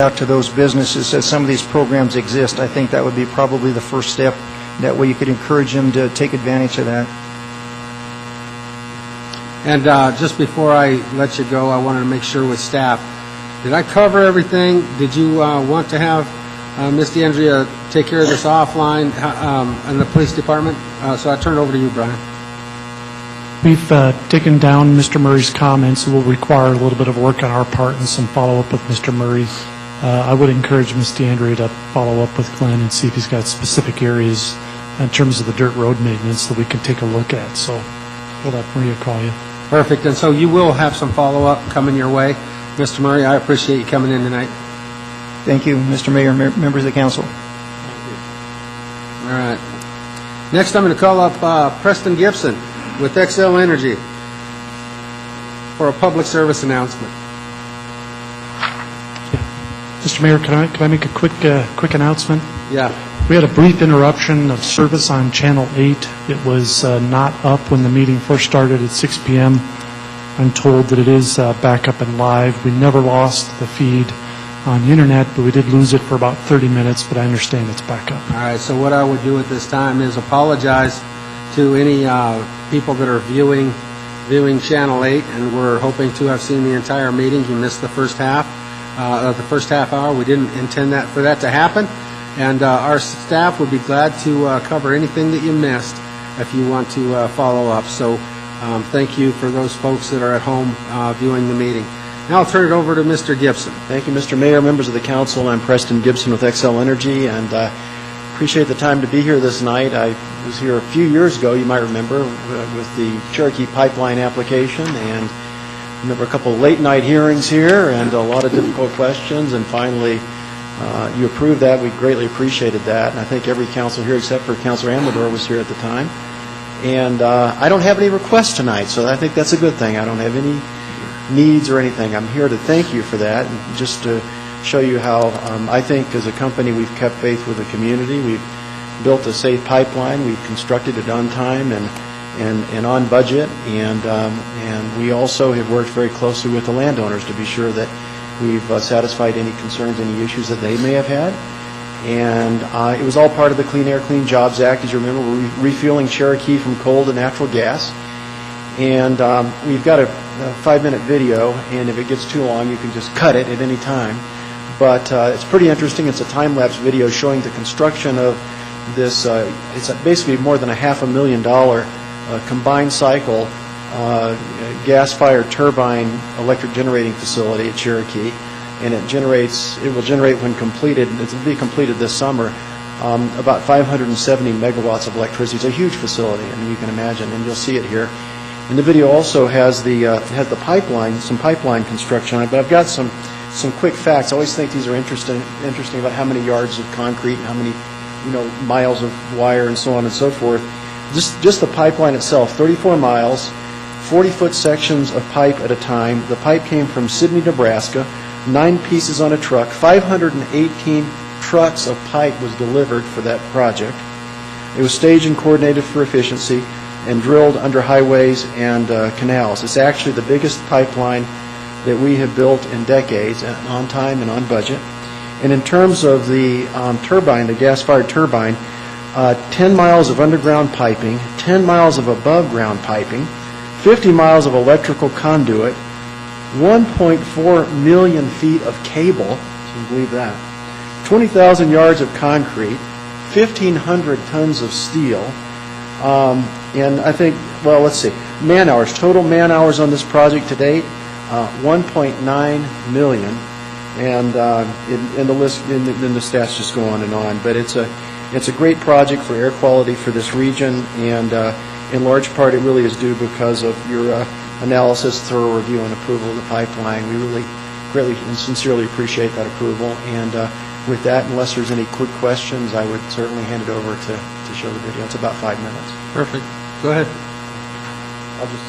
out to those businesses that some of these programs exist. I think that would be probably the first step. That way you could encourage them to take advantage of that. And just before I let you go, I wanted to make sure with staff, did I cover everything? Did you want to have Ms. DeAndrea take care of this offline in the police department? So I turn it over to you, Brian. We've taken down Mr. Murray's comments. It will require a little bit of work on our part and some follow-up with Mr. Murray. I would encourage Ms. DeAndrea to follow up with Glenn and see if he's got specific areas in terms of the dirt road maintenance that we can take a look at. So we'll let Maria call you. Perfect. And so you will have some follow-up coming your way. Mr. Murray, I appreciate you coming in tonight. Thank you, Mr. Mayor, members of the council. All right. Next, I'm going to call up Preston Gibson with Xcel Energy for a public service announcement. Mr. Mayor, can I make a quick announcement? Yeah. We had a brief interruption of service on Channel 8. It was not up when the meeting first started at 6 p.m. I'm told that it is back up and live. We never lost the feed on the internet, but we did lose it for about 30 minutes, but I understand it's back up. All right, so what I would do at this time is apologize to any people that are viewing Channel 8, and we're hoping to have seen the entire meeting. You missed the first half of the first half hour. We didn't intend for that to happen, and our staff would be glad to cover anything that you missed if you want to follow up. So thank you for those folks that are at home viewing the meeting. Now I'll turn it over to Mr. Gibson. Thank you, Mr. Mayor, members of the council. I'm Preston Gibson with Xcel Energy, and appreciate the time to be here this night. I was here a few years ago, you might remember, with the Cherokee pipeline application, and remember a couple of late night hearings here and a lot of difficult questions, and finally you approved that. We greatly appreciated that, and I think every council here except for Councilor Amador was here at the time. And I don't have any requests tonight, so I think that's a good thing. I don't have any needs or anything. I'm here to thank you for that, and just to show you how I think as a company we've kept faith with the community. We've built a safe pipeline. We've constructed it on time and on budget, and we also have worked very closely with the landowners to be sure that we've satisfied any concerns, any issues that they may have had. And it was all part of the Clean Air, Clean Jobs Act. As you remember, we're refueling Cherokee from coal to natural gas. And we've got a 5-minute video, and if it gets too long, you can just cut it at any time. But it's pretty interesting. It's a time-lapse video showing the construction of this. It's basically more than a $500,000 combined cycle gas-fired turbine electric generating facility at Cherokee. And it will generate when completed, it will be completed this summer, about 570 megawatts of electricity. It's a huge facility, and you can imagine, and you'll see it here. And the video also has the pipeline, some pipeline construction on it, but I've got some quick facts. I always think these are interesting about how many yards of concrete and how many miles of wire and so on and so forth. Just the pipeline itself, 34 miles, 40-foot sections of pipe at a time. The pipe came from Sidney, Nebraska. 9 pieces on a truck. 518 trucks of pipe was delivered for that project. It was staged and coordinated for efficiency and drilled under highways and canals. It's actually the biggest pipeline that we have built in decades, on time and on budget. And in terms of the turbine, the gas-fired turbine, 10 miles of underground piping, 10 miles of above-ground piping, 50 miles of electrical conduit, 1.4 million feet of cable, if you can believe that, 20,000 yards of concrete, 1,500 tons of steel, and I think, well, let's see, man-hours, total man-hours on this project to date, 1.9 million, and the list, and the stats just go on and on. But it's a great project for air quality for this region, and in large part it really is due because of your analysis, thorough review, and approval of the pipeline. We really greatly and sincerely appreciate that approval. And with that, unless there's any quick questions, I would certainly hand it over to show the video. It's about 5 minutes. Perfect. Go ahead. I'll just...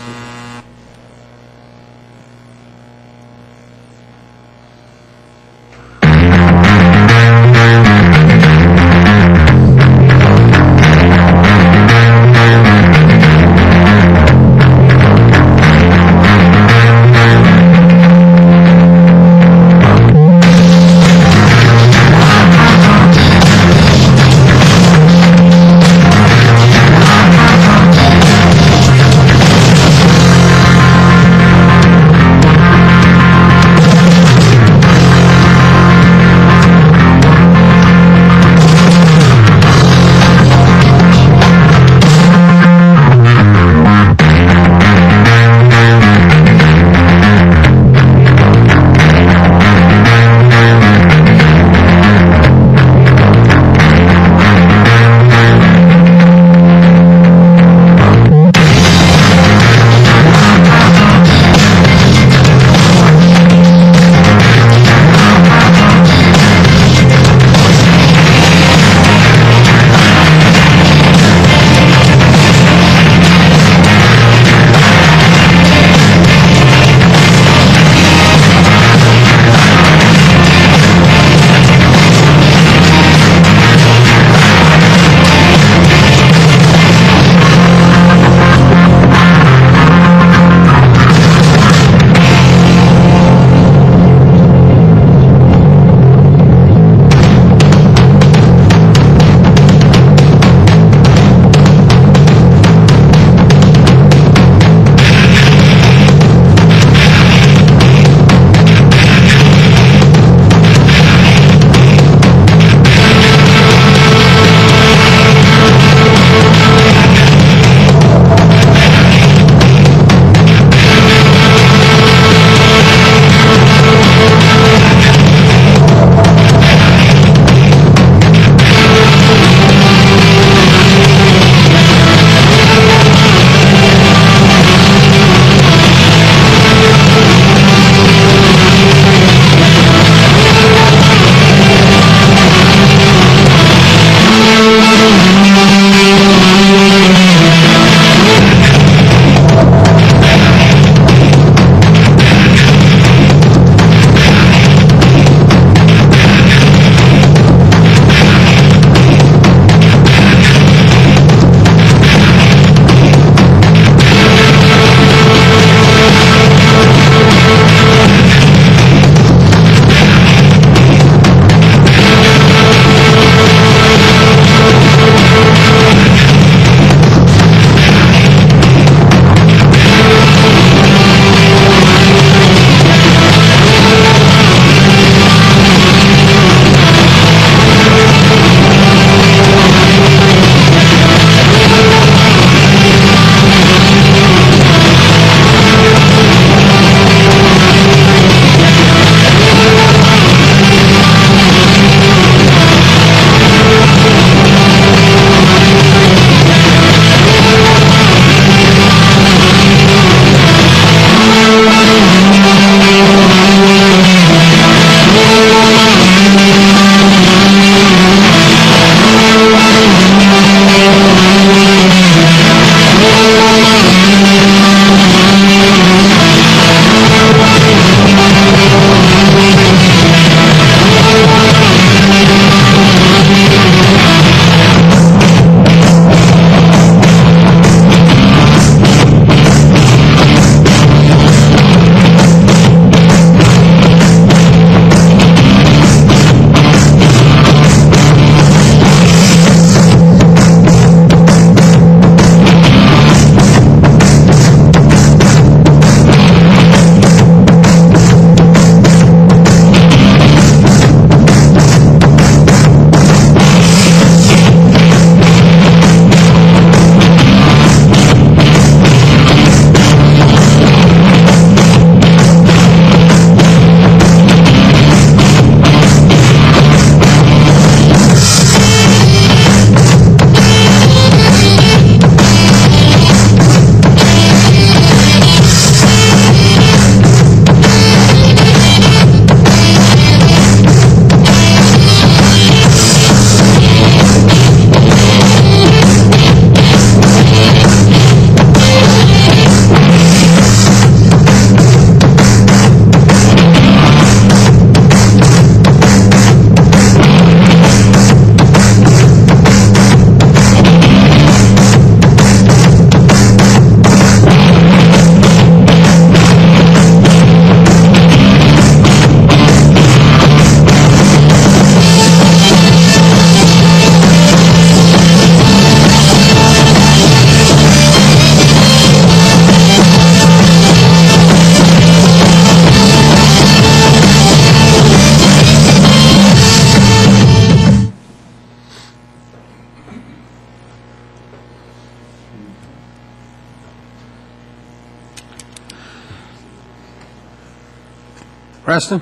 Preston?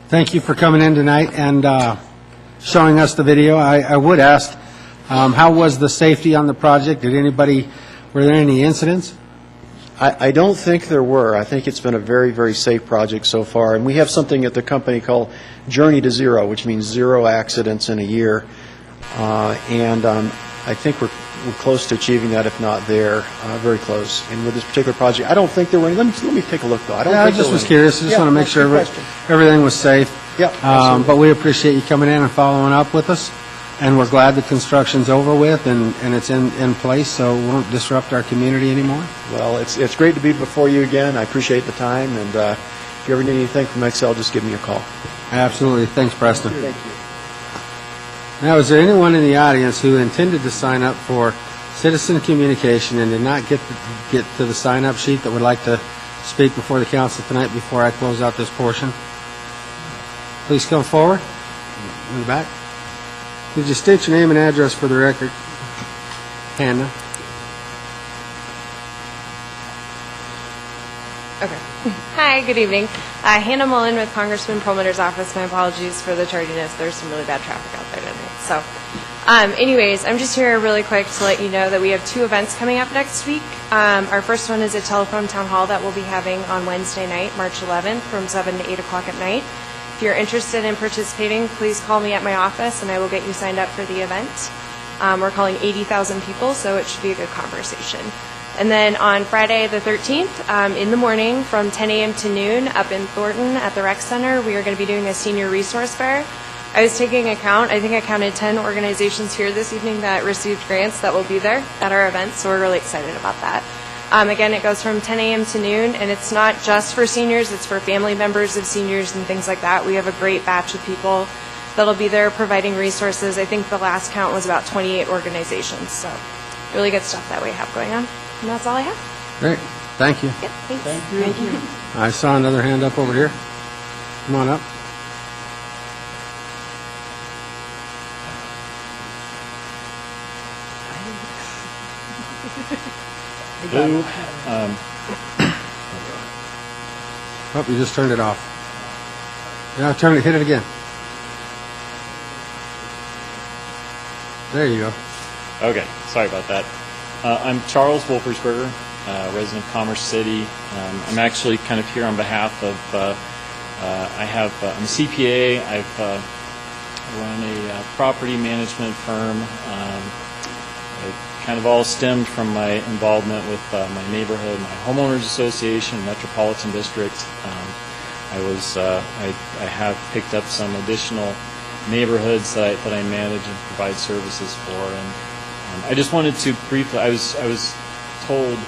Thank you for coming in tonight and showing us the video. I would ask, how was the safety on the project? Were there any incidents? I don't think there were. I think it's been a very, very safe project so far. And we have something at the company called Journey to Zero, which means 0 accidents in a year. And I think we're close to achieving that, if not there, very close. And with this particular project, I don't think there were any. Let me take a look, though. I don't Yeah, I think just there was were any. curious. I just Yeah, want to make that's a sure good question. everything was safe. Yeah, absolutely. But we appreciate you coming in and following up with us. And we're glad the construction's over with and it's in place, so we won't disrupt our community anymore. Well, it's great to be before you again. I appreciate the time. And if you ever need anything from Excel, just give me a call. Absolutely. Thanks, Preston. Thank you. Now, is there anyone in the audience who intended to sign up for citizen communication and did not get to the sign-up sheet that would like to speak before the council tonight before I close out this portion? Please come forward. In the back. Could you state your name and address for the record? Hannah. Okay. Hi, good evening. Hannah Mullen with Congressman Perlmutter's office. My apologies for the tardiness. There's some really bad traffic out there tonight. So, anyways, I'm just here really quick to let you know that we have 2 events coming up next week. Our first one is a telephone town hall that we'll be having on Wednesday night, March 11th, from 7 to 8 o'clock at night. If you're interested in participating, please call me at my office and I will get you signed up for the event. We're calling 80,000 people, so it should be a good conversation. And then on Friday the 13th, in the morning from 10 a.m. to noon up in Thornton at the Rec Center, we are going to be doing a senior resource fair. I was taking account, I think I counted 10 organizations here this evening that received grants that will be there at our event, so we're really excited about that. Again, it goes from 10 a.m. to noon, and it's not just for seniors, it's for family members of seniors and things like that. We have a great batch of people that'll be there providing resources. I think the last count was about 28 organizations, so really good stuff that we have going on. And that's all I have. Great. Thank you. Yep, thanks. Thank you. I saw another hand up over here. Come on up. Hello. Oh, you just turned it off. Yeah, hit it again. There you go. Okay, sorry about that. I'm Charles Wolfersberger, resident of Commerce City. I'm actually kind of here on behalf of, I'm a CPA. I've run a property management firm. It kind of all stemmed from my involvement with my neighborhood, my homeowners association, Metropolitan District. I have picked up some additional neighborhoods that I manage and provide services for, and I just wanted to briefly. I was told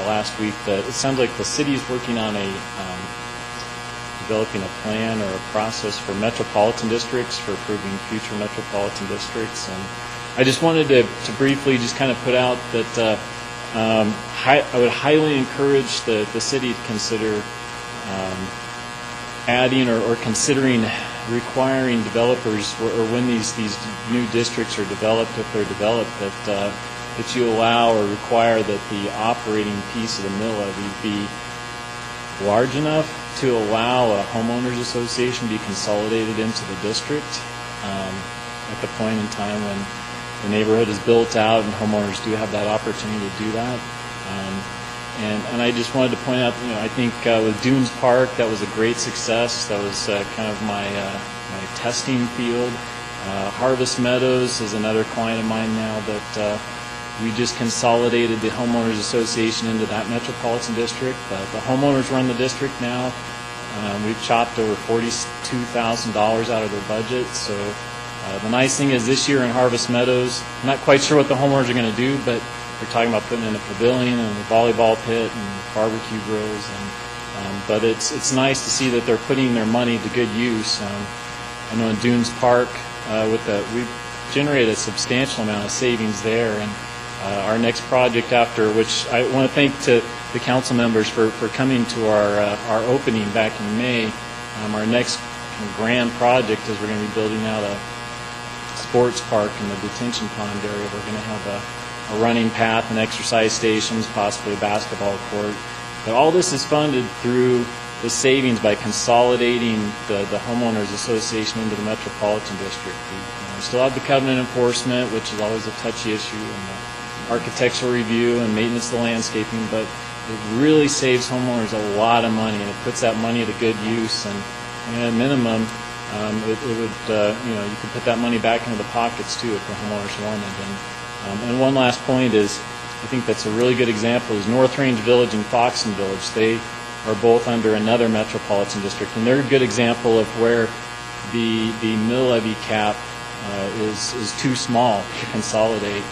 last week that it sounds like the city is working on developing a plan or a process for metropolitan districts for approving future metropolitan districts, and I just wanted to briefly just kind of put out that I would highly encourage the city to consider adding or considering requiring developers, or when these new districts are developed, if they're developed, that you allow or require that the operating piece of the mill levy be large enough to allow a homeowners association to be consolidated into the district at the point in time when the neighborhood is built out and homeowners do have that opportunity to do that. And I just wanted to point out, I think with Dunes Park, that was a great success. That was kind of my testing field. Harvest Meadows is another client of mine now that we just consolidated the homeowners association into that metropolitan district. The homeowners run the district now. We've chopped over $42,000 out of their budget. So the nice thing is this year in Harvest Meadows, I'm not quite sure what the homeowners are going to do, but they're talking about putting in a pavilion and a volleyball pit and barbecue grills, but it's nice to see that they're putting their money to good use. I know in Dunes Park, we've generated a substantial amount of savings there, and our next project after, which I want to thank to the council members for coming to our opening back in May. Our next grand project is we're going to be building out a sports park in the detention pond area. We're going to have a running path and exercise stations, possibly a basketball court. But all this is funded through the savings by consolidating the homeowners association into the metropolitan district. We still have the covenant enforcement, which is always a touchy issue, and the architectural review and maintenance of the landscaping, but it really saves homeowners a lot of money, and it puts that money to good use. And at a minimum, it would, you could put that money back into the pockets too if the homeowners wanted. And one last point is, I think that's a really good example, is North Range Village and Foxton Village. They are both under another metropolitan district, and they're a good example of where the mill levy cap is too small to consolidate.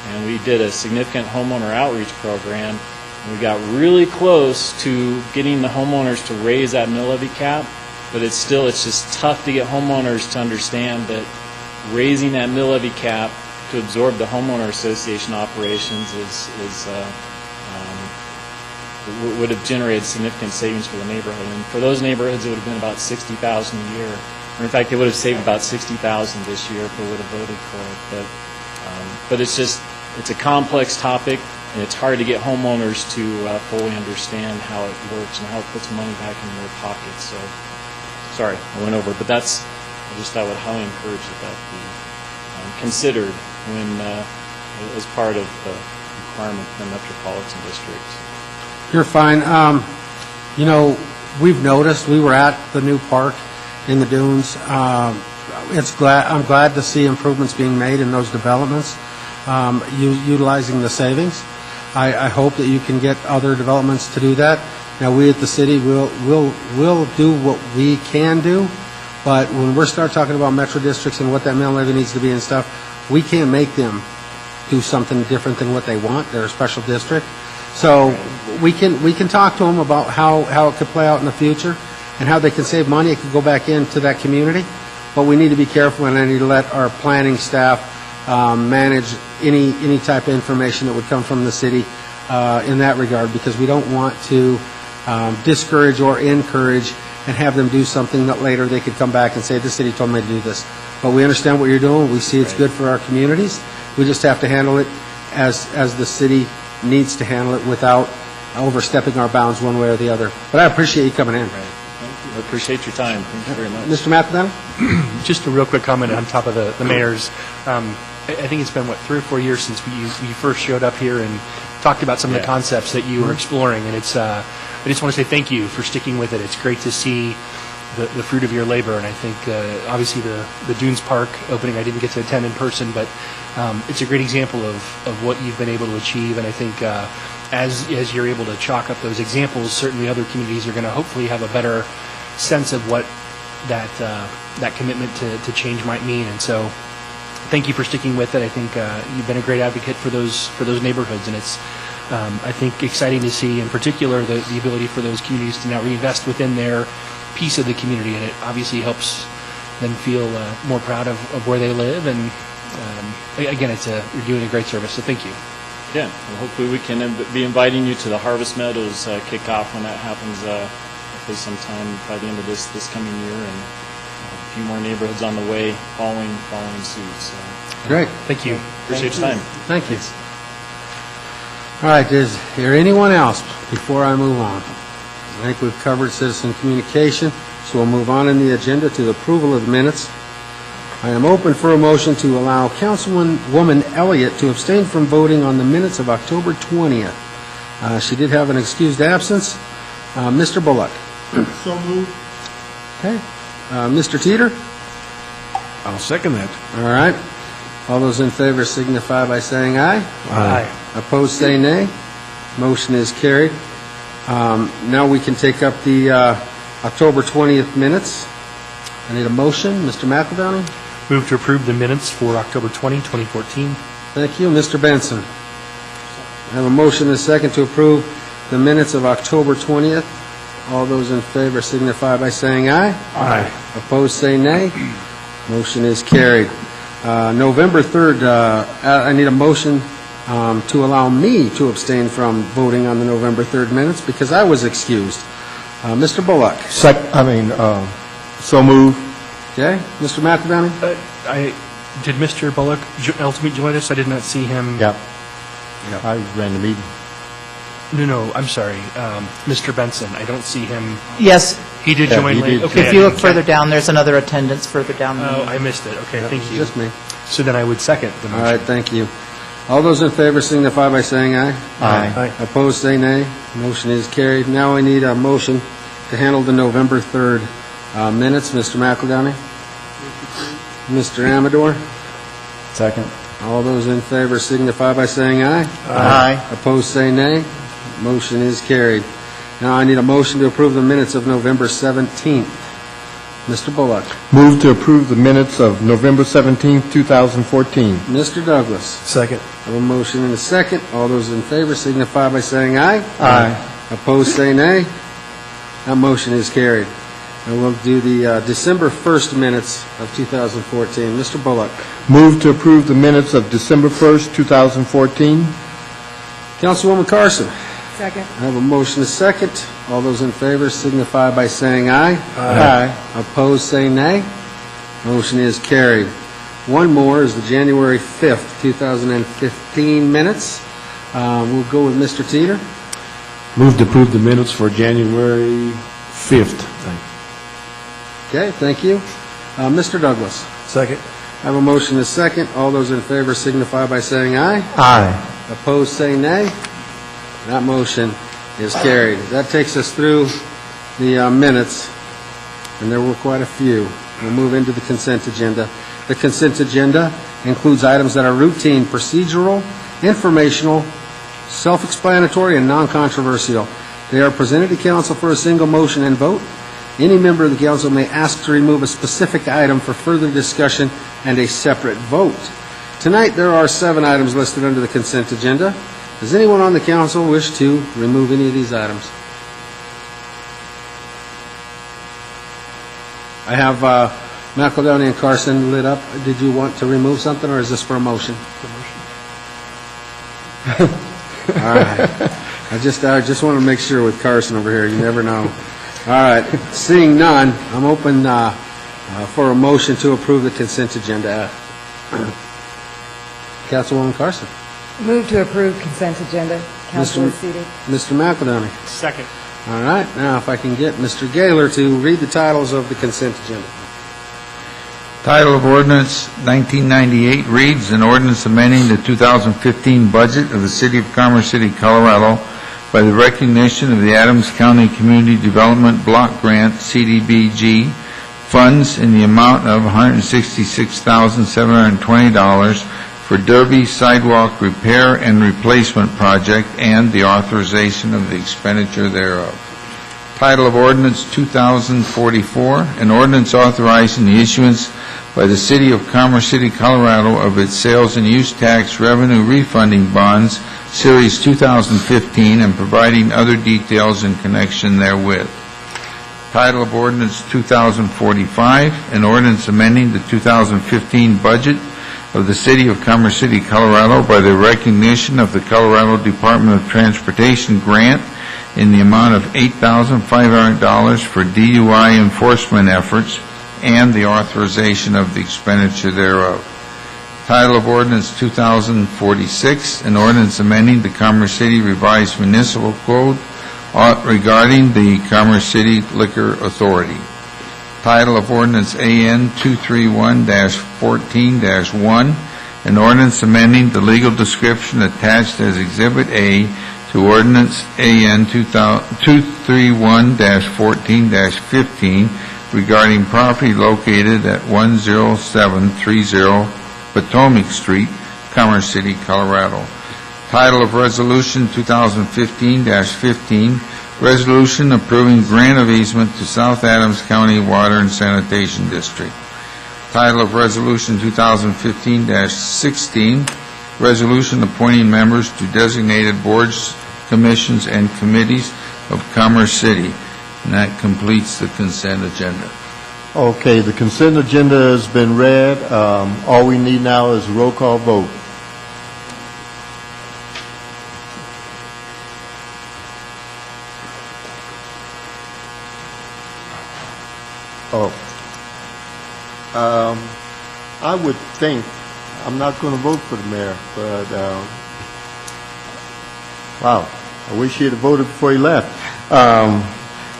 And we did a significant homeowner outreach program, and we got really close to getting the homeowners to raise that mill levy cap, but it's just tough to get homeowners to understand that raising that mill levy cap to absorb the homeowner association operations would have generated significant savings for the neighborhood. And for those neighborhoods, it would have been about $60,000 a year. Or in fact, they would have saved about $60,000 this year if they would have voted for it. But it's a complex topic, and it's hard to get homeowners to fully understand how it works and how it puts money back in their pockets. So, sorry, I went over, but I would highly encourage that be considered when as part of the requirement for the metropolitan district. You're fine. We've noticed, we were at the new park in the dunes. I'm glad to see improvements being made in those developments, utilizing the savings. I hope that you can get other developments to do that. Now, we at the city will do what we can do, but when we start talking about metro districts and what that mill levy needs to be and stuff, we can't make them do something different than what they want. They're a special district. So we can talk to them about how it could play out in the future and how they can save money. It could go back into that community. But we need to be careful, and I need to let our planning staff manage any type of information that would come from the city in that regard, because we don't want to discourage or encourage and have them do something that later they could come back and say, the city told me to do this. But we understand what you're doing. We see it's good for our communities. We just have to handle it as the city needs to handle it without overstepping our bounds one way or the other. But I appreciate you coming in. Right. Thank you. I appreciate your time. Thank you very much. Mr. Mathedon? Just a real quick comment on top of the mayor's. I think it's been, 3 or 4 years since you first showed up here and talked about some of the concepts that you were exploring. And it's, I just want to say thank you for sticking with it. It's great to see the fruit of your labor. And I think, obviously, the Dunes Park opening, I didn't get to attend in person, but it's a great example of what you've been able to achieve. And I think as you're able to chalk up those examples, certainly other communities are going to hopefully have a better sense of what that commitment to change might mean. And so thank you for sticking with it. I think you've been a great advocate for those neighborhoods, and it's I think exciting to see in particular the ability for those communities to now reinvest within their piece of the community, and it obviously helps them feel more proud of where they live. And again, you're doing a great service, so thank you. Yeah, well, hopefully we can be inviting you to the Harvest Meadows kickoff when that happens, hopefully sometime by the end of this coming year, and a few more neighborhoods on the way following suit. So. Great. Thank you. Appreciate your time. Thank you. All right, is there anyone else before I move on? I think we've covered citizen communication, so we'll move on in the agenda to the approval of the minutes. I am open for a motion to allow Councilwoman Elliott to abstain from voting on the minutes of October 20th. She did have an excused absence. Mr. Bullock. So moved. Okay. Mr. Teeter? I'll second that. All right. All those in favor signify by saying aye. Aye. Opposed, say nay. Motion is carried. Now we can take up the October 20th minutes. I need a motion. Mr. McEldowney? Move to approve the minutes for October 20, 2014. Thank you. Mr. Benson? I have a motion and a second to approve the minutes of October 20th. All those in favor signify by saying aye. Aye. Opposed, say nay. Motion is carried. November 3rd, I need a motion to allow me to abstain from voting on the November 3rd minutes because I was excused. Mr. Bullock? So moved. Okay. Mr. McEldowney? Did Mr. Bullock ultimately join us? I did not see him. Yep. I ran the meeting. No, I'm sorry. Mr. Benson, I don't see him. Yes, He did join late? Okay, if you look further down, there's another attendance further down. Oh, I missed it. Okay, thank you. Just me. So then I would second the All motion. right, thank you. All those in favor signify by saying aye. Aye. Opposed, say nay. Motion is carried. Now I need a motion to handle the November 3rd minutes. Mr. McEldowney? Mr. Amador? Second. All those in favor signify by saying aye. Aye. Opposed, say nay. Motion is carried. Now I need a motion to approve the minutes of November 17th. Mr. Bullock. Move to approve the minutes of November 17th, 2014. Mr. Douglas. Second. I have a motion and a second. All those in favor signify by saying aye. Aye. Opposed, say nay. That motion is carried. And we'll do the December 1st minutes of 2014. Mr. Bullock. Move to approve the minutes of December 1st, 2014. Councilwoman Carson. Second. I have a motion and a second. All those in favor signify by saying aye. Aye. Opposed, say nay. Motion is carried. One more is the January 5th, 2015 minutes. We'll go with Mr. Teeter. Move to approve the minutes for January 5th. Okay, thank you. Mr. Douglas. Second. I have a motion and a second. All those in favor signify by saying aye. Aye. Opposed, say nay. That motion is carried. That takes us through the minutes, and there were quite a few. We'll move into the consent agenda. The consent agenda includes items that are routine, procedural, informational, self-explanatory, and non-controversial. They are presented to council for a single motion and vote. Any member of the council may ask to remove a specific item for further discussion and a separate vote. Tonight, there are 7 items listed under the consent agenda. Does anyone on the council wish to remove any of these items? I have McEldowney and Carson lit up. Did you want to remove something, or is this for a motion? All right. I just want to make sure with Carson over here. You never know. All right. Seeing none, I'm open for a motion to approve the consent agenda. Councilwoman Carson. Move to approve consent agenda. Council is seated. Mr. McEldowney. Second. All right. Now, if I can get Mr. Gaylor to read the titles of the consent agenda. Title of Ordinance 1998 reads, an ordinance amending the 2015 budget of the City of Commerce City, Colorado by the recognition of the Adams County Community Development Block Grant, CDBG, funds in the amount of $166,720 for Derby Sidewalk Repair and Replacement Project and the authorization of the expenditure thereof. Title of Ordinance 2044, an ordinance authorizing the issuance by the City of Commerce City, Colorado of its sales and use tax revenue refunding bonds, Series 2015, and providing other details in connection therewith. Title of Ordinance 2045, an ordinance amending the 2015 budget of the City of Commerce City, Colorado by the recognition of the Colorado Department of Transportation grant in the amount of $8,500 for DUI enforcement efforts and the authorization of the expenditure thereof. Title of Ordinance 2046, an ordinance amending the Commerce City Revised Municipal Code regarding the Commerce City Liquor Authority. Title of Ordinance AN 231-14-1, an ordinance amending the legal description attached as Exhibit A to Ordinance AN 231-14-15 regarding property located at 10730 Potomac Street, Commerce City, Colorado. Title of Resolution 2015-15, Resolution approving grant of easement to South Adams County Water and Sanitation District. Title of Resolution 2015-16, Resolution appointing members to designated boards, commissions, and committees of Commerce City. And that completes the consent agenda. Okay, the consent agenda has been read. All we need now is a roll call vote. I would think, I'm not going to vote for the mayor, but, wow, I wish he had voted before he left.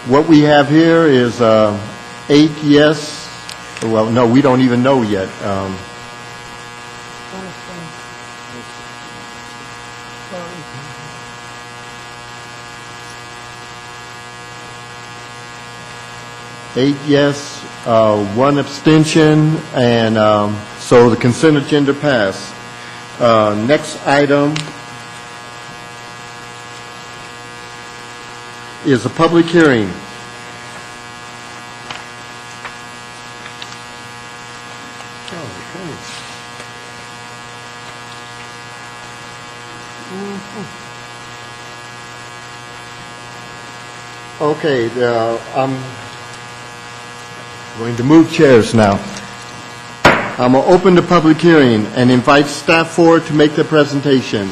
What we have here is 8 yes, well, no, we don't even know yet. Eight yes, 1 abstention, and so the consent agenda passed. Next item is a public hearing. Okay, I'm going to move chairs now. I'm going to open the public hearing and invite staff forward to make the presentation.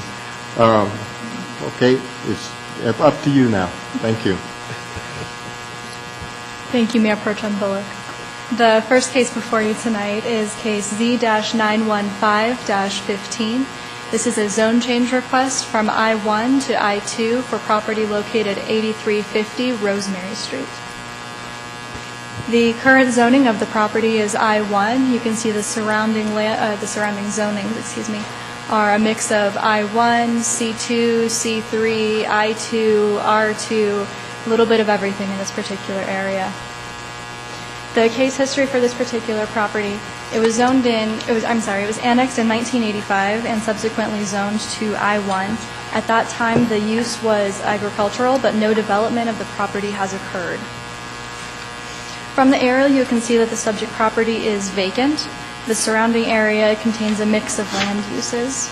Okay, it's up to you now. Thank you. Thank you, Mayor Pro Tem Bullock. The first case before you tonight is case Z-915-15. This is a zone change request from I-1 to I-2 for property located 8350 Rosemary Street. The current zoning of the property is I-1. You can see the surrounding zonings, are a mix of I-1, C2, C3, I-2, R2, a little bit of everything in this particular area. The case history for this particular property, it was annexed in 1985 and subsequently zoned to I-1. At that time, the use was agricultural, but no development of the property has occurred. From the aerial, you can see that the subject property is vacant. The surrounding area contains a mix of land uses.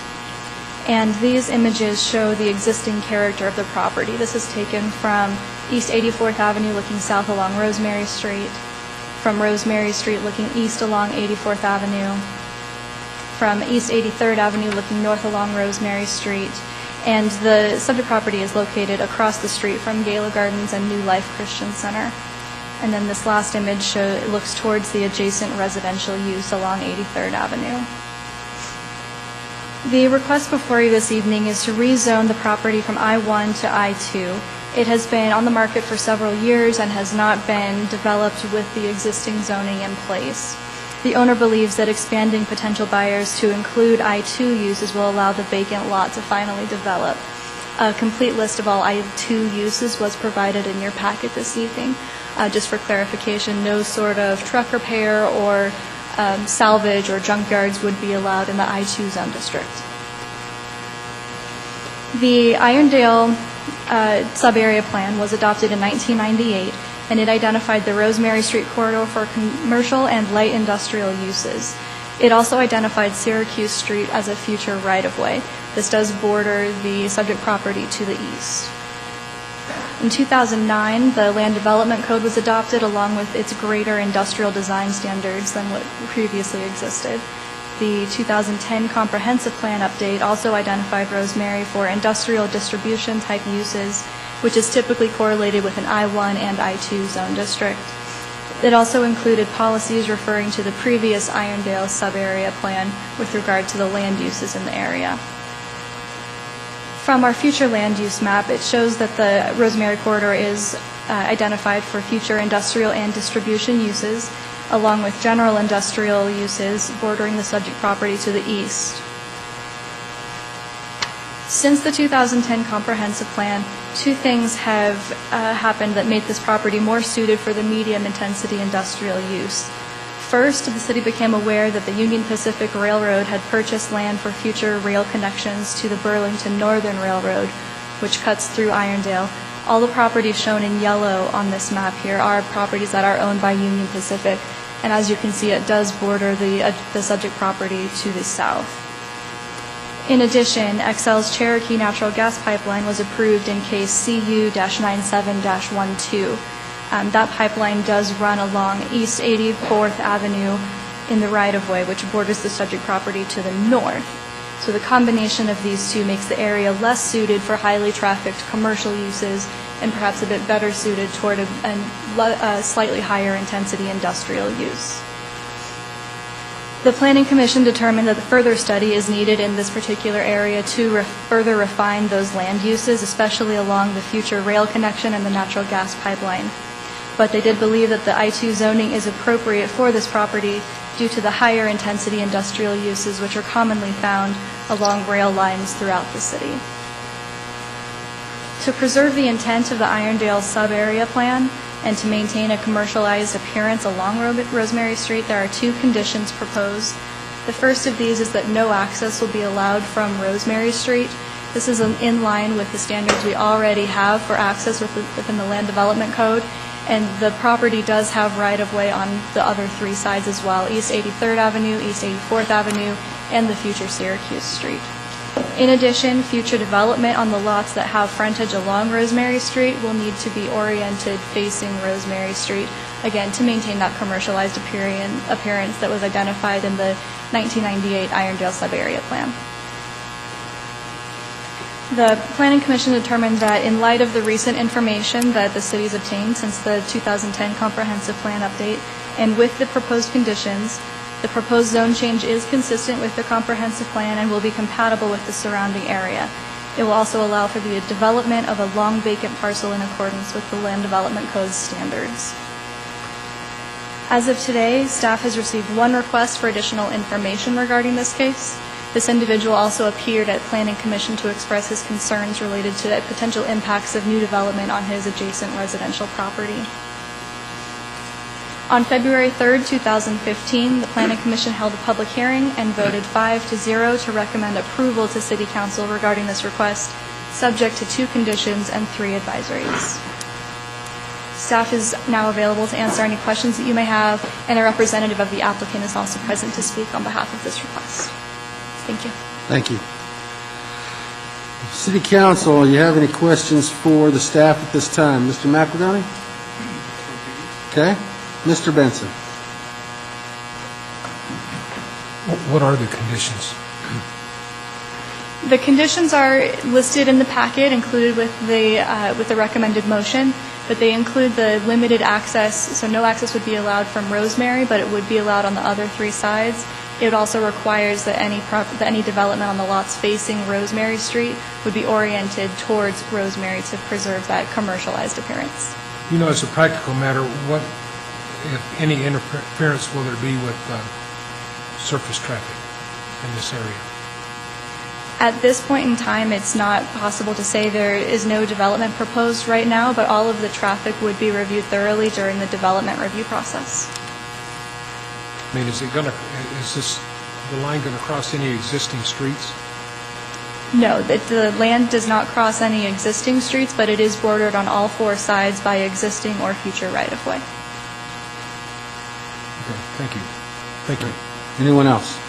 And these images show the existing character of the property. This is taken from East 84th Avenue looking south along Rosemary Street, from Rosemary Street looking east along 84th Avenue, from East 83rd Avenue looking north along Rosemary Street, and the subject property is located across the street from Gala Gardens and New Life Christian Center. And then this last image looks towards the adjacent residential use along 83rd Avenue. The request before you this evening is to rezone the property from I-1 to I-2. It has been on the market for several years and has not been developed with the existing zoning in place. The owner believes that expanding potential buyers to include I-2 uses will allow the vacant lot to finally develop. A complete list of all I-2 uses was provided in your packet this evening. Just for clarification, no sort of truck repair or salvage or junkyards would be allowed in the I-2 zone district. The Irondale sub-area plan was adopted in 1998, and it identified the Rosemary Street corridor for commercial and light industrial uses. It also identified Syracuse Street as a future right-of-way. This does border the subject property to the east. In 2009, the Land Development Code was adopted along with its greater industrial design standards than what previously existed. The 2010 Comprehensive Plan update also identified Rosemary for industrial distribution type uses, which is typically correlated with an I-1 and I-2 zone district. It also included policies referring to the previous Irondale sub-area plan with regard to the land uses in the area. From our future land use map, it shows that the Rosemary corridor is identified for future industrial and distribution uses, along with general industrial uses bordering the subject property to the east. Since the 2010 Comprehensive Plan, two things have happened that make this property more suited for the medium-intensity industrial use. First, the city became aware that the Union Pacific Railroad had purchased land for future rail connections to the Burlington Northern Railroad, which cuts through Irondale. All the properties shown in yellow on this map here are properties that are owned by Union Pacific, and as you can see, it does border the subject property to the south. In addition, Xcel's Cherokee Natural Gas Pipeline was approved in case CU-97-12. That pipeline does run along East 84th Avenue in the right-of-way, which borders the subject property to the north. So the combination of these two makes the area less suited for highly trafficked commercial uses and perhaps a bit better suited toward a slightly higher intensity industrial use. The Planning Commission determined that further study is needed in this particular area to further refine those land uses, especially along the future rail connection and the natural gas pipeline. But they did believe that the I-2 zoning is appropriate for this property due to the higher intensity industrial uses which are commonly found along rail lines throughout the city. To preserve the intent of the Irondale sub-area plan and to maintain a commercialized appearance along Rosemary Street, there are two conditions proposed. The first of these is that no access will be allowed from Rosemary Street. This is in line with the standards we already have for access within the Land Development Code, and the property does have right-of-way on the other three sides as well, East 83rd Avenue, East 84th Avenue, and the future Syracuse Street. In addition, future development on the lots that have frontage along Rosemary Street will need to be oriented facing Rosemary Street, again, to maintain that commercialized appearance that was identified in the 1998 Irondale sub-area plan. The Planning Commission determined that in light of the recent information that the city's obtained since the 2010 Comprehensive Plan update, and with the proposed conditions, the proposed zone change is consistent with the comprehensive plan and will be compatible with the surrounding area. It will also allow for the development of a long vacant parcel in accordance with the Land Development Code's standards. As of today, staff has received one request for additional information regarding this case. This individual also appeared at Planning Commission to express his concerns related to potential impacts of new development on his adjacent residential property. On February 3rd, 2015, the Planning Commission held a public hearing and voted 5-0 to recommend approval to City Council regarding this request, subject to 2 conditions and 3 advisories. Staff is now available to answer any questions that you may have, and a representative of the applicant is also present to speak on behalf of this request. Thank you. Thank you. City Council, you have any questions for the staff at this time? Mr. McEldowney? Okay. Mr. Benson? What are the conditions? The conditions are listed in the packet, included with the recommended motion, but they include the limited access, so no access would be allowed from Rosemary, but it would be allowed on the other 3 sides. It also requires that any development on the lots facing Rosemary Street would be oriented towards Rosemary to preserve that commercialized appearance. You know, as a practical matter, what, if any, interference will there be with surface traffic in this area? At this point in time, it's not possible to say. There is no development proposed right now, but all of the traffic would be reviewed thoroughly during the development review process. I mean, is the line going to cross any existing streets? No, the land does not cross any existing streets, but it is bordered on all 4 sides by existing or future right-of-way. Okay, thank you. Thank you. Anyone else?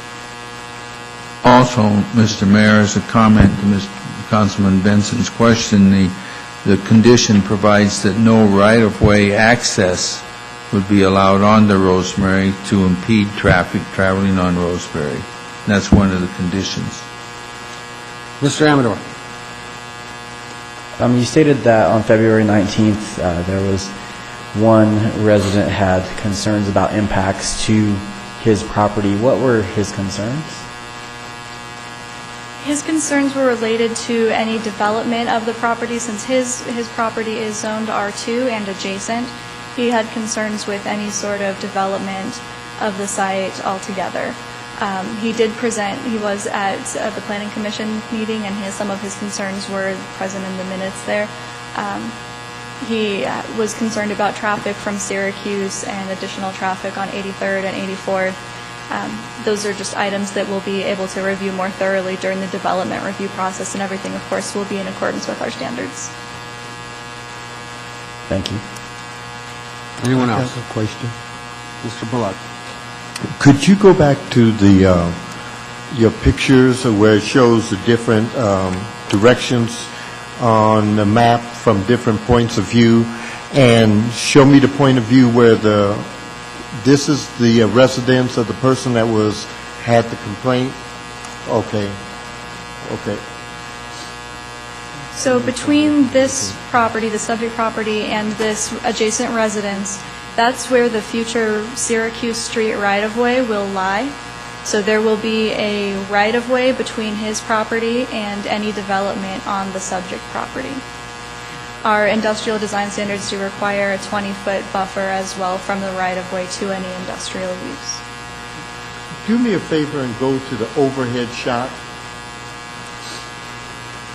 Also, Mr. Mayor, as a comment to Mr. Councilman Benson's question, the condition provides that no right-of-way access would be allowed onto Rosemary to impede traffic traveling on Rosemary. And that's one of the conditions. Mr. Amador? You stated that on February 19th, there was one resident had concerns about impacts to his property. What were his concerns? His concerns were related to any development of the property. Since his property is zoned R2 and adjacent, he had concerns with any sort of development of the site altogether. He did present, he was at the Planning Commission meeting, and some of his concerns were present in the minutes there. He was concerned about traffic from Syracuse and additional traffic on 83rd and 84th. Those are just items that we'll be able to review more thoroughly during the development review process, and everything, of course, will be in accordance with our standards. Thank you. Anyone else? I have a question. Mr. Bullock? Could you go back to your pictures where it shows the different directions on the map from different points of view, and show me the point of view where this is the residence of the person that had the complaint? Okay. Okay. So between this property, the subject property, and this adjacent residence, that's where the future Syracuse Street right-of-way will lie. So there will be a right-of-way between his property and any development on the subject property. Our industrial design standards do require a 20-foot buffer as well from the right-of-way to any industrial use. Do me a favor and go to the overhead shot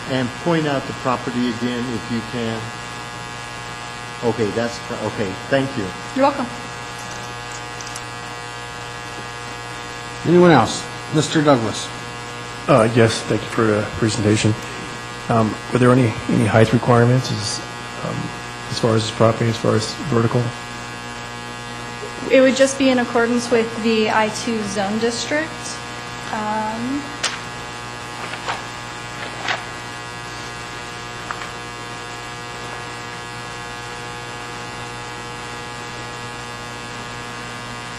and point out the property again if you can. Okay, okay, thank you. You're welcome. Anyone else? Mr. Douglas? Yes, thank you for the presentation. Were there any height requirements as far as this property, as far as vertical? It would just be in accordance with the I-2 zone district.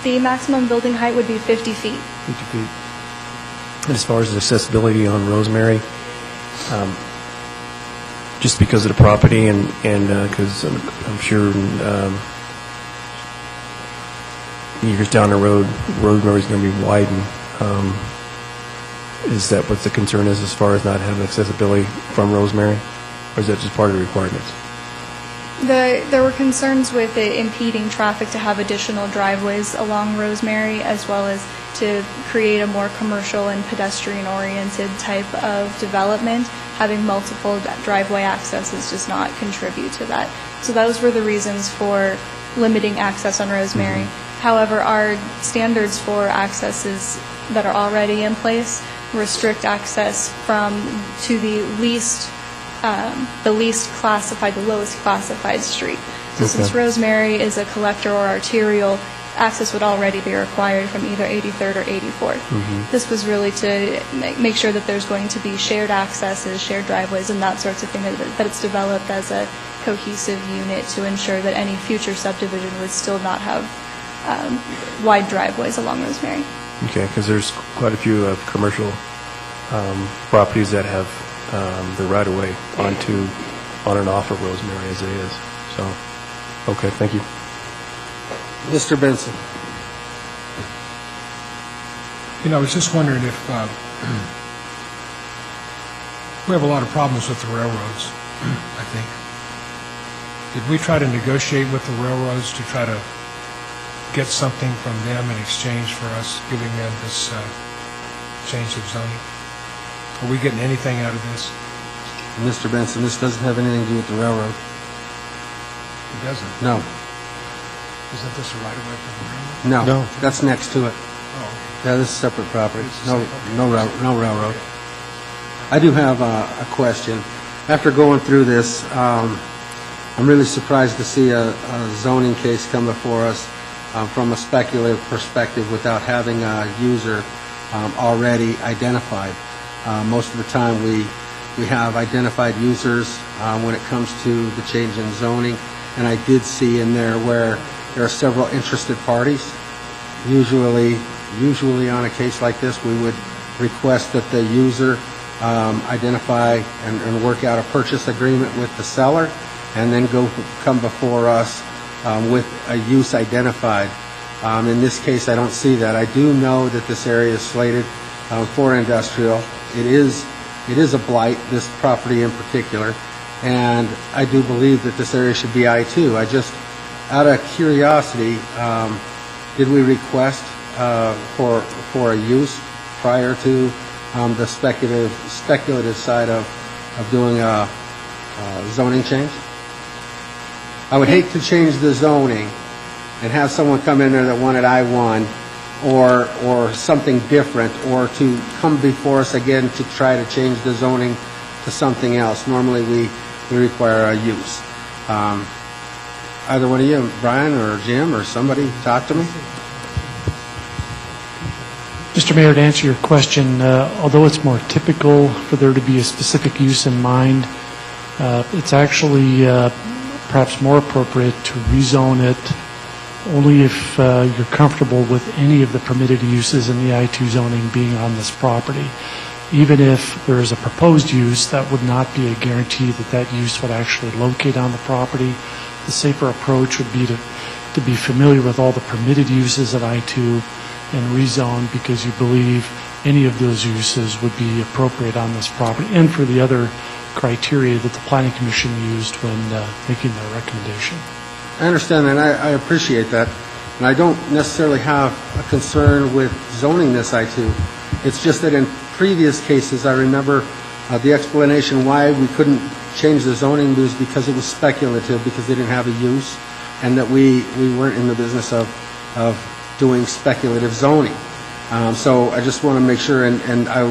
The maximum building height would be 50 feet. 50 feet. And as far as the accessibility on Rosemary, just because of the property and because I'm sure years down the road, Rosemary's going to be widened. Is that what the concern is as far as not having accessibility from Rosemary? Or is that just part of the requirements? There were concerns with it impeding traffic to have additional driveways along Rosemary, as well as to create a more commercial and pedestrian-oriented type of development. Having multiple driveway accesses does not contribute to that. So those were the reasons for limiting access on Rosemary. However, our standards for accesses that are already in place restrict access to the least classified, the lowest classified street. So since Rosemary is a collector or arterial, access would already be required from either 83rd or 84th. This was really to make sure that there's going to be shared accesses, shared driveways, and that sorts of thing, that it's developed as a cohesive unit to ensure that any future subdivision would still not have wide driveways along Rosemary. Okay, because there's quite a few commercial properties that have the right-of-way on and off of Rosemary as it is. So, okay, thank you. Mr. Benson? I was just wondering if we have a lot of problems with the railroads, I think. Did we try to negotiate with the railroads to try to get something from them in exchange for us giving them this change of zoning? Are we getting anything out of this? Mr. Benson, this doesn't have anything to do with the railroad. It doesn't? No. Isn't this a right-of-way for the railroad? No. That's next to it. Oh, Yeah, this is separate property. No railroad. I do have a question. After going through this, I'm really surprised to see a zoning case come before us from a speculative perspective without having a user already identified. Most of the time we have identified users when it comes to the change in zoning, and I did see in there where there are several interested parties. Usually on a case like this, we would request that the user identify and work out a purchase agreement with the seller, and then come before us with a use identified. In this case, I don't see that. I do know that this area is slated for industrial. It is a blight, this property in particular, and I do believe that this area should be I-2. I just, out of curiosity, did we request for a use prior to the speculative side of doing a zoning change? I would hate to change the zoning and have someone come in there that wanted I-1 or something different, or to come before us again to try to change the zoning to something else. Normally we require a use. Either one of you, Brian or Jim or somebody, talk to me. Mr. Mayor, to answer your question, although it's more typical for there to be a specific use in mind, it's actually perhaps more appropriate to rezone it only if you're comfortable with any of the permitted uses in the I-2 zoning being on this property. Even if there is a proposed use, that would not be a guarantee that that use would actually locate on the property. The safer approach would be to be familiar with all the permitted uses of I-2 and rezone because you believe any of those uses would be appropriate on this property, and for the other criteria that the Planning Commission used when making their recommendation. I understand that, and I appreciate that. And I don't necessarily have a concern with zoning this I-2. It's just that in previous cases, I remember the explanation why we couldn't change the zoning was because it was speculative, because they didn't have a use, and that we weren't in the business of doing speculative zoning. So I just want to make sure, and I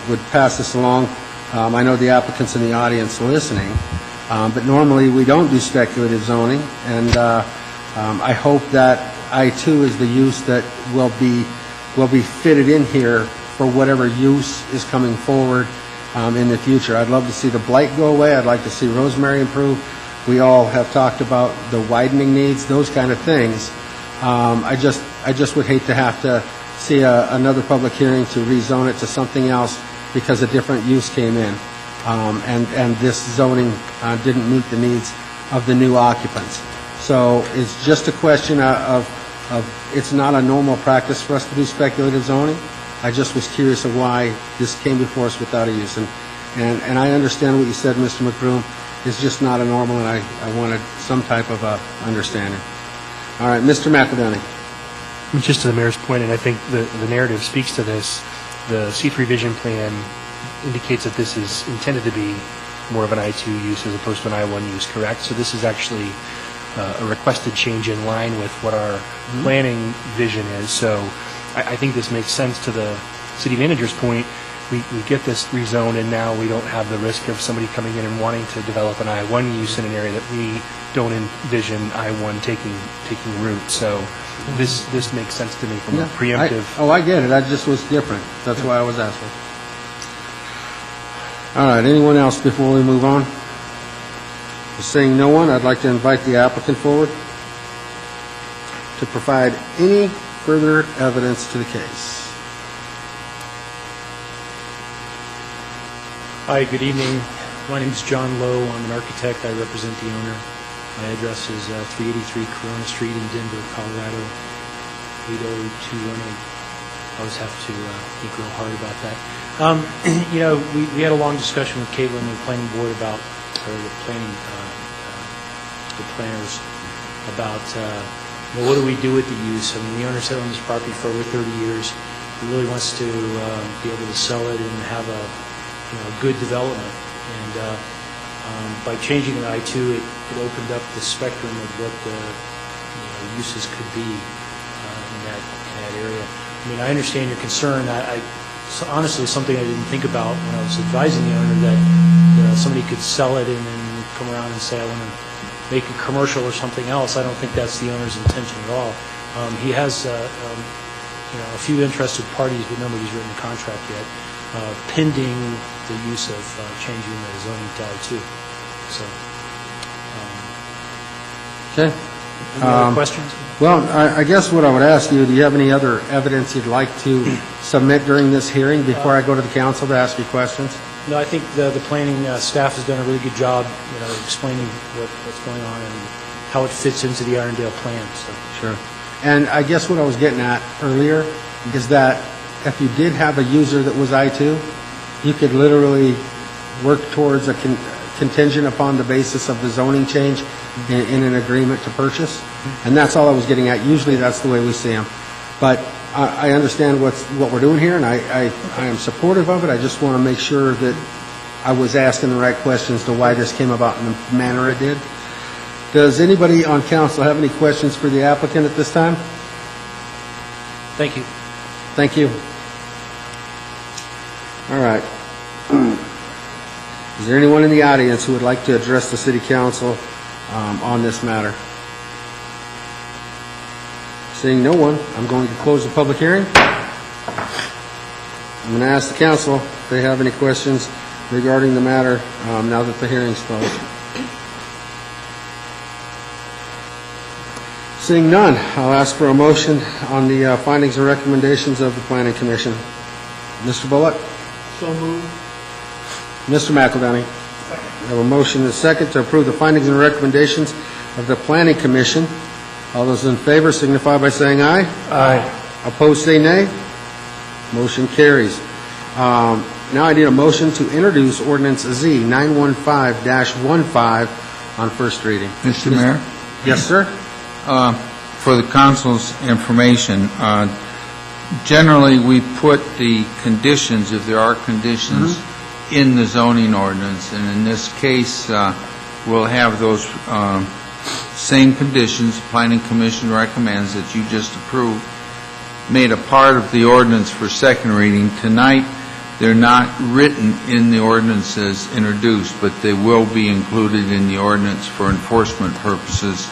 would pass this along. I know the applicants in the audience listening, but normally we don't do speculative zoning, and I hope that I-2 is the use that will be fitted in here for whatever use is coming forward in the future. I'd love to see the blight go away. I'd like to see Rosemary improve. We all have talked about the widening needs, those kind of things. I just would hate to have to see another public hearing to rezone it to something else because a different use came in, and this zoning didn't meet the needs of the new occupants. So it's just a question of it's not a normal practice for us to do speculative zoning. I just was curious of why this came before us without a use. And I understand what you said, Mr. McBroom. It's just not a normal, and I wanted some type of understanding. All right, Mr. McEldowney. Just to the mayor's point, and I think the narrative speaks to this, the C3 vision plan indicates that this is intended to be more of an I-2 use as opposed to an I-1 use, correct? So this is actually a requested change in line with what our planning vision is. So I think this makes sense to the city manager's point. We get this rezoned, and now we don't have the risk of somebody coming in and wanting to develop an I-1 use in an area that we don't envision I-1 taking root. So this makes sense to me from a preemptive... I get it. I just was different. That's why I was asking. All right, anyone else before we move on? Seeing no one, I'd like to invite the applicant forward to provide any further evidence to the case. Hi, good evening. My name is John Lowe. I'm an architect. I represent the owner. My address is 383 Corona Street in Denver, Colorado, 80218. I always have to think real hard about that. We had a long discussion with Caitlin and the planning board about, or the planning, the planners about, what do we do with the use? I mean, the owner's had on this property for over 30 years. He really wants to be able to sell it and have a good development. And by changing the I-2, it opened up the spectrum of what the uses could be in that area. I mean, I understand your concern. So honestly, something I didn't think about when I was advising the owner that somebody could sell it and then come around and say, I want to make a commercial or something else. I don't think that's the owner's intention at all. He has a few interested parties, but nobody's written a contract yet, pending the use of changing the zoning to I-2. So, okay. Any other questions? Well, I guess what I would ask you, do you have any other evidence you'd like to submit during this hearing before I go to the council to ask you questions? No, I think the planning staff has done a really good job, explaining what's going on and how it fits into the Irondale plan. So. Sure. And I guess what I was getting at earlier is that if you did have a user that was I-2, you could literally work towards a contingent upon the basis of the zoning change in an agreement to purchase. And that's all I was getting at. Usually that's the way we see them. But I understand what we're doing here, and I am supportive of it. I just want to make sure that I was asking the right questions to why this came about in the manner it did. Does anybody on council have any questions for the applicant at this time? Thank you. Thank you. All right. Is there anyone in the audience who would like to address the city council on this matter? Seeing no one, I'm going to close the public hearing. I'm going to ask the council if they have any questions regarding the matter now that the hearing's closed. Seeing none, I'll ask for a motion on the findings and recommendations of the Planning Commission. Mr. Bullock? So moved. Mr. McEldowney? Second. We have a motion and a second to approve the findings and recommendations of the Planning Commission. All those in favor signify by saying aye. Aye. Opposed, say nay. Motion carries. Now I need a motion to introduce ordinance Z 915-15 on first reading. Mr. Mayor? Yes, sir. For the council's information, generally, we put the conditions, if there are conditions, in the zoning ordinance, and in this case, we'll have those same conditions the Planning Commission recommends that you just approved, made a part of the ordinance for second reading. Tonight, they're not written in the ordinance as introduced, but they will be included in the ordinance for enforcement purposes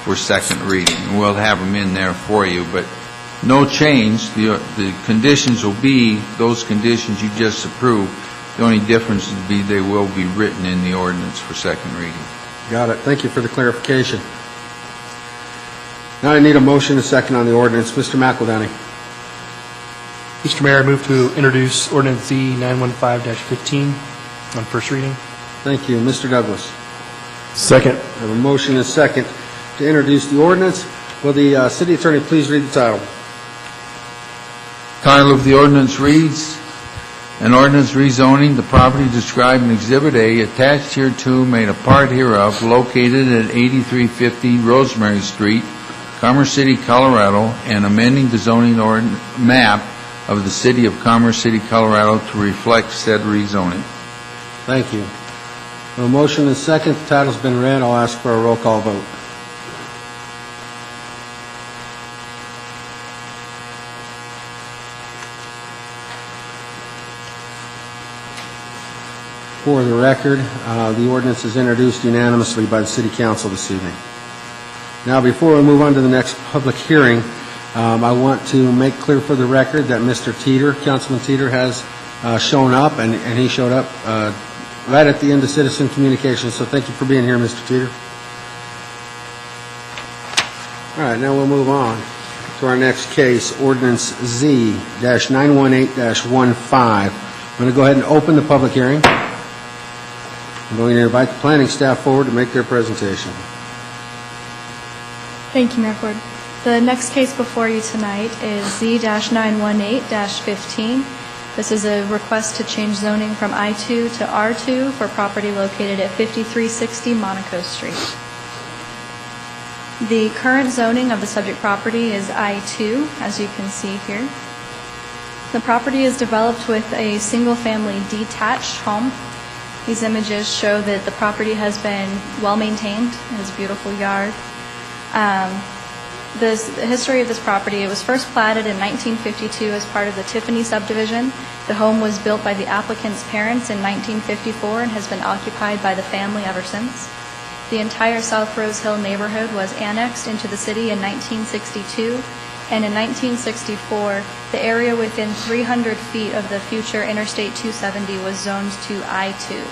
for second reading. And we'll have them in there for you, but no change. The conditions will be those conditions you just approved. The only difference would be they will be written in the ordinance for second reading. Got it. Thank you for the clarification. Now I need a motion and a second on the ordinance. Mr. McEldowney. Mr. Mayor, I move to introduce ordinance Z 915-15 on first reading. Thank you. Mr. Douglas. Second. I have a motion and a second to introduce the ordinance. Will the city attorney please read the title? Title of the ordinance reads, an ordinance rezoning the property described in Exhibit A, attached hereto, made a part hereof, located at 8350 Rosemary Street, Commerce City, Colorado, and amending the zoning map of the city of Commerce City, Colorado to reflect said rezoning. Thank you. A motion and a second. The title's been read. I'll ask for a roll call vote. For the record, the ordinance is introduced unanimously by the City Council this evening. Now, before we move on to the next public hearing, I want to make clear for the record that Mr. Teeter, Councilman Teeter, has shown up, and he showed up right at the end of citizen communications, so thank you for being here, Mr. Teeter. All right, now we'll move on to our next case, Ordinance Z-918-15. I'm going to go ahead and open the public hearing. I'm going to invite the planning staff forward to make their presentation. Thank you, Mayor Ford. The next case before you tonight is Z-918-15. This is a request to change zoning from I-2 to R2 for property located at 5360 Monaco Street. The current zoning of the subject property is I-2, as you can see here. The property is developed with a single-family detached home. These images show that the property has been well-maintained. It has a beautiful yard. The history of this property, it was first platted in 1952 as part of the Tiffany subdivision. The home was built by the applicant's parents in 1954 and has been occupied by the family ever since. The entire South Rose Hill neighborhood was annexed into the city in 1962, and in 1964, the area within 300 feet of the future Interstate 270 was zoned to I-2.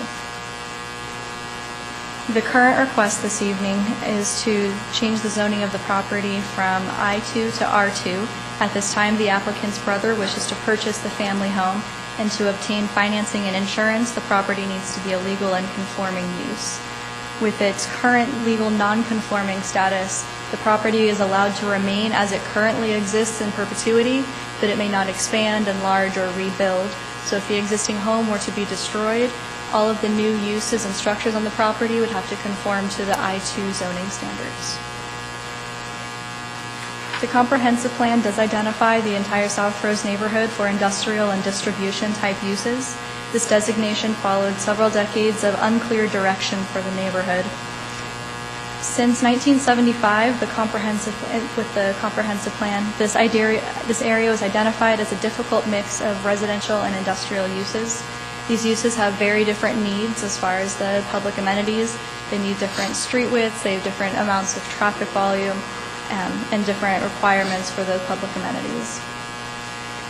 The current request this evening is to change the zoning of the property from I-2 to R2. At this time, the applicant's brother wishes to purchase the family home, and to obtain financing and insurance, the property needs to be a legal and conforming use. With its current legal non-conforming status, the property is allowed to remain as it currently exists in perpetuity, but it may not expand, enlarge, or rebuild. So if the existing home were to be destroyed, all of the new uses and structures on the property would have to conform to the I-2 zoning standards. The comprehensive plan does identify the entire South Rose neighborhood for industrial and distribution type uses. This designation followed several decades of unclear direction for the neighborhood. Since 1975, with the comprehensive plan, this area was identified as a difficult mix of residential and industrial uses. These uses have very different needs as far as the public amenities. They need different street widths, they have different amounts of traffic volume, and different requirements for the public amenities.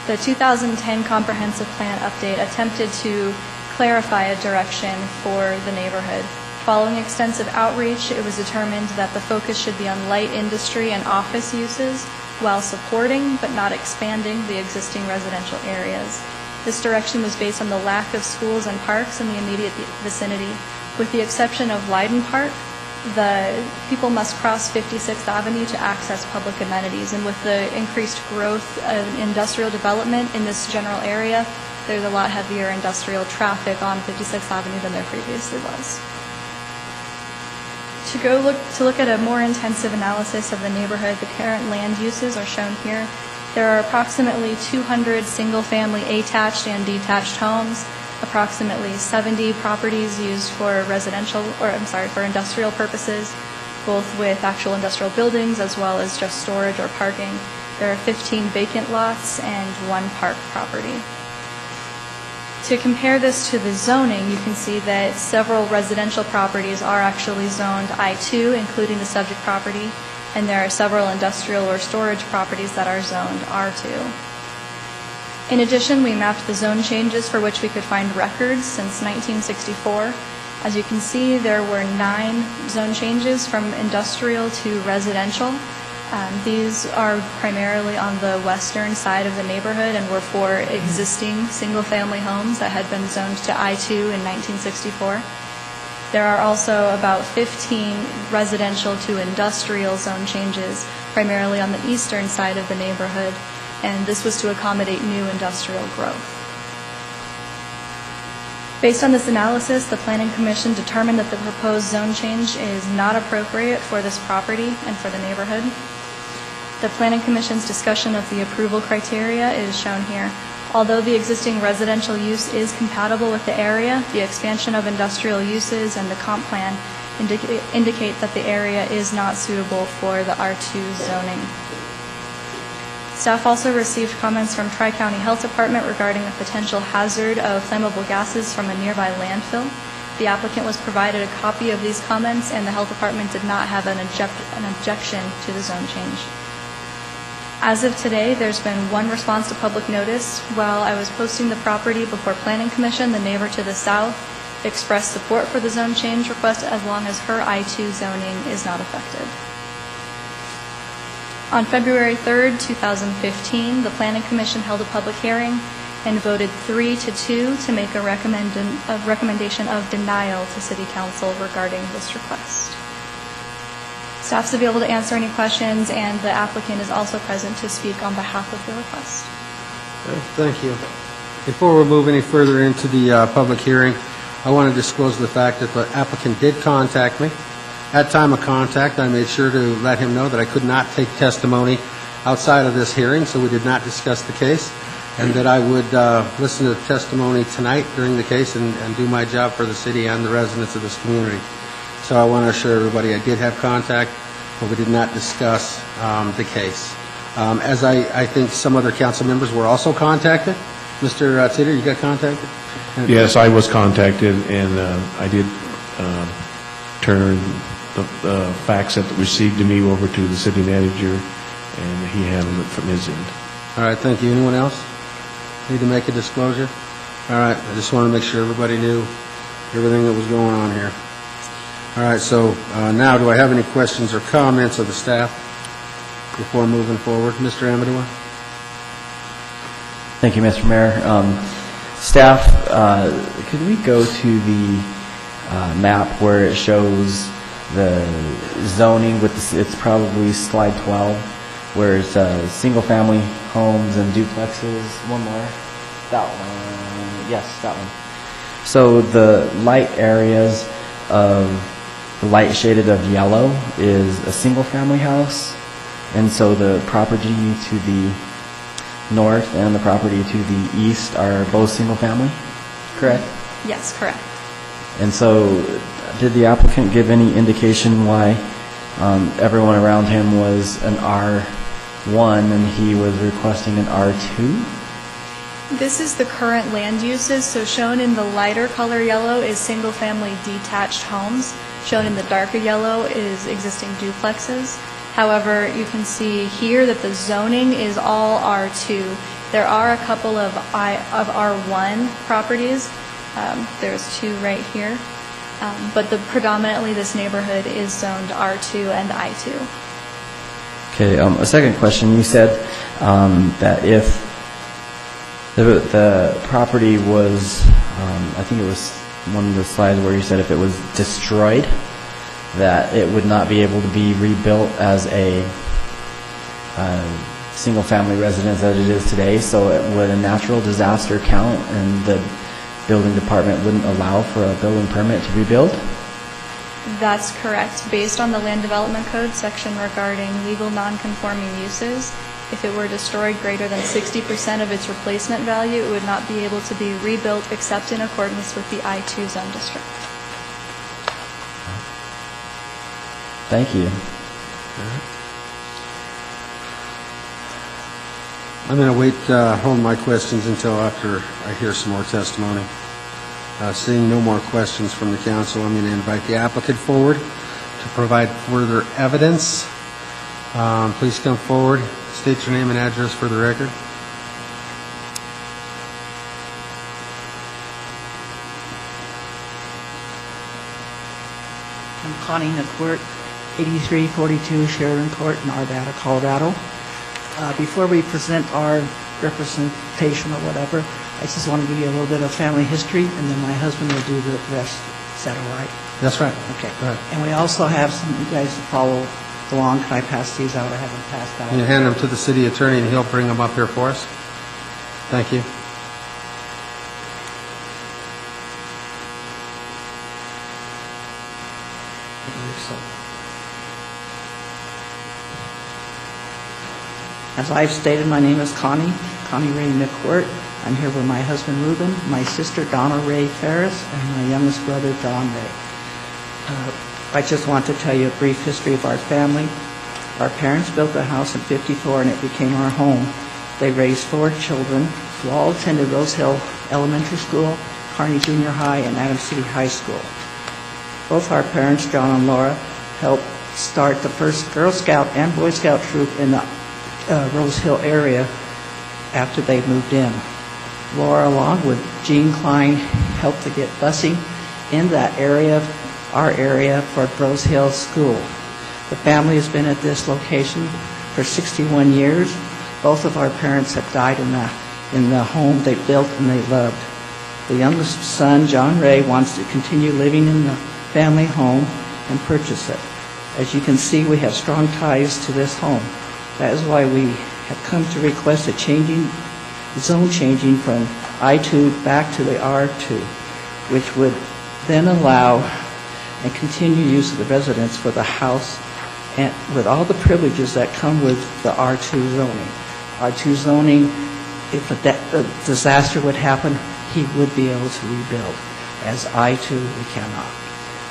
The 2010 Comprehensive Plan update attempted to clarify a direction for the neighborhood. Following extensive outreach, it was determined that the focus should be on light industry and office uses while supporting but not expanding the existing residential areas. This direction was based on the lack of schools and parks in the immediate vicinity. With the exception of Leiden Park, the people must cross 56th Avenue to access public amenities. And with the increased growth of industrial development in this general area, there's a lot heavier industrial traffic on 56th Avenue than there previously was. To look at a more intensive analysis of the neighborhood, the current land uses are shown here. There are approximately 200 single-family attached and detached homes, approximately 70 properties used for for industrial purposes, both with actual industrial buildings as well as just storage or parking. There are 15 vacant lots and 1 park property. To compare this to the zoning, you can see that several residential properties are actually zoned I2, including the subject property, and there are several industrial or storage properties that are zoned R2. In addition, we mapped the zone changes for which we could find records since 1964. As you can see, there were 9 zone changes from industrial to residential. These are primarily on the western side of the neighborhood and were for existing single-family homes that had been zoned to I2 in 1964. There are also about 15 residential to industrial zone changes, primarily on the eastern side of the neighborhood, and this was to accommodate new industrial growth. Based on this analysis, the Planning Commission determined that the proposed zone change is not appropriate for this property and for the neighborhood. The Planning Commission's discussion of the approval criteria is shown here. Although the existing residential use is compatible with the area, the expansion of industrial uses and the comp plan indicate that the area is not suitable for the R2 zoning. Staff also received comments from Tri-County Health Department regarding a potential hazard of flammable gases from a nearby landfill. The applicant was provided a copy of these comments, and the Health Department did not have an objection to the zone change. As of today, there's been 1 response to public notice. While I was posting the property before Planning Commission, the neighbor to the south expressed support for the zone change request as long as her I2 zoning is not affected. On February 3rd, 2015, the Planning Commission held a public hearing and voted 3-2 to make a recommendation of denial to City Council regarding this request. Staff's to be able to answer any questions, and the applicant is also present to speak on behalf of the request. Thank you. Before we move any further into the public hearing, I want to disclose the fact that the applicant did contact me. At time of contact, I made sure to let him know that I could not take testimony outside of this hearing, so we did not discuss the case, and that I would listen to the testimony tonight during the case and do my job for the city and the residents of this community. So I want to assure everybody I did have contact, but we did not discuss the case. As I think some other council members were also contacted. Mr. Titter, you got contacted? Yes, I was contacted, and I did turn the facts that were received to me over to the city manager, and he handled it from his end. All right, thank you. Anyone else need to make a disclosure? All right, I just want to make sure everybody knew everything that was going on here. All right, so now do I have any questions or comments of the staff before moving forward? Mr. Amador? Thank you, Mr. Mayor. Staff, could we go to the map where it shows the zoning with it's probably slide 12, where it's single-family homes and duplexes? One more. That one. Yes, that one. So the light areas of the light shaded of yellow is a single-family house, and so the property to the north and the property to the east are both single-family, correct? Yes, correct. And so did the applicant give any indication why everyone around him was an R1 and he was requesting an R2? This is the current land uses. So shown in the lighter color yellow is single-family detached homes. Shown in the darker yellow is existing duplexes. However, you can see here that the zoning is all R2. There are a couple of R1 properties. There's 2 right here. But predominantly this neighborhood is zoned R2 and I2. Okay, a second question. You said that if the property was, I think it was one of the slides where you said if it was destroyed, that it would not be able to be rebuilt as a single-family residence as it is today, so it would a natural disaster count, and the building department wouldn't allow for a building permit to rebuild? That's correct. Based on the Land Development Code section regarding legal non-conforming uses, if it were destroyed greater than 60% of its replacement value, it would not be able to be rebuilt except in accordance with the I-2 zone district. Thank you. I'm going to wait, hold my questions until after I hear some more testimony. Seeing no more questions from the council, I'm going to invite the applicant forward to provide further evidence. Please come forward, state your name and address for the record. I'm Connie McWirt, 8342 Sheridan Court in Arvada, Colorado. Before we present our representation or whatever, I just want to give you a little bit of family history, and then my husband will do the rest. Is that all right? That's right. Okay. Go ahead. And we also have some of you guys to follow along. Can I pass these out? I haven't passed out. Can you hand them to the city attorney and he'll bring them up here for us? Thank you. As I've stated, my name is Connie Ray McWirt. I'm here with my husband, Reuben, my sister, Donna Ray Ferris, and my youngest brother, Don Ray. I just want to tell you a brief history of our family. Our parents built the house in '54, and it became our home. They raised 4 children who all attended Rose Hill Elementary School, Kearney Junior High, and Adams City High School. Both our parents, John and Laura, helped start the first Girl Scout and Boy Scout troop in the Rose Hill area after they moved in. Laura, along with Gene Klein, helped to get busing in that area, our area, for Rose Hill School. The family has been at this location for 61 years. Both of our parents have died in the home they built and they loved. The youngest son, John Ray, wants to continue living in the family home and purchase it. As you can see, we have strong ties to this home. That is why we have come to request a zone changing from I-2 back to the R2, which would then allow and continue use of the residence for the house and with all the privileges that come with the R2 zoning. R2 zoning, if a disaster would happen, he would be able to rebuild. As I-2, we cannot.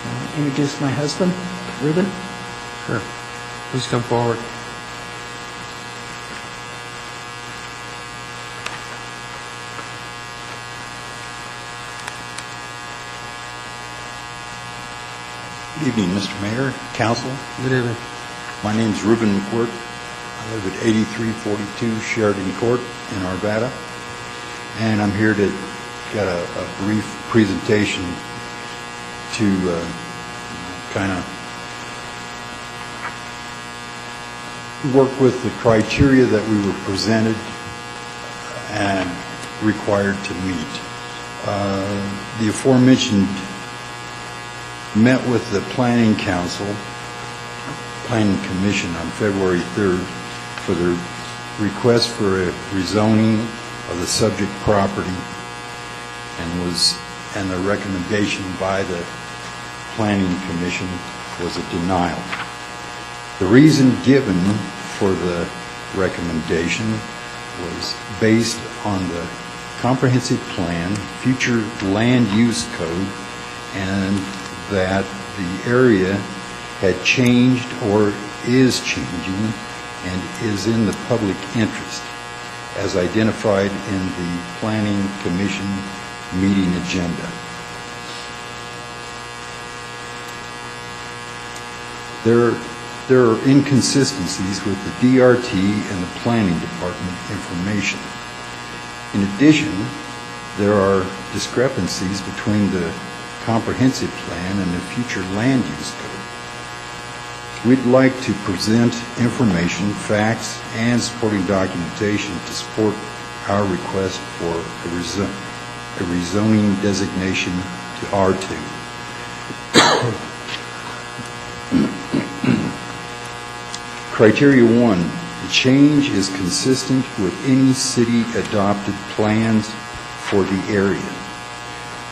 I'll introduce my husband, Reuben. Sure. Please come forward. Good evening, Mr. Mayor, Council. Good evening. My name is Reuben McWirt. I live at 8342 Sheridan Court in Arvada, and I'm here to get a brief presentation to kind of work with the criteria that we were presented and required to meet. The aforementioned met with the Planning Council, Planning Commission on February 3rd for the request for a rezoning of the subject property, and the recommendation by the Planning Commission was a denial. The reason given for the recommendation was based on the comprehensive plan, future land use code, and that the area had changed or is changing and is in the public interest, as identified in the Planning Commission meeting agenda. There are inconsistencies with the DRT and the Planning Department information. In addition, there are discrepancies between the comprehensive plan and the future land use code. We'd like to present information, facts, and supporting documentation to support our request for a rezoning designation to R2. Criteria 1, the change is consistent with any city-adopted plans for the area.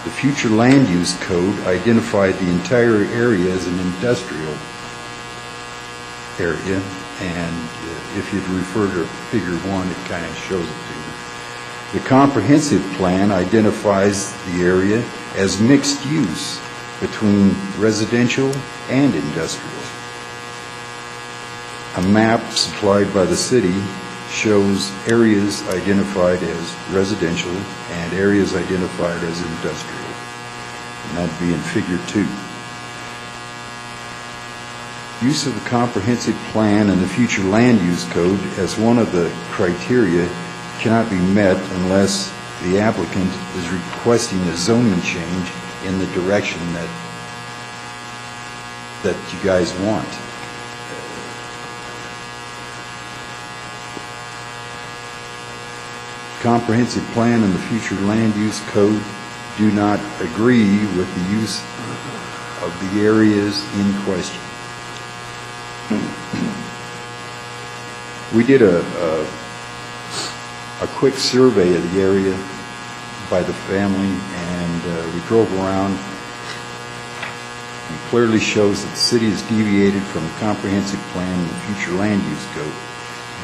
The future land use code identified the entire area as an industrial area, and if you'd refer to Figure 1, it kind of shows it to you. The comprehensive plan identifies the area as mixed use between residential and industrial. A map supplied by the city shows areas identified as residential and areas identified as industrial, and that'd be in Figure 2. Use of the comprehensive plan and the future land use code as one of the criteria cannot be met unless the applicant is requesting a zoning change in the direction that you guys want. Comprehensive plan and the future land use code do not agree with the use of the areas in question. We did a quick survey of the area by the family, and we drove around. It clearly shows that the city has deviated from the comprehensive plan and the future land use code.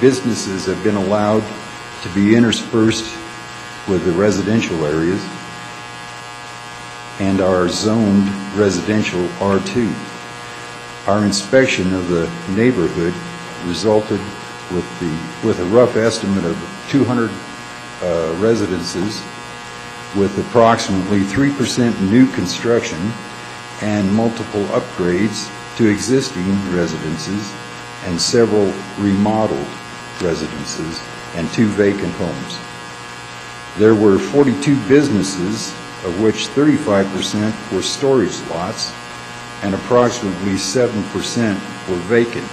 Businesses have been allowed to be interspersed with the residential areas and are zoned residential R2. Our inspection of the neighborhood resulted with a rough estimate of 200 residences with approximately 3% new construction and multiple upgrades to existing residences and several remodeled residences and 2 vacant homes. There were 42 businesses, of which 35% were storage lots and approximately 7% were vacant.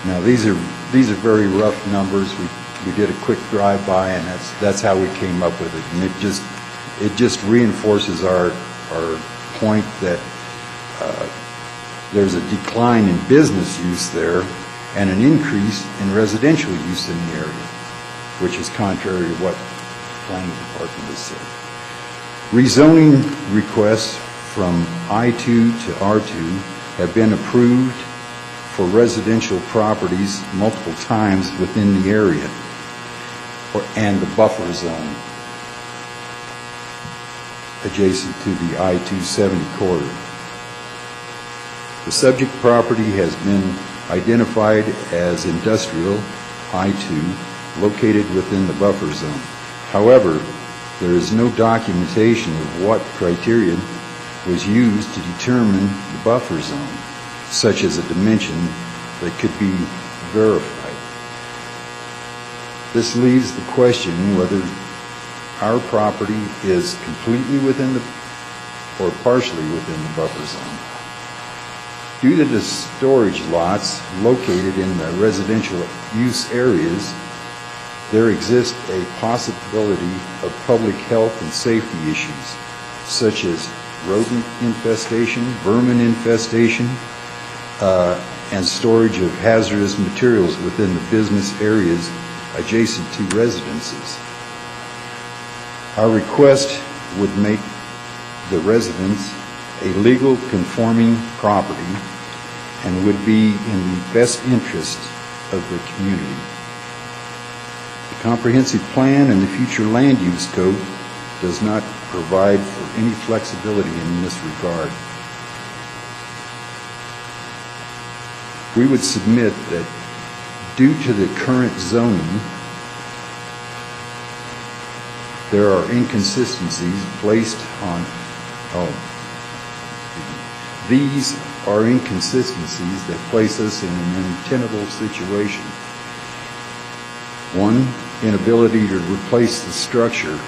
Now these are very rough numbers. We did a quick drive-by, and that's how we came up with it. And it just reinforces our point that there's a decline in business use there and an increase in residential use in the area, which is contrary to what the planning department has said. Rezoning requests from I-2 to R2 have been approved for residential properties multiple times within the area and the buffer zone adjacent to the I-270 corridor. The subject property has been identified as industrial I-2 located within the buffer zone. However, there is no documentation of what criterion was used to determine the buffer zone, such as a dimension that could be verified. This leaves the question whether our property is completely within or partially within the buffer zone. Due to the storage lots located in the residential use areas, there exists a possibility of public health and safety issues, such as rodent infestation, vermin infestation, and storage of hazardous materials within the business areas adjacent to residences. Our request would make the residence a legal conforming property and would be in the best interest of the community. The comprehensive plan and the future land use code does not provide for any flexibility in this regard. We would submit that due to the current zoning, there are inconsistencies placed on, these are inconsistencies that place us in an untenable situation. One, inability to replace the structure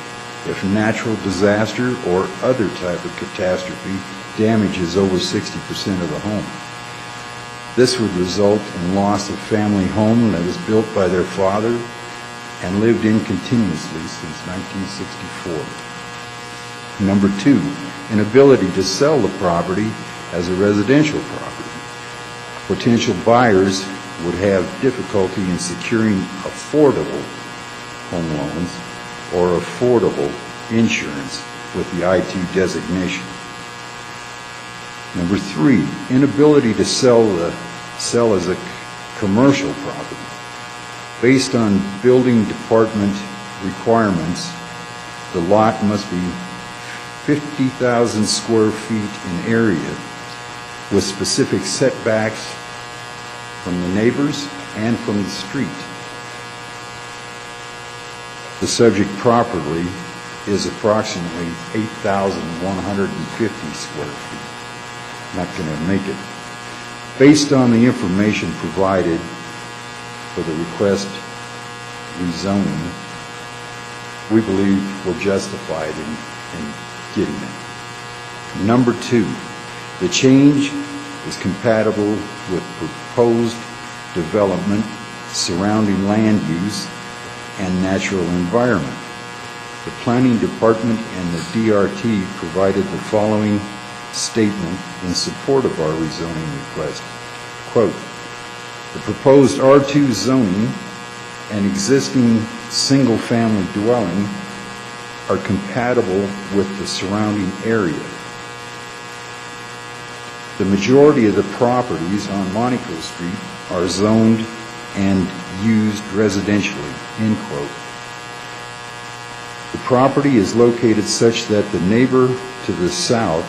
if natural disaster or other type of catastrophe damages over 60% of the home. This would result in loss of family home that was built by their father and lived in continuously since 1964. Number two, inability to sell the property as a residential property. Potential buyers would have difficulty in securing affordable home loans or affordable insurance with the I-2 designation. Number 3, inability to sell as a commercial property. Based on building department requirements, the lot must be 50,000 square feet in area with specific setbacks from the neighbors and from the street. The subject property is approximately 8,150 square feet. Not going to make it. Based on the information provided for the request rezoning, we believe we're justified in getting it. Number 2, the change is compatible with proposed development surrounding land use and natural environment. The Planning Department and the DRT provided the following statement in support of our rezoning request. Quote, "The proposed R2 zoning and existing single-family dwelling are compatible with the surrounding area. The majority of the properties on Monaco Street are zoned and used residentially," end quote. The property is located such that the neighbor to the south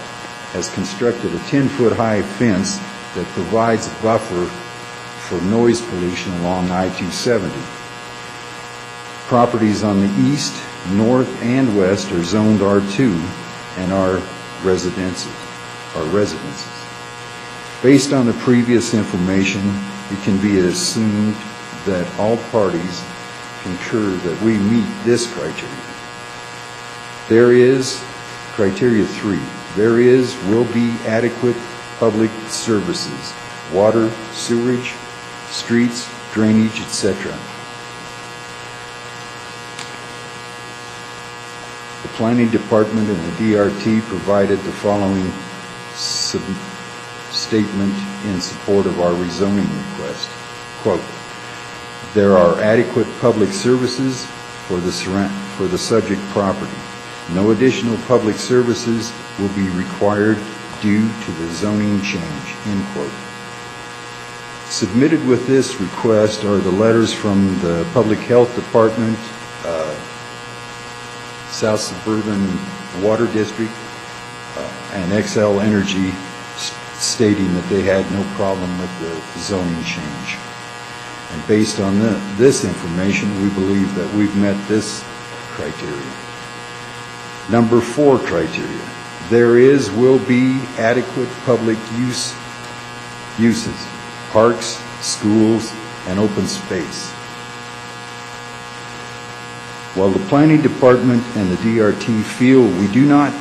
has constructed a 10-foot-high fence that provides a buffer for noise pollution along I-270. Properties on the east, north, and west are zoned R2 and are residences. Based on the previous information, it can be assumed that all parties concur that we meet this criteria. Criteria 3, will be adequate public services, water, sewerage, streets, drainage, etc. The Planning Department and the DRT provided the following statement in support of our rezoning request. Quote, "There are adequate public services for the subject property. No additional public services will be required due to the zoning change," end quote. Submitted with this request are the letters from the Public Health Department, South Suburban Water District, and XL Energy stating that they had no problem with the zoning change. And based on this information, we believe that we've met this criteria. Number 4 criteria, will be adequate public uses, parks, schools, and open space. While the Planning Department and the DRT feel we do not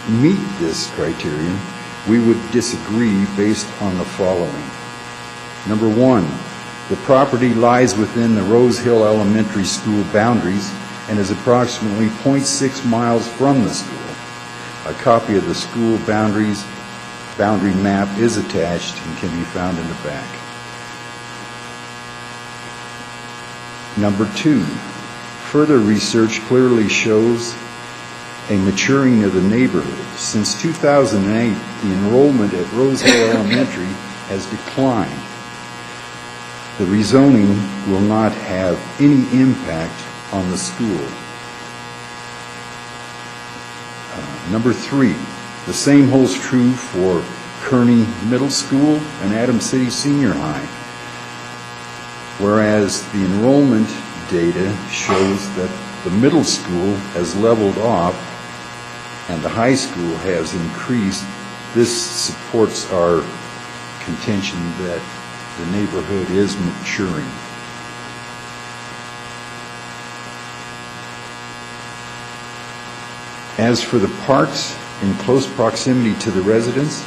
meet this criterion, we would disagree based on the following. Number 1, the property lies within the Rose Hill Elementary School boundaries and is approximately 0.6 miles from the school. A copy of the school boundary map is attached and can be found in the back. Number 2, further research clearly shows a maturing of the neighborhood. Since 2008, the enrollment at Rose Hill Elementary has declined. The rezoning will not have any impact on the school. Number 3, the same holds true for Kearney Middle School and Adams City Senior High, whereas the enrollment data shows that the middle school has leveled off and the high school has increased. This supports our contention that the neighborhood is maturing. As for the parks in close proximity to the residents,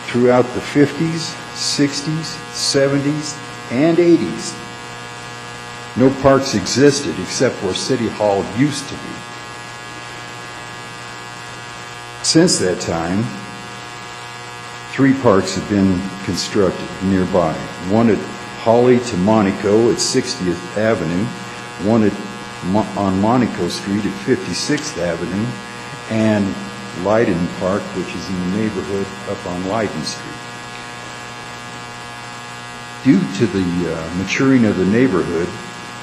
throughout the 50s, 60s, 70s, and 80s, no parks existed except where City Hall used to be. Since that time, 3 parks have been constructed nearby. One at Holly to Monaco at 60th Avenue, one on Monaco Street at 56th Avenue, and Leiden Park, which is in the neighborhood up on Leiden Street. Due to the maturing of the neighborhood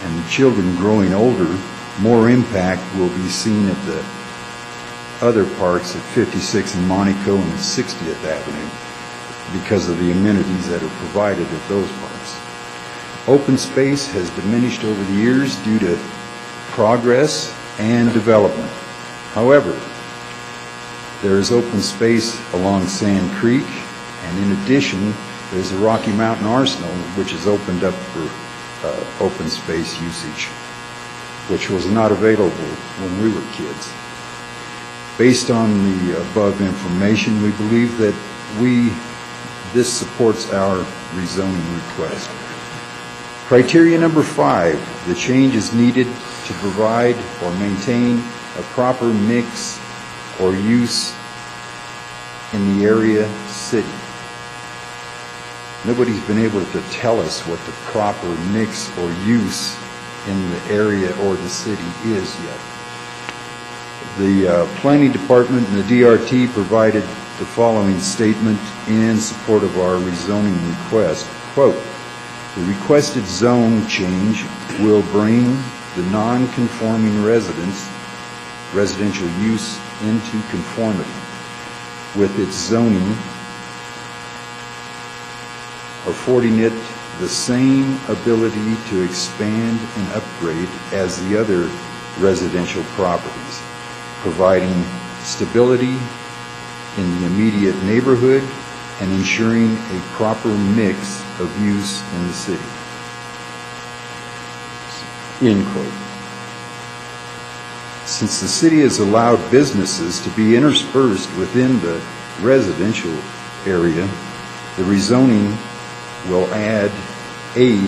and the children growing older, more impact will be seen at the other parks at 56 and Monaco and 60th Avenue because of the amenities that are provided at those parks. Open space has diminished over the years due to progress and development. However, there is open space along Sand Creek, and in addition, there's the Rocky Mountain Arsenal, which is opened up for open space usage, which was not available when we were kids. Based on the above information, we believe that this supports our rezoning request. Criteria number 5, the change is needed to provide or maintain a proper mix or use in the area city. Nobody's been able to tell us what the proper mix or use in the area or the city is yet. The Planning Department and the DRT provided the following statement in support of our rezoning request. Quote, "The requested zone change will bring the non-conforming residential use into conformity with its zoning, affording it the same ability to expand and upgrade as the other residential properties, providing stability in the immediate neighborhood and ensuring a proper mix of use in the city." End quote. Since the city has allowed businesses to be interspersed within the residential area, the rezoning will aid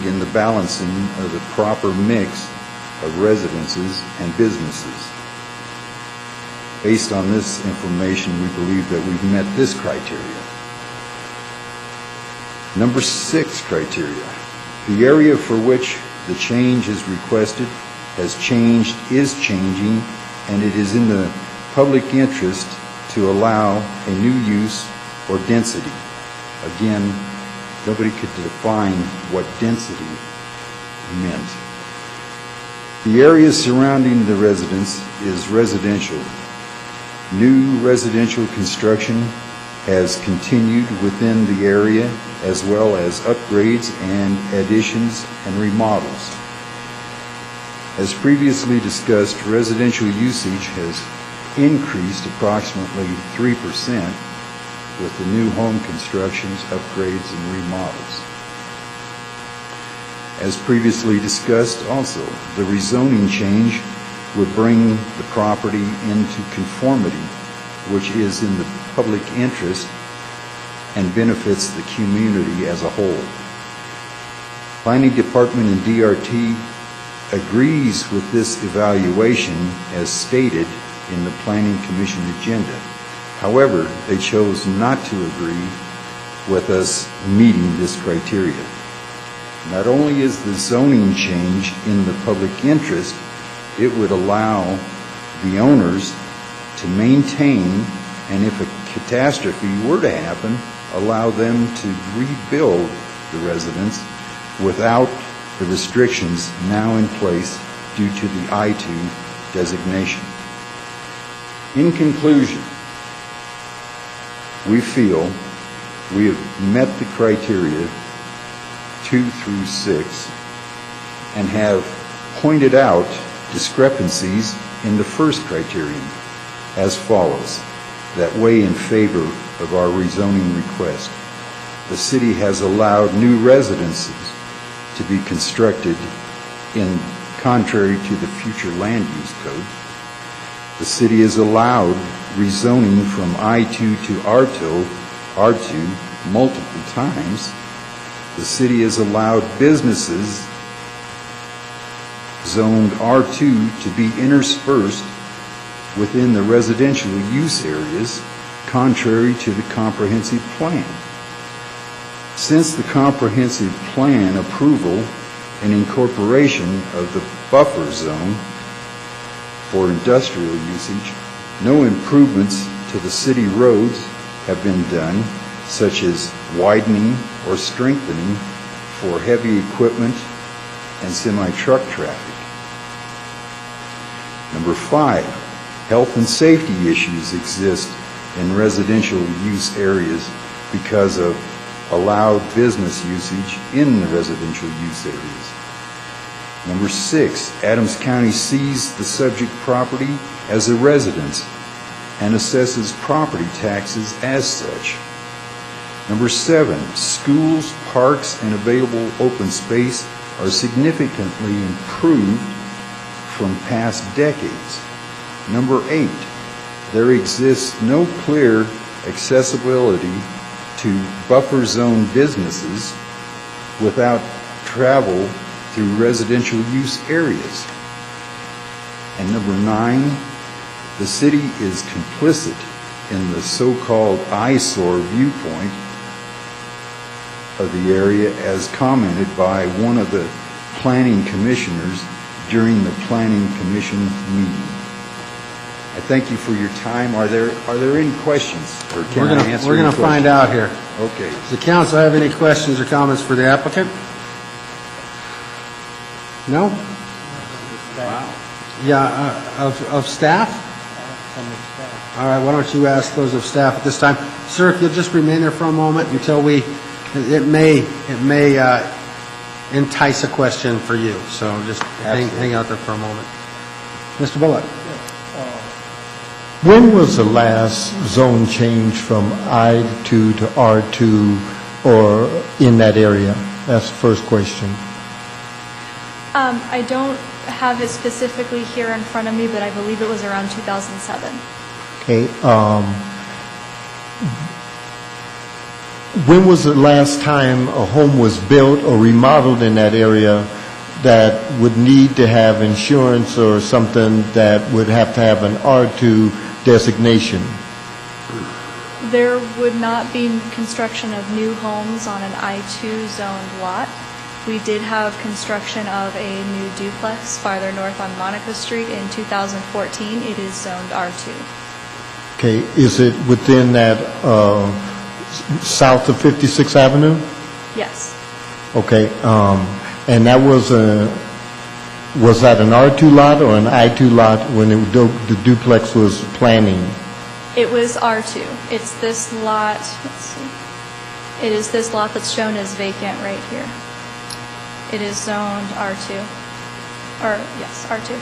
in the balancing of the proper mix of residences and businesses. Based on this information, we believe that we've met this criteria. Number 6 criteria. The area for which the change is requested has changed, is changing, and it is in the public interest to allow a new use or density. Again, nobody could define what density meant. The area surrounding the residence is residential. New residential construction has continued within the area, as well as upgrades and additions and remodels. As previously discussed, residential usage has increased approximately 3% with the new home constructions, upgrades, and remodels. As previously discussed also, the rezoning change would bring the property into conformity, which is in the public interest and benefits the community as a whole. Planning Department and DRT agrees with this evaluation as stated in the Planning Commission agenda. However, they chose not to agree with us meeting this criteria. Not only is the zoning change in the public interest, it would allow the owners to maintain, and if a catastrophe were to happen, allow them to rebuild the residence without the restrictions now in place due to the I-2 designation. In conclusion, we feel we have met the criteria 2 through 6 and have pointed out discrepancies in the first criterion as follows that weigh in favor of our rezoning request. The city has allowed new residences to be constructed in contrary to the future land use code. The city has allowed rezoning from I-2 to R2 multiple times. The city has allowed businesses zoned R2 to be interspersed within the residential use areas, contrary to the comprehensive plan. Since the comprehensive plan approval and incorporation of the buffer zone for industrial usage, no improvements to the city roads have been done, such as widening or strengthening for heavy equipment and semi-truck traffic. Number 5, health and safety issues exist in residential use areas because of allowed business usage in the residential use areas. Number 6, Adams County sees the subject property as a residence and assesses property taxes as such. Number 7, schools, parks, and available open space are significantly improved from past decades. Number 8, there exists no clear accessibility to buffer zone businesses without travel through residential use areas. And number 9, the city is complicit in the so-called eyesore viewpoint of the area as commented by one of the planning commissioners during the planning commission meeting. I thank you for your time. Are there any questions? Or can I answer We're any going to find questions? out here. Okay. Does the council have any questions or comments for the applicant? No? Wow. Yeah, of staff? All right, why don't you ask those of staff at this time? Sir, if you'll just remain there for a moment until it may entice a question for you, so just hang out there for a moment. Mr. Bullock? When was the last zone change from I2 to R2 or in that area? That's the first question. I don't have it specifically here in front of me, but I believe it was around 2007. Okay. When was the last time a home was built or remodeled in that area that would need to have insurance or something that would have to have an R2 designation? There would not be construction of new homes on an I2 zoned lot. We did have construction of a new duplex farther north on Monica Street in 2014. It is zoned R2. Okay. Is it within that south of 56th Avenue? Yes. Okay. And that was that an R2 lot or an I2 lot when the duplex was planning? It was R2. It's this lot, let's see. It is this lot that's shown as vacant right here. It is zoned R2. Or, yes, R2.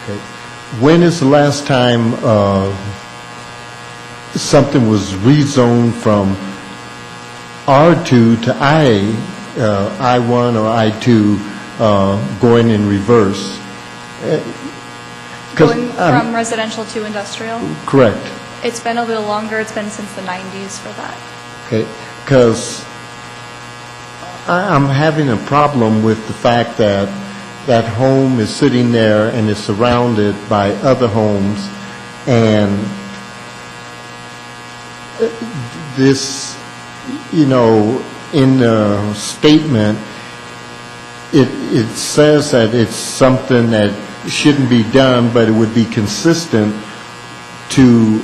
Okay. When is the last time something was rezoned from R2 to I1 or I2 going in reverse? Going from residential to industrial? Correct. It's been a little longer. It's been since the 90s for that. Okay. Because I'm having a problem with the fact that that home is sitting there and is surrounded by other homes, and this, in the statement, it says that it's something that shouldn't be done, but it would be consistent to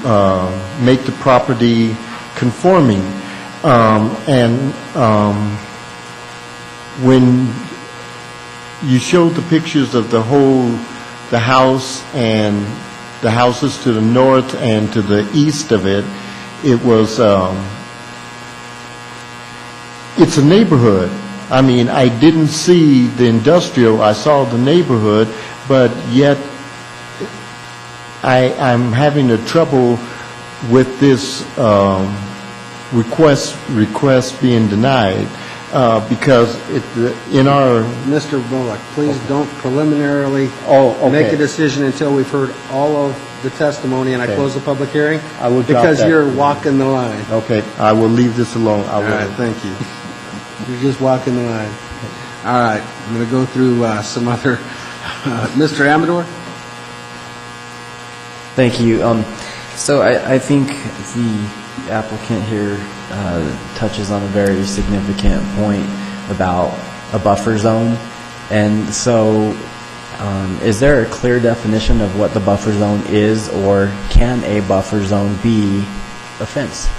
make the property conforming. When you showed the pictures of the house and the houses to the north and to the east of it, it was, it's a neighborhood. I mean, I didn't see the industrial, I saw the neighborhood, but yet I'm having a trouble with this request being denied. Because in our... Mr. Bullock, please don't preliminarily make a decision until we've heard all of the testimony and I close the public hearing. I will drop because that. you're walking the line. Okay, I will leave this alone. All right, thank you. You're just walking the line. All right, I'm going to go through some other... Mr. Amador? Thank you. So I think the applicant here touches on a very significant point about a buffer zone. And so is there a clear definition of what the buffer zone is, or can a buffer zone be a fence?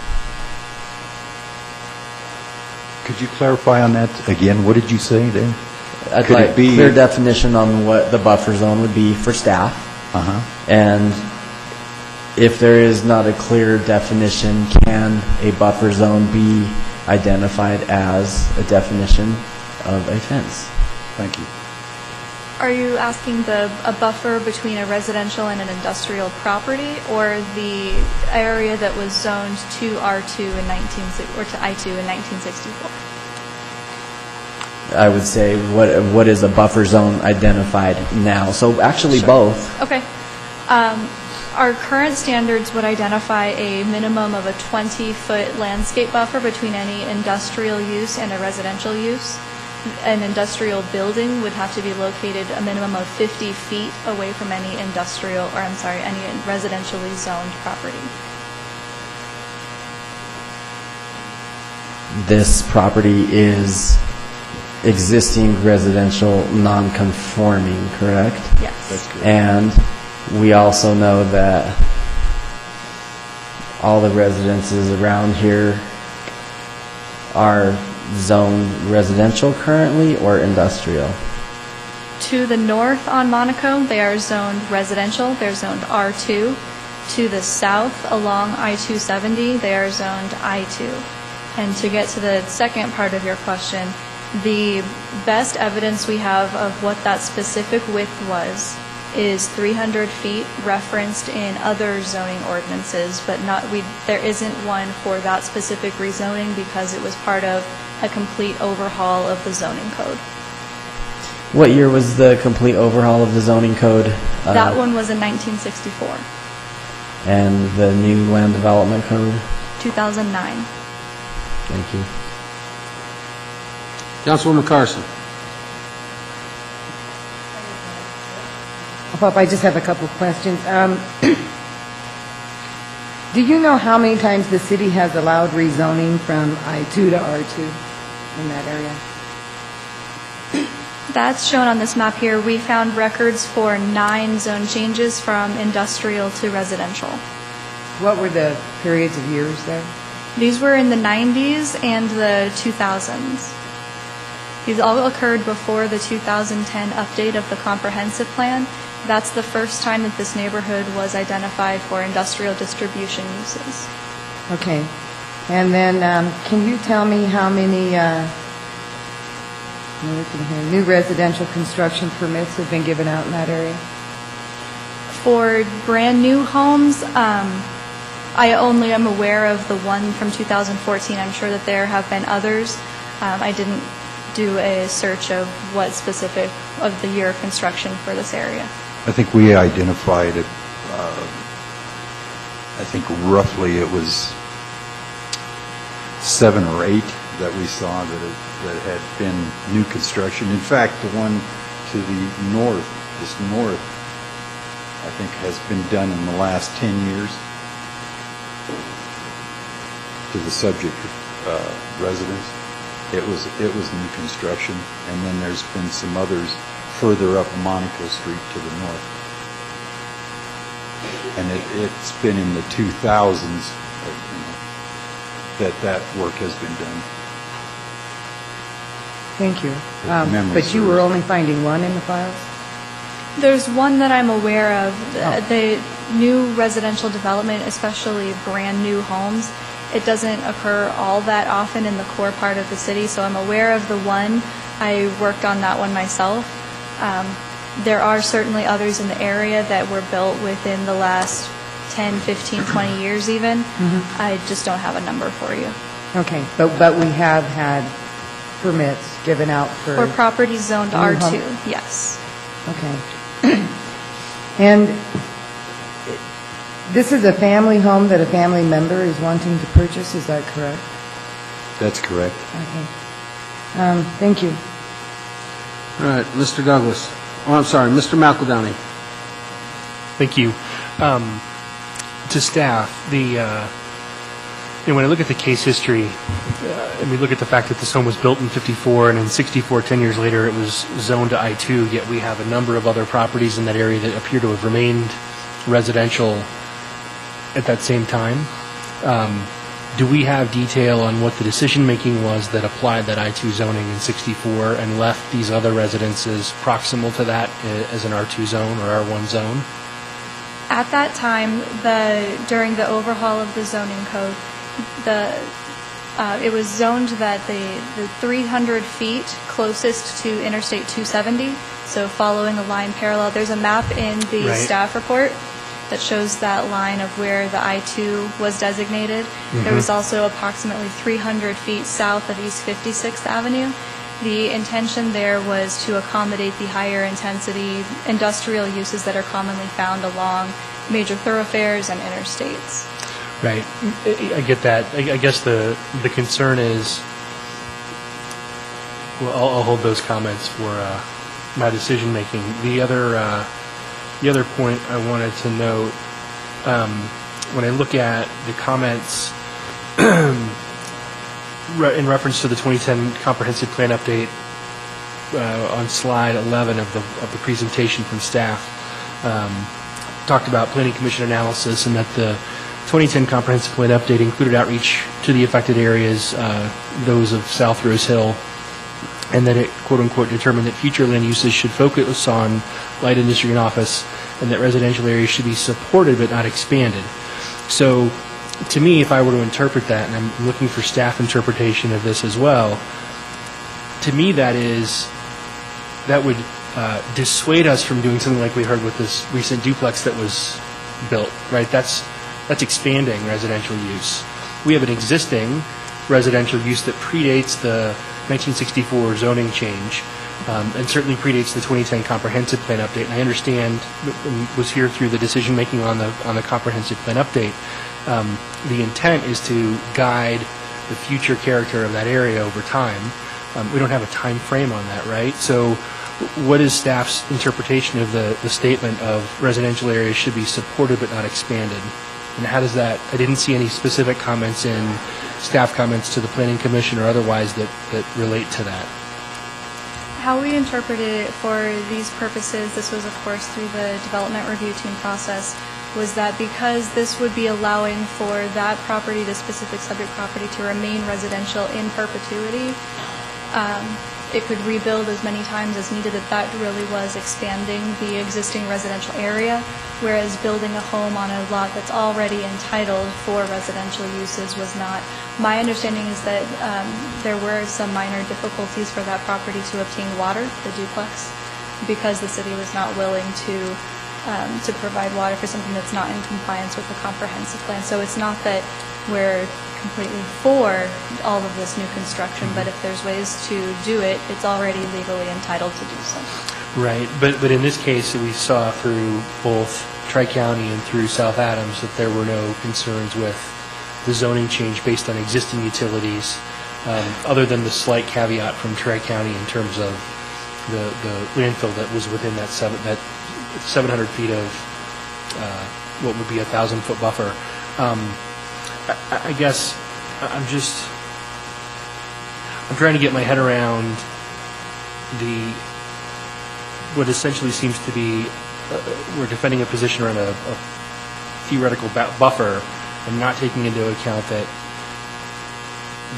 Could you clarify on that again? What did you say there? I'd Could like it be- clear definition on what the buffer zone would be for staff. And if there is not a clear definition, can a buffer zone be identified as a definition of a fence? Thank you. Are you asking a buffer between a residential and an industrial property, or the area that was zoned to R2 in or to I2 in 1964? I would say, what is a buffer zone identified now? So actually both. Okay. Our current standards would identify a minimum of a 20-foot landscape buffer between any industrial use and a residential use. An industrial building would have to be located a minimum of 50 feet away from any any residentially zoned property. This property is existing residential non-conforming, correct? Yes. That's correct. And we also know that all the residences around here are zoned residential currently or industrial? To the north on Monaco, they are zoned residential. They're zoned R2. To the south along I-270, they are zoned I2. And to get to the second part of your question, the best evidence we have of what that specific width was is 300 feet referenced in other zoning ordinances, but there isn't one for that specific rezoning because it was part of a complete overhaul of the zoning code. What year was the complete overhaul of the zoning code? That one was in 1964, And the new land development code? 2009. Thank you. Councilwoman Carson. Bob, I just have a couple of questions. Do you know how many times the city has allowed rezoning from I-2 to R2 in that area? That's shown on this map here. We found records for 9 zone changes from industrial to residential. What were the periods of years there? These were in the 90s and the 2000s. These all occurred before the 2010 update of the comprehensive plan. That's the first time that this neighborhood was identified for industrial distribution uses. Okay. And then can you tell me how many new residential construction permits have been given out in that area? For brand new homes, I only am aware of the one from 2014. I'm sure that there have been others. I didn't do a search of what specific of the year of construction for this area. I think we identified it, I think roughly it was 7 or 8 that we saw that had been new construction. In fact, the one to the north, just north, I think has been done in the last 10 years to the subject residence. It was new construction, and then there's been some others further up Monaco Street to the north. And it's been in the 2000s that work has been done. Thank you. Memory But you were serves. only finding one in the files? There's one that I'm aware of. The new residential development, especially brand new homes, it doesn't occur all that often in the core part of the city, so I'm aware of the one. I worked on that one myself. There are certainly others in the area that were built within the last 10, 15, 20 years even. I just don't have a number for you. Okay, but we have had permits given out for... For properties zoned new R2, homes? yes. Okay. And this is a family home that a family member is wanting to purchase, is that correct? That's correct. Okay. Thank you. All right, Mr. Douglas. Oh, I'm sorry, Mr. McEldowney. Thank you. to staff, when I look at the case history, and we look at the fact that this home was built in 54, and in 64, 10 years later, it was zoned to I-2, yet we have a number of other properties in that area that appear to have remained residential at that same time. Do we have detail on what the decision-making was that applied that I-2 zoning in 64 and left these other residences proximal to that as an R2 zone or R1 zone? At that time, during the overhaul of the zoning code, it was zoned that the 300 feet closest to Interstate 270, so following a line parallel, there's a map in the staff report that shows that line of where the I-2 was designated. There was also approximately 300 feet south of East 56th Avenue. The intention there was to accommodate the higher intensity industrial uses that are commonly found along major thoroughfares and interstates. Right. I get that. I guess the concern is, well, I'll hold those comments for my decision making. The other point I wanted to note, when I look at the comments in reference to the 2010 comprehensive plan update on slide 11 of the presentation from staff, talked about planning commission analysis and that the 2010 comprehensive plan update included outreach to the affected areas, those of South Rose Hill, and that it, quote-unquote, determined that future land uses should focus on light industry and office, and that residential areas should be supported but not expanded. So, to me, if I were to interpret that, and I'm looking for staff interpretation of this as well, to me that would dissuade us from doing something like we heard with this recent duplex that was built, right? That's expanding residential use. We have an existing residential use that predates the 1964 zoning change, and certainly predates the 2010 comprehensive plan update. And I understand, and was here through the decision making on the comprehensive plan update. The intent is to guide the future character of that area over time. We don't have a time frame on that, right? So, what is staff's interpretation of the statement of residential areas should be supported but not expanded? And how does that? I didn't see any specific comments in staff comments to the Planning Commission or otherwise that relate to that. How we interpreted it for these purposes, this was of course through the development review team process, was that because this would be allowing for that property, the specific subject property, to remain residential in perpetuity, it could rebuild as many times as needed, that really was expanding the existing residential area, whereas building a home on a lot that's already entitled for residential uses was not. My understanding is that there were some minor difficulties for that property to obtain water, the duplex, because the city was not willing to provide water for something that's not in compliance with the comprehensive plan. So it's not that we're completely for all of this new construction, but if there's ways to do it, it's already legally entitled to do so. Right, but in this case, we saw through both Tri-County and through South Adams that there were no concerns with the zoning change based on existing utilities, other than the slight caveat from Tri-County in terms of the landfill that was within that 700 feet of what would be a 1,000-foot buffer. I guess I'm trying to get my head around what essentially seems to be we're defending a position around a theoretical buffer and not taking into account that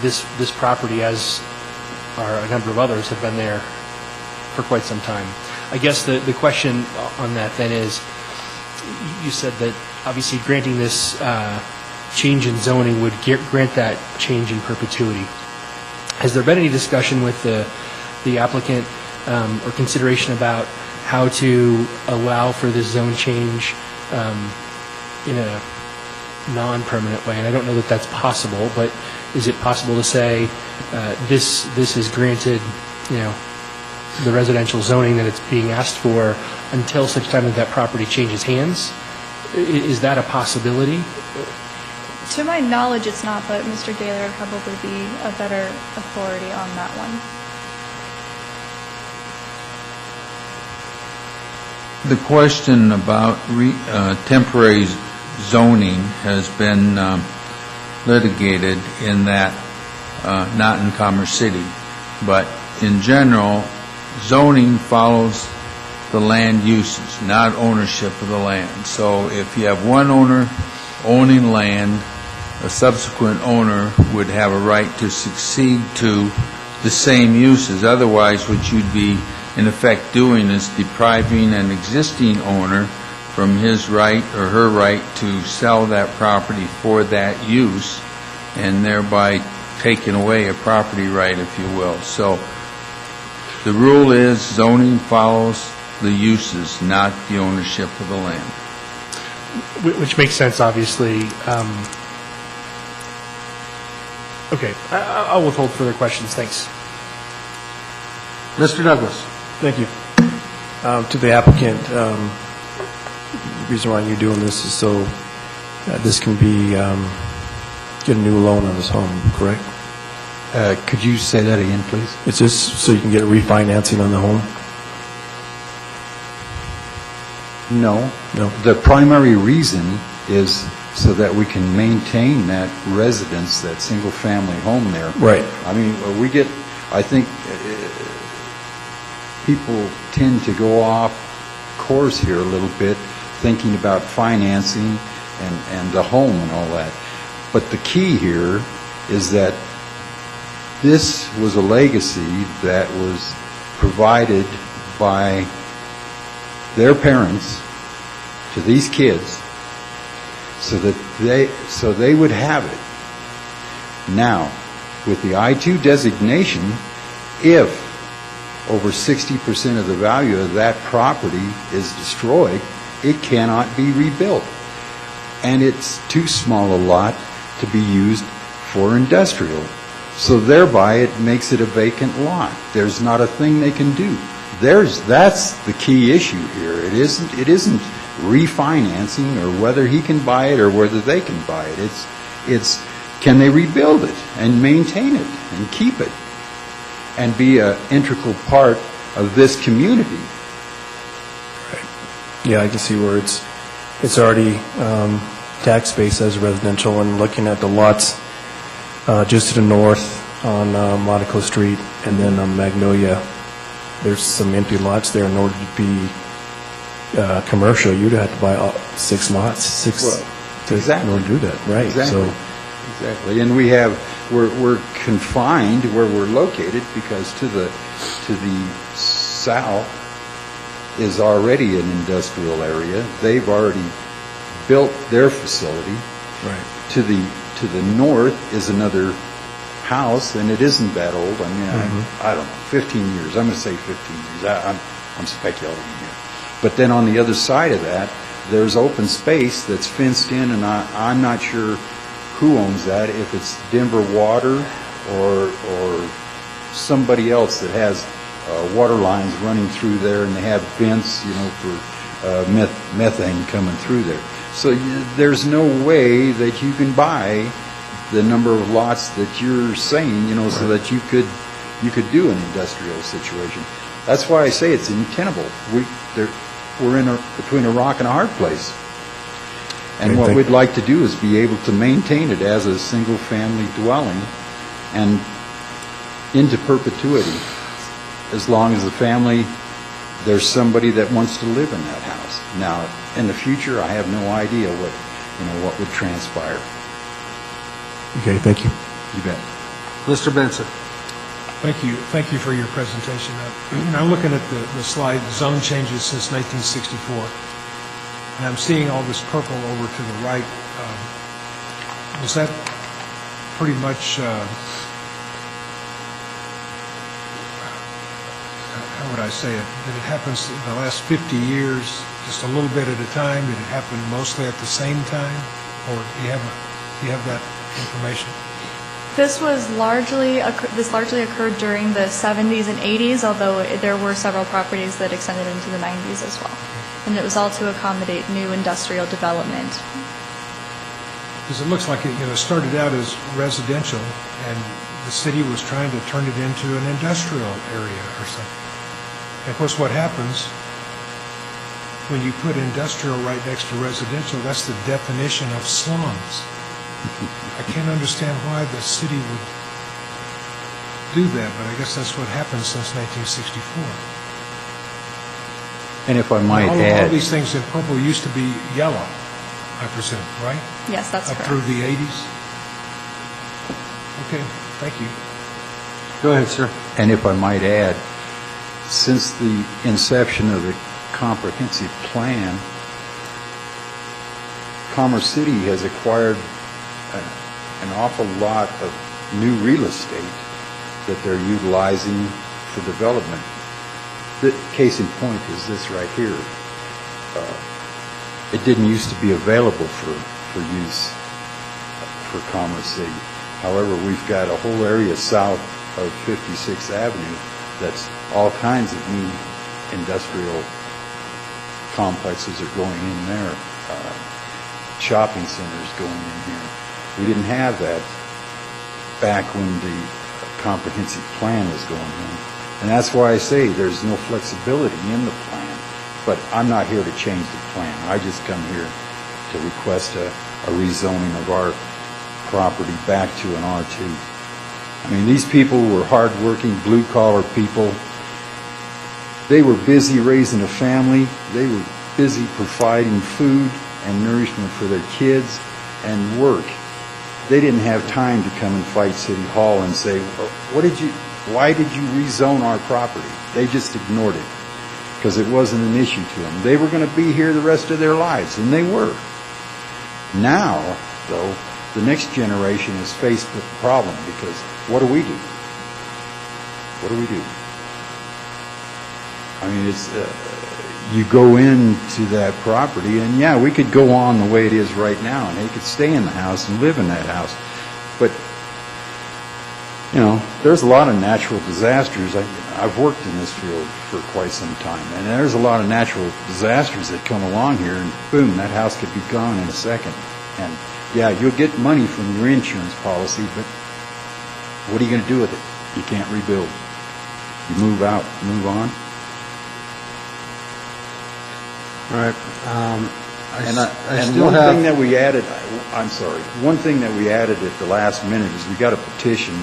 this property, as are a number of others, have been there for quite some time. I guess the question on that then is, you said that obviously granting this change in zoning would grant that change in perpetuity. Has there been any discussion with the applicant or consideration about how to allow for this zone change in a non-permanent way? And I don't know that that's possible, but is it possible to say this is granted, the residential zoning that it's being asked for until such time that property changes hands? Is that a possibility? To my knowledge, it's not, but Mr. Gaylor would probably be a better authority on that one. The question about temporary zoning has been litigated in that, not in Commerce City, but in general, zoning follows the land uses, not ownership of the land. So if you have one owner owning land, a subsequent owner would have a right to succeed to the same uses. Otherwise, what you'd be in effect doing is depriving an existing owner from his right or her right to sell that property for that use, and thereby taking away a property right, if you will. So the rule is zoning follows the uses, not the ownership of the land. Which makes sense, obviously. Okay, I'll withhold further questions. Thanks. Mr. Douglas. Thank you. To the applicant, the reason why you're doing this is so this can be, get a new loan on his home, correct? Could you say that again, please? It's just so you can get refinancing on the home? No. No. The primary reason is so that we can maintain that residence, that single-family home there. Right. I mean, I think people tend to go off course here a little bit, thinking about financing and the home and all that. But the key here is that this was a legacy that was provided by their parents to these kids so they would have it. Now, with the I-2 designation, if over 60% of the value of that property is destroyed, it cannot be rebuilt. And it's too small a lot to be used for industrial. So thereby it makes it a vacant lot. There's not a thing they can do. That's the key issue here. It isn't refinancing or whether he can buy it or whether they can buy it. It's can they rebuild it and maintain it and keep it and be an integral part of this community. Right. Yeah, I can see where it's already tax base as residential, and looking at the lots just to the north on Monaco Street and then on Magnolia, there's some empty lots there. In order to be commercial, you'd have to buy 6 lots, Exactly. in order to do that, right? Exactly. So, exactly. And we're confined where we're located because to the south is already an industrial area. They've already built their facility. right. To the north is another house, and it isn't that old. I mean, I don't know, 15 years. I'm going to say 15 years. I'm speculating here. But then on the other side of that, there's open space that's fenced in, and I'm not sure who owns that, if it's Denver Water or somebody else that has water lines running through there, and they have vents, for methane coming through there. So there's no way that you can buy the number of lots that you're saying, so that you could do an industrial situation. That's why I say it's untenable. We're between a rock and a hard place. And what we'd like to do is be able to maintain it as a single-family dwelling and into perpetuity, as long as the family, there's somebody that wants to live in that house. Now, in the future, I have no idea what would transpire. Okay, thank you. You bet. Mr. Benson. Thank you for your presentation. I'm looking at the slide, zone changes since 1964, and I'm seeing all this purple over to the right. Was that pretty much, how would I say it? Did it happen in the last 50 years, just a little bit at a time? Did it happen mostly at the same time? Or do you have that information? This largely occurred during the 70s and 80s, although there were several properties that extended into the 90s as well. And it was all to accommodate new industrial development. Because it looks like it started out as residential, and the city was trying to turn it into an industrial area or something. And of course, what happens when you put industrial right next to residential, that's the definition of slums. I can't understand why the city would do that, but I guess that's what happened since 1964. And if I might All add, these things in purple used to be yellow, I presume, right? Yes, that's Up correct. through the 80s? Okay, thank you. Go ahead, sir. and if I might add, since the inception of the comprehensive plan, Commerce City has acquired an awful lot of new real estate that they're utilizing for development. The case in point is this right here. It didn't used to be available for use for Commerce City. However, we've got a whole area south of 56th Avenue that's all kinds of new industrial complexes are going in there. Shopping centers going in here. We didn't have that back when the comprehensive plan was going in. And that's why I say there's no flexibility in the plan. But I'm not here to change the plan. I just come here to request a rezoning of our property back to an R2. I mean, these people were hardworking, blue-collar people. They were busy raising a family. They were busy providing food and nourishment for their kids and work. They didn't have time to come and fight City Hall and say, why did you rezone our property? They just ignored it because it wasn't an issue to them. They were going to be here the rest of their lives, and they were. Now, though, the next generation is faced with the problem because what do we do? What do we do? I mean, it's you go into that property, and yeah, we could go on the way it is right now, and they could stay in the house and live in that house. But, you know, there's a lot of natural disasters. I've worked in this field for quite some time, and there's a lot of natural disasters that come along here, and boom, that house could be gone in a second. And yeah, you'll get money from your insurance policy, but what are you going to do with it? You can't rebuild. You move out, move on. All right. And one thing that we added, I'm sorry, one thing that we added at the last minute is we got a petition.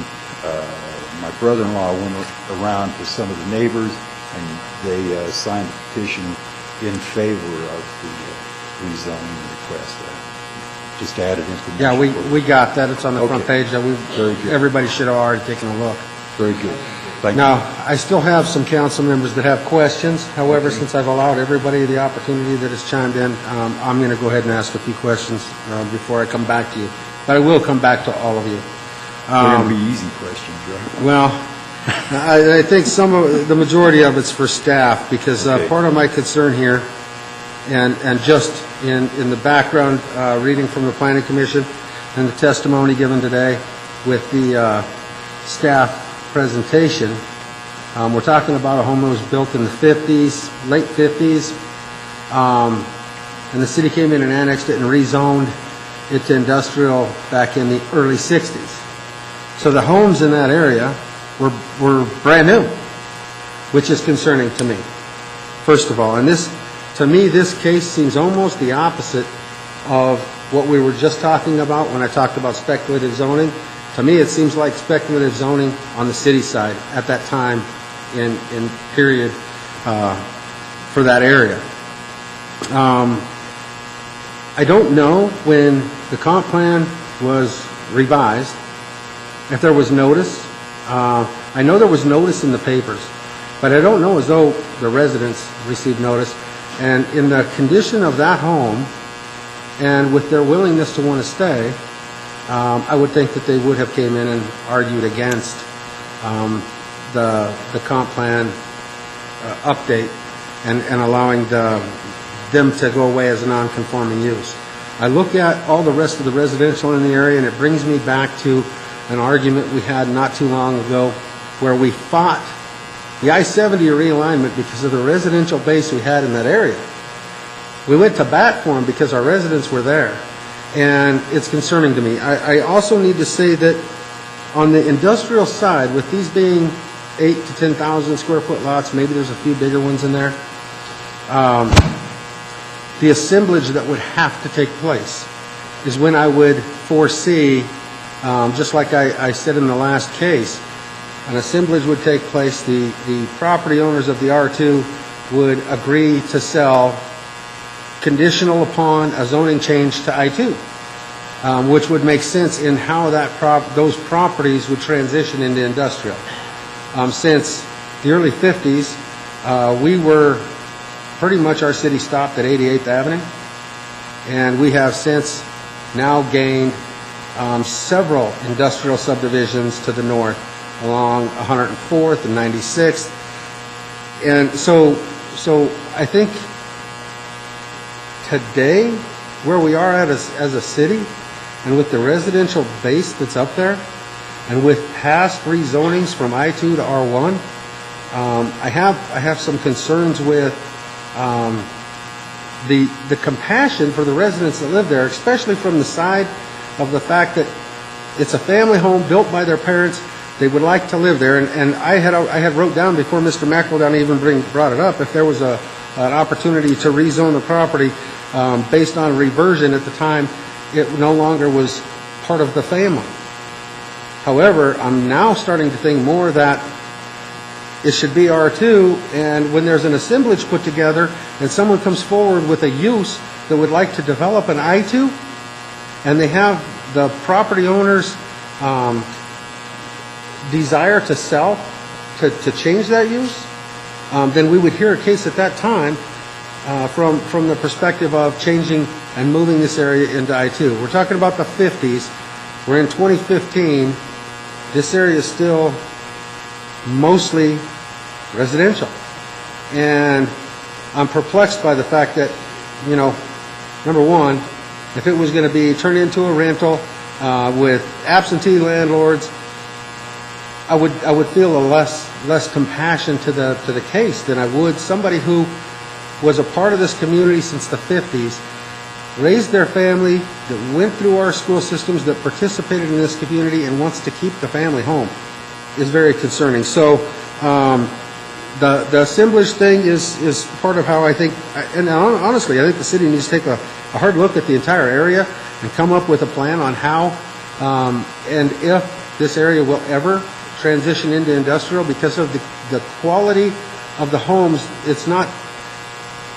My brother-in-law went around to some of the neighbors, and they signed a petition in favor of the rezoning request. Just added information. Yeah, we got that. It's on the front Okay. page. Very good. Everybody should have already taken a look. Very good. Thank you. Now, I still have some council members that have questions. However, since I've allowed everybody the opportunity that has chimed in, I'm going to go ahead and ask a few questions before I come back to you. But I will come back to all of you. They're going to be easy questions, right? Well, I think the majority of it's for staff, because part of my concern here, and just in the background, reading from the Planning Commission and the testimony given today with the staff presentation, we're talking about a home that was built in the 50s, late 50s, and the city came in and annexed it and rezoned it to industrial back in the early 60s. So the homes in that area were brand new, which is concerning to me, first of all. And to me, this case seems almost the opposite of what we were just talking about when I talked about speculative zoning. To me, it seems like speculative zoning on the city side at that time in period for that area. I don't know when the comp plan was revised, if there was notice. I know there was notice in the papers, but I don't know as though the residents received notice. And in the condition of that home, and with their willingness to want to stay, I would think that they would have came in and argued against the comp plan update and allowing them to go away as a non-conforming use. I look at all the rest of the residential in the area, and it brings me back to an argument we had not too long ago where we fought the I-70 realignment because of the residential base we had in that area. We went to bat for them because our residents were there. And it's concerning to me. I also need to say that on the industrial side, with these being 8 to 10,000 square foot lots, maybe there's a few bigger ones in there, the assemblage that would have to take place is when I would foresee, just like I said in the last case, an assemblage would take place, the property owners of the R2 would agree to sell conditional upon a zoning change to I2, which would make sense in how those properties would transition into industrial. Since the early 50s, we were pretty much, our city stopped at 88th Avenue, and we have since now gained several industrial subdivisions to the north along 104th and 96th. And so I think today, where we are at as a city, and with the residential base that's up there, and with past rezonings from I2 to R1, I have some concerns with the compassion for the residents that live there, especially from the side of the fact that it's a family home built by their parents. They would like to live there, and I had wrote down before Mr. McEldown even brought it up, if there was an opportunity to rezone the property based on reversion at the time, it no longer was part of the family. However, I'm now starting to think more that it should be R2, and when there's an assemblage put together and someone comes forward with a use that would like to develop an I2, and they have the property owner's desire to sell, to change that use, then we would hear a case at that time from the perspective of changing and moving this area into I2. We're talking about the 50s. We're in 2015. This area is still mostly residential. And I'm perplexed by the fact that, number one, if it was going to be turned into a rental with absentee landlords, I would feel a less compassion to the case than I would somebody who was a part of this community since the 50s, raised their family, that went through our school systems, that participated in this community and wants to keep the family home, is very concerning. So the assemblage thing is part of how I think, and honestly, I think the city needs to take a hard look at the entire area and come up with a plan on how and if this area will ever transition into industrial, because of the quality of the homes. It's not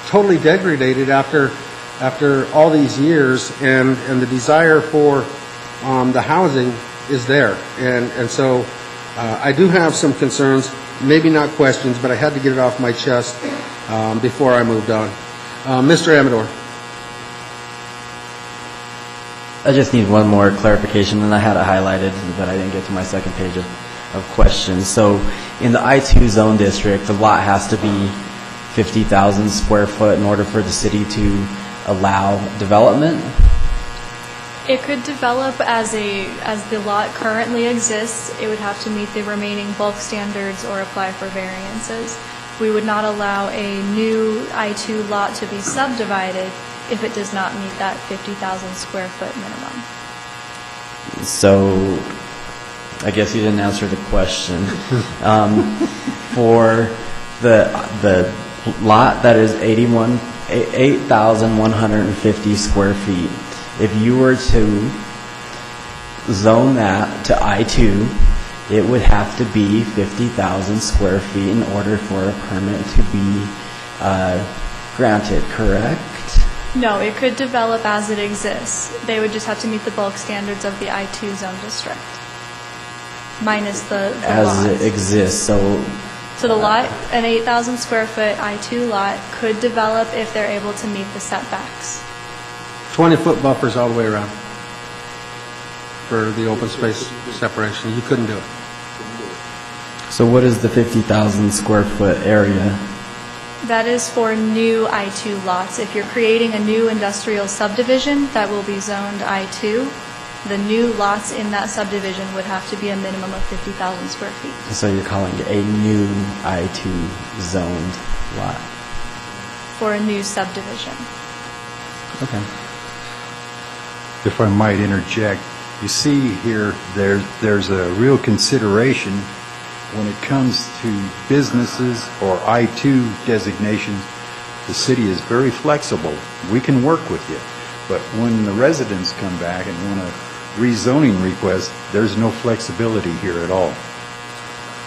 totally degraded after all these years, and the desire for the housing is there. And so I do have some concerns, maybe not questions, but I had to get it off my chest before I moved on. Mr. Amador. I just need one more clarification, and I had it highlighted, but I didn't get to my second page of questions. So in the I2 zone district, the lot has to be 50,000 square foot in order for the city to allow development? It could develop as the lot currently exists. It would have to meet the remaining bulk standards or apply for variances. We would not allow a new I2 lot to be subdivided if it does not meet that 50,000 square foot minimum. So I guess you didn't answer the question. For the lot that is 8,150 square feet, if you were to zone that to I2, it would have to be 50,000 square feet in order for a permit to be granted, correct? No, it could develop as it exists. They would just have to meet the bulk standards of the I2 zone district, minus the as lots. it exists. So the lot, an 8,000 square foot I2 lot, could develop if they're able to meet the setbacks. 20-foot buffers all the way around for the open space separation. You couldn't do it. So what is the 50,000 square foot area? That is for new I2 lots. If you're creating a new industrial subdivision that will be zoned I2, the new lots in that subdivision would have to be a minimum of 50,000 square feet. So you're calling it a new I2 zoned lot? For a new subdivision. Okay. If I might interject, you see here, there's a real consideration when it comes to businesses or I2 designations The city is very flexible. We can work with you. But when the residents come back and want a rezoning request, there's no flexibility here at all.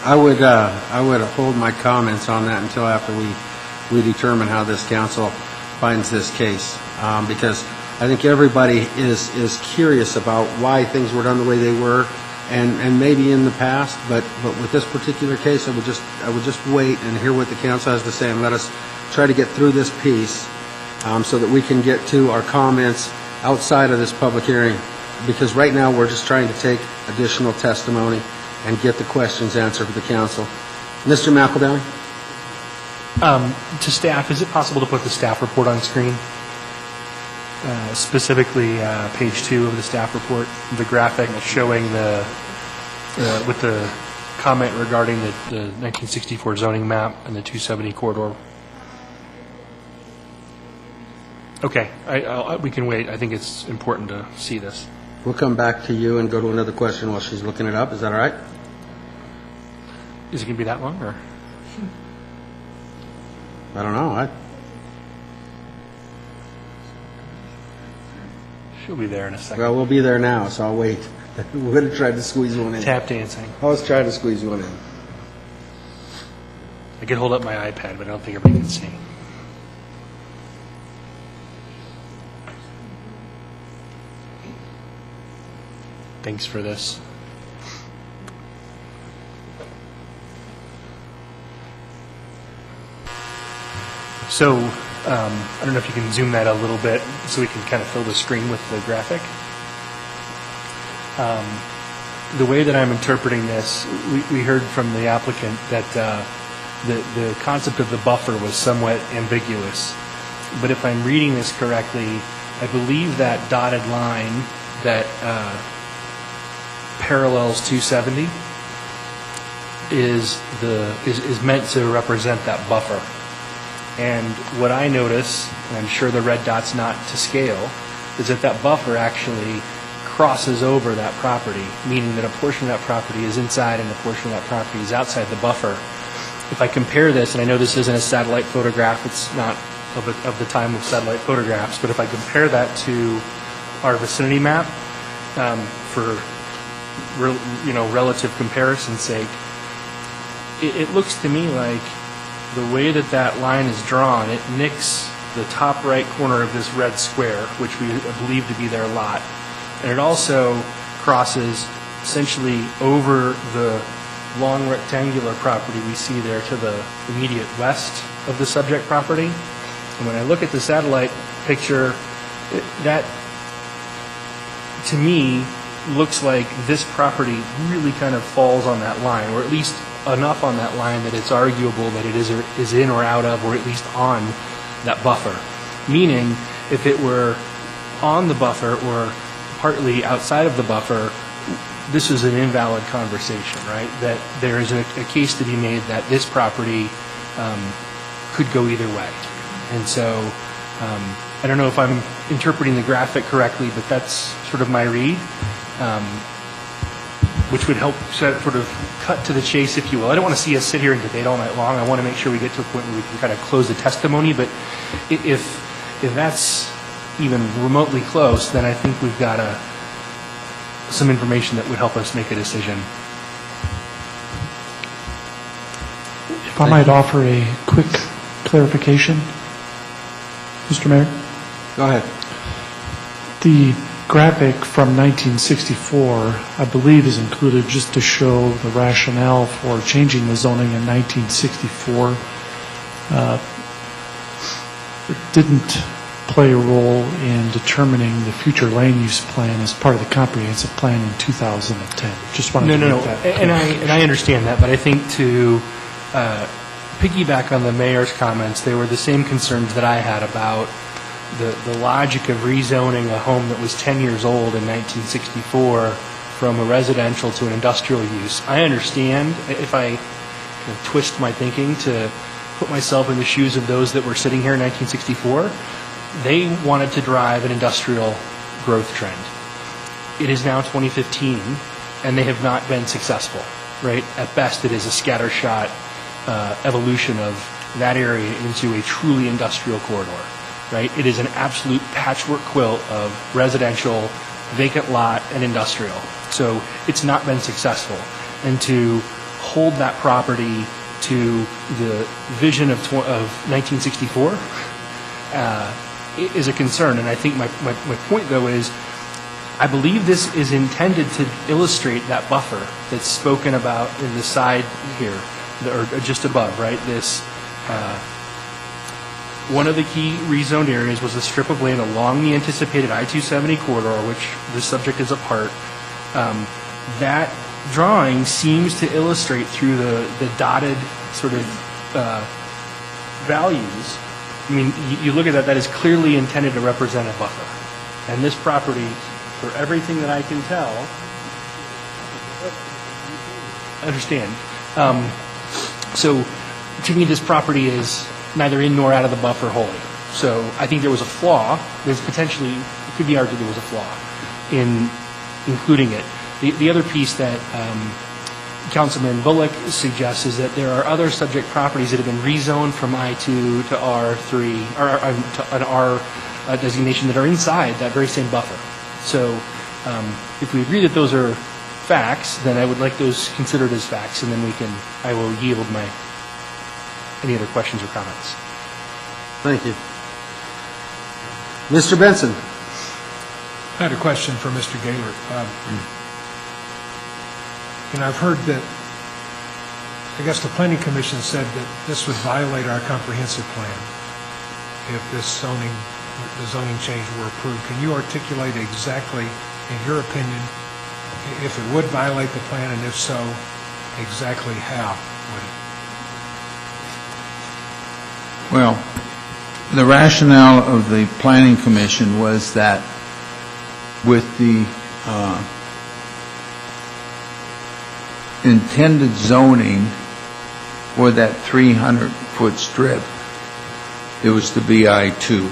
I would hold my comments on that until after we determine how this council finds this case, because I think everybody is curious about why things were done the way they were, and maybe in the past, but with this particular case, I would just wait and hear what the council has to say, and let us try to get through this piece so that we can get to our comments outside of this public hearing, because right now we're just trying to take additional testimony and get the questions answered for the council. Mr. McEldowney? To staff, is it possible to put the staff report on screen? Specifically, page 2 of the staff report, the graphic showing with the comment regarding the 1964 zoning map and the 270 corridor. Okay, we can wait. I think it's important to see this. We'll come back to you and go to another question while she's looking it up. Is that all right? Is it going to be that long, or? I don't know. She'll be there in a second. Well, we'll be there now, so I'll wait. We're going to try to squeeze one in. Tap dancing. Let's try to squeeze one in. I could hold up my iPad, but I don't think everybody can see. Thanks for this. So, I don't know if you can zoom that a little bit so we can kind of fill the screen with the graphic. The way that I'm interpreting this, we heard from the applicant that the concept of the buffer was somewhat ambiguous. But if I'm reading this correctly, I believe that dotted line that parallels 270 is meant to represent that buffer. And what I notice, and I'm sure the red dot's not to scale, is that that buffer actually crosses over that property, meaning that a portion of that property is inside and a portion of that property is outside the buffer. If I compare this, and I know this isn't a satellite photograph, it's not of the time of satellite photographs, but if I compare that to our vicinity map, for relative comparison's sake, it looks to me like the way that line is drawn, it nicks the top right corner of this red square, which we believe to be their lot. And it also crosses essentially over the long rectangular property we see there to the immediate west of the subject property. And when I look at the satellite picture, that, to me, looks like this property really kind of falls on that line, or at least enough on that line that it's arguable that it is in or out of, or at least on that buffer. Meaning, if it were on the buffer or partly outside of the buffer, this is an invalid conversation, right? That there is a case to be made that this property could go either way. And so, I don't know if I'm interpreting the graphic correctly, but that's sort of my read, which would help sort of cut to the chase, if you will. I don't want to see us sit here and debate all night long. I want to make sure we get to a point where we can kind of close the testimony, but if that's even remotely close, then I think we've got some information that would help us make a decision. If I might offer a quick clarification, Mr. Mayor? Go ahead. The graphic from 1964, I believe, is included just to show the rationale for changing the zoning in 1964. It didn't play a role in determining the future land use plan as part of the comprehensive plan in 2010. Just wanted to make that clear. And I understand that, but I think to piggyback on the mayor's comments, they were the same concerns that I had about the logic of rezoning a home that was 10 years old in 1964 from a residential to an industrial use. I understand, if I kind of twist my thinking to put myself in the shoes of those that were sitting here in 1964, they wanted to drive an industrial growth trend. It is now 2015, and they have not been successful, right? At best, it is a scattershot evolution of that area into a truly industrial corridor, right? It is an absolute patchwork quilt of residential, vacant lot, and industrial. So it's not been successful. And to hold that property to the vision of 1964 is a concern. And I think my point, though, is I believe this is intended to illustrate that buffer that's spoken about in the side here, or just above, right? This, one of the key rezoned areas was a strip of land along the anticipated I-270 corridor, which this subject is a part. That drawing seems to illustrate through the dotted sort of values. I mean, you look at that, that is clearly intended to represent a buffer. And this property, for everything that I can tell, understand. So to me, this property is neither in nor out of the buffer wholly. So I think there was a flaw. There's potentially, it could be argued there was a flaw in including it. The other piece that Councilman Bullock suggests is that there are other subject properties that have been rezoned from I-2 to R3, or to an R designation that are inside that very same buffer. So if we agree that those are facts, then I would like those considered as facts, and then I will yield any other questions or comments. Thank you. Mr. Benson. I had a question for Mr. Gaylord. And I've heard that, I guess the Planning Commission said that this would violate our comprehensive plan if the zoning change were approved. Can you articulate exactly, in your opinion, if it would violate the plan, and if so, exactly how would it? Well, the rationale of the Planning Commission was that with the intended zoning for that 300-foot strip, it was to be I-2.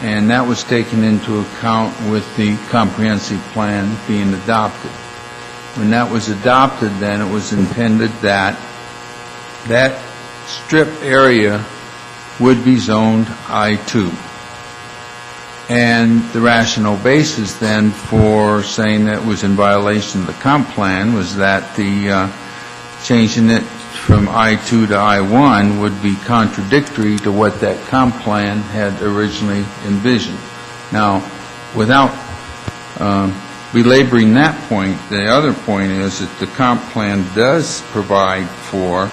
And that was taken into account with the comprehensive plan being adopted. When that was adopted, then it was intended that that strip area would be zoned I-2. And the rational basis then for saying that it was in violation of the comp plan was that the changing it from I-2 to I-1 would be contradictory to what that comp plan had originally envisioned. Now, without belaboring that point, the other point is that the comp plan does provide for,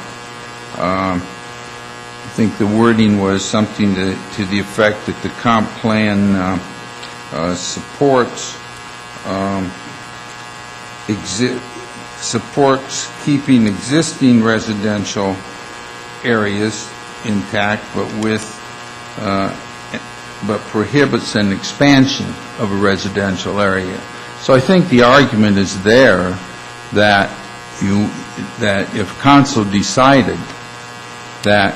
I think the wording was something to the effect that the comp plan supports keeping existing residential areas intact, but prohibits an expansion of a residential area. So I think the argument is there that if council decided that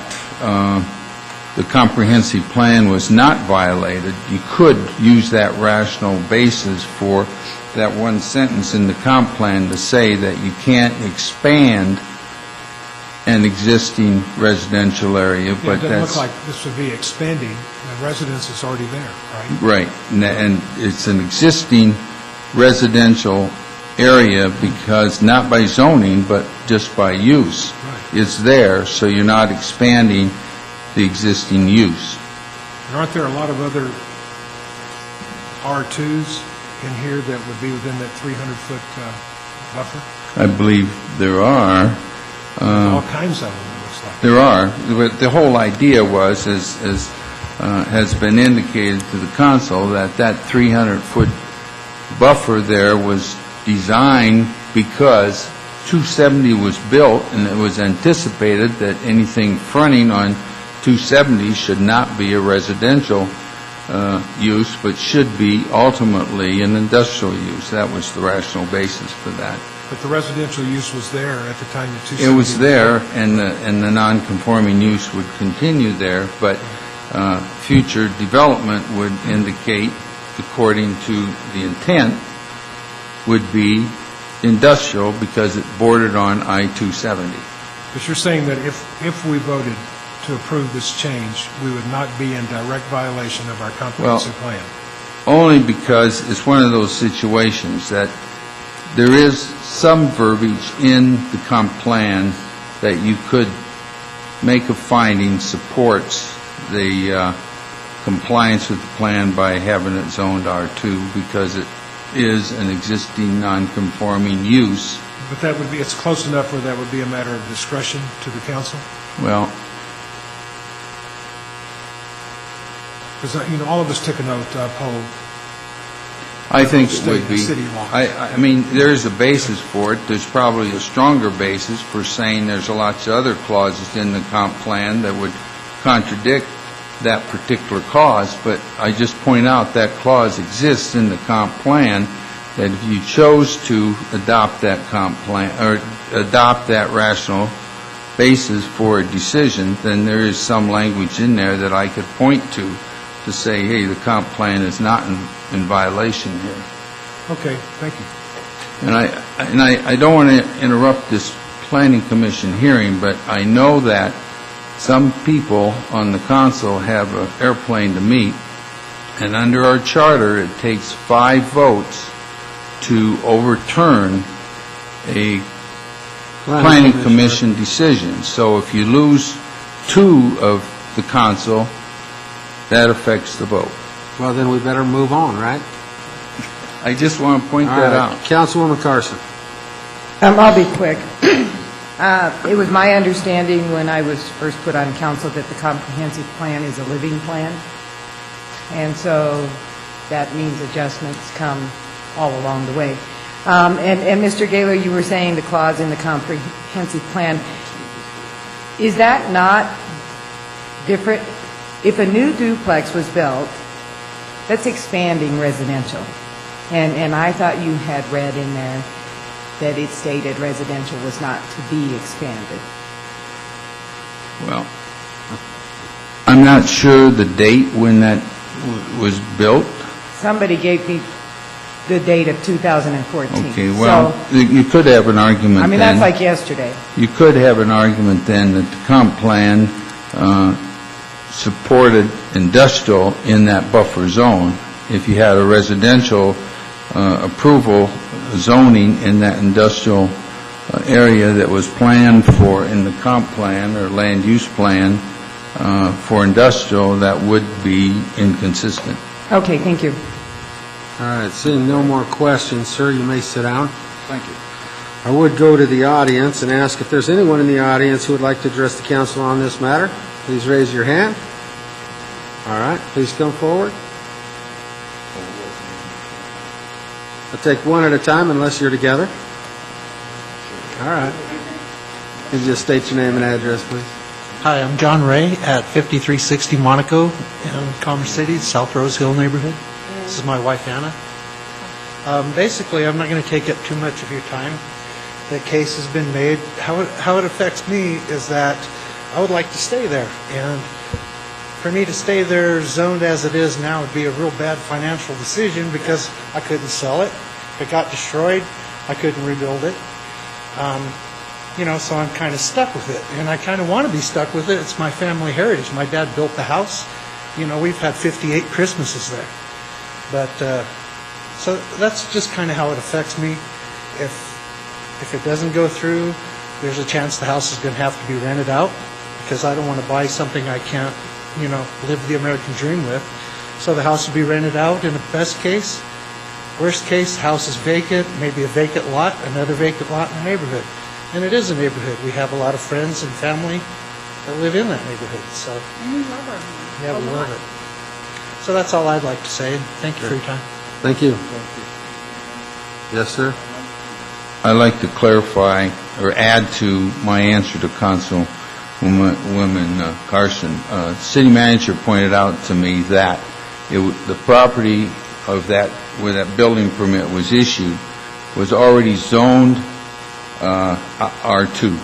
the comprehensive plan was not violated, you could use that rational basis for that one sentence in the comp plan to say that you can't expand an existing residential area. Yeah, But it doesn't that's look like this would be expanding. The residence is already there, right? right, and it's an existing residential area because not by zoning, but just by use. It's there, so you're not expanding the existing use. And aren't there a lot of other R2s in here that would be within that 300-foot buffer? I believe there are. All kinds of them, it looks like. There are. The whole idea was, as has been indicated to the council, that 300-foot buffer there was designed because 270 was built, and it was anticipated that anything fronting on 270 should not be a residential use, but should be ultimately an industrial use. That was the rational basis for that. But the residential use was there at the time the 270... It was there, and the non-conforming use would continue there, but future development would indicate, according to the intent, would be industrial because it bordered on I-270. But you're saying that if we voted to approve this change, we would not be in direct violation of our comprehensive plan? Only because it's one of those situations that there is some verbiage in the comp plan that you could make a finding supports the compliance with the plan by having it zoned R2 because it is an existing non-conforming use. But that would be, it's close enough where that would be a matter of discretion to the council? Well, Because, all of us took an oath to uphold. I think it state would and be. city laws. I mean, there's a basis for it. There's probably a stronger basis for saying there's lots of other clauses in the comp plan that would contradict that particular clause, but I just point out that clause exists in the comp plan, that if you chose to adopt that comp plan, or adopt that rational basis for a decision, then there is some language in there that I could point to say, hey, the comp plan is not in violation here. Okay, thank you. And I don't want to interrupt this planning commission hearing, but I know that some people on the council have an airplane to meet, and under our charter, it takes 5 votes to overturn a planning commission decision. So if you lose 2 of the council, that affects the vote. Well, then we better move on, right? I just want to point All that right. out. Councilwoman Carson. I'll be quick. It was my understanding when I was first put on council that the comprehensive plan is a living plan, and so that means adjustments come all along the way. And Mr. Gaylor, you were saying the clause in the comprehensive plan, is that not different? If a new duplex was built, that's expanding residential, and I thought you had read in there that it stated residential was not to be expanded. Well, I'm not sure the date when that was built. Somebody gave me the date of 2014. Okay, well, So, you could have an argument I mean, then. that's like yesterday. You could have an argument then that the comp plan supported industrial in that buffer zone. If you had a residential approval zoning in that industrial area that was planned for in the comp plan or land use plan for industrial, that would be inconsistent. Okay, thank you. All right, seeing no more questions, sir, you may sit down. Thank you. I would go to the audience and ask if there's anyone in the audience who would like to address the council on this matter. Please raise your hand. All right, please come forward. I'll take one at a time unless you're together. All right. Can you just state your name and address, please? Hi, I'm John Ray at 5360 Monaco in Commerce City, South Rose Hill neighborhood. This is my wife, Anna. Basically, I'm not going to take up too much of your time. The case has been made. How it affects me is that I would like to stay there. And for me to stay there zoned as it is now would be a real bad financial decision because I couldn't sell it. If it got destroyed, I couldn't rebuild it. So I'm kind of stuck with it. And I kind of want to be stuck with it. It's my family heritage. My dad built the house. We've had 58 Christmases there. But, so that's just kind of how it affects me. If it doesn't go through, there's a chance the house is going to have to be rented out because I don't want to buy something I can't, live the American dream with. So the house will be rented out in the best case. Worst case, house is vacant, maybe a vacant lot, another vacant lot in the neighborhood. And it is a neighborhood. We have a lot of friends and family that live in that neighborhood. So And we love our home. yeah, we love it. So that's all I'd like to say. Thank you for your time. Thank you. Yes, sir. I'd like to clarify or add to my answer to Councilwoman Carson. City manager pointed out to me that the property of that, where that building permit was issued, was already zoned R2.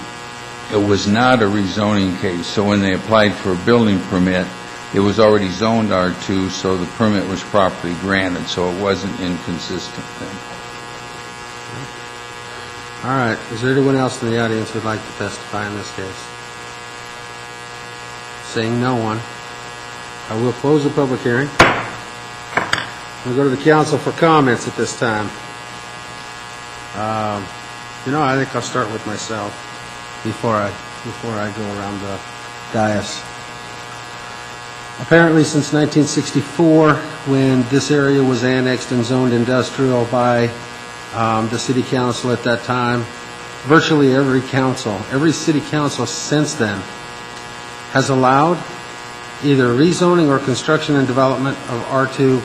It was not a rezoning case. So when they applied for a building permit, it was already zoned R2, so the permit was properly granted, so it wasn't inconsistent then. All right. Is there anyone else in the audience who would like to testify in this case? Seeing no one, I will close the public hearing. We'll go to the council for comments at this time. I think I'll start with myself before I go around the dais. Apparently, since 1964, when this area was annexed and zoned industrial by the city council at that time, virtually every city council since then has allowed either rezoning or construction and development of R2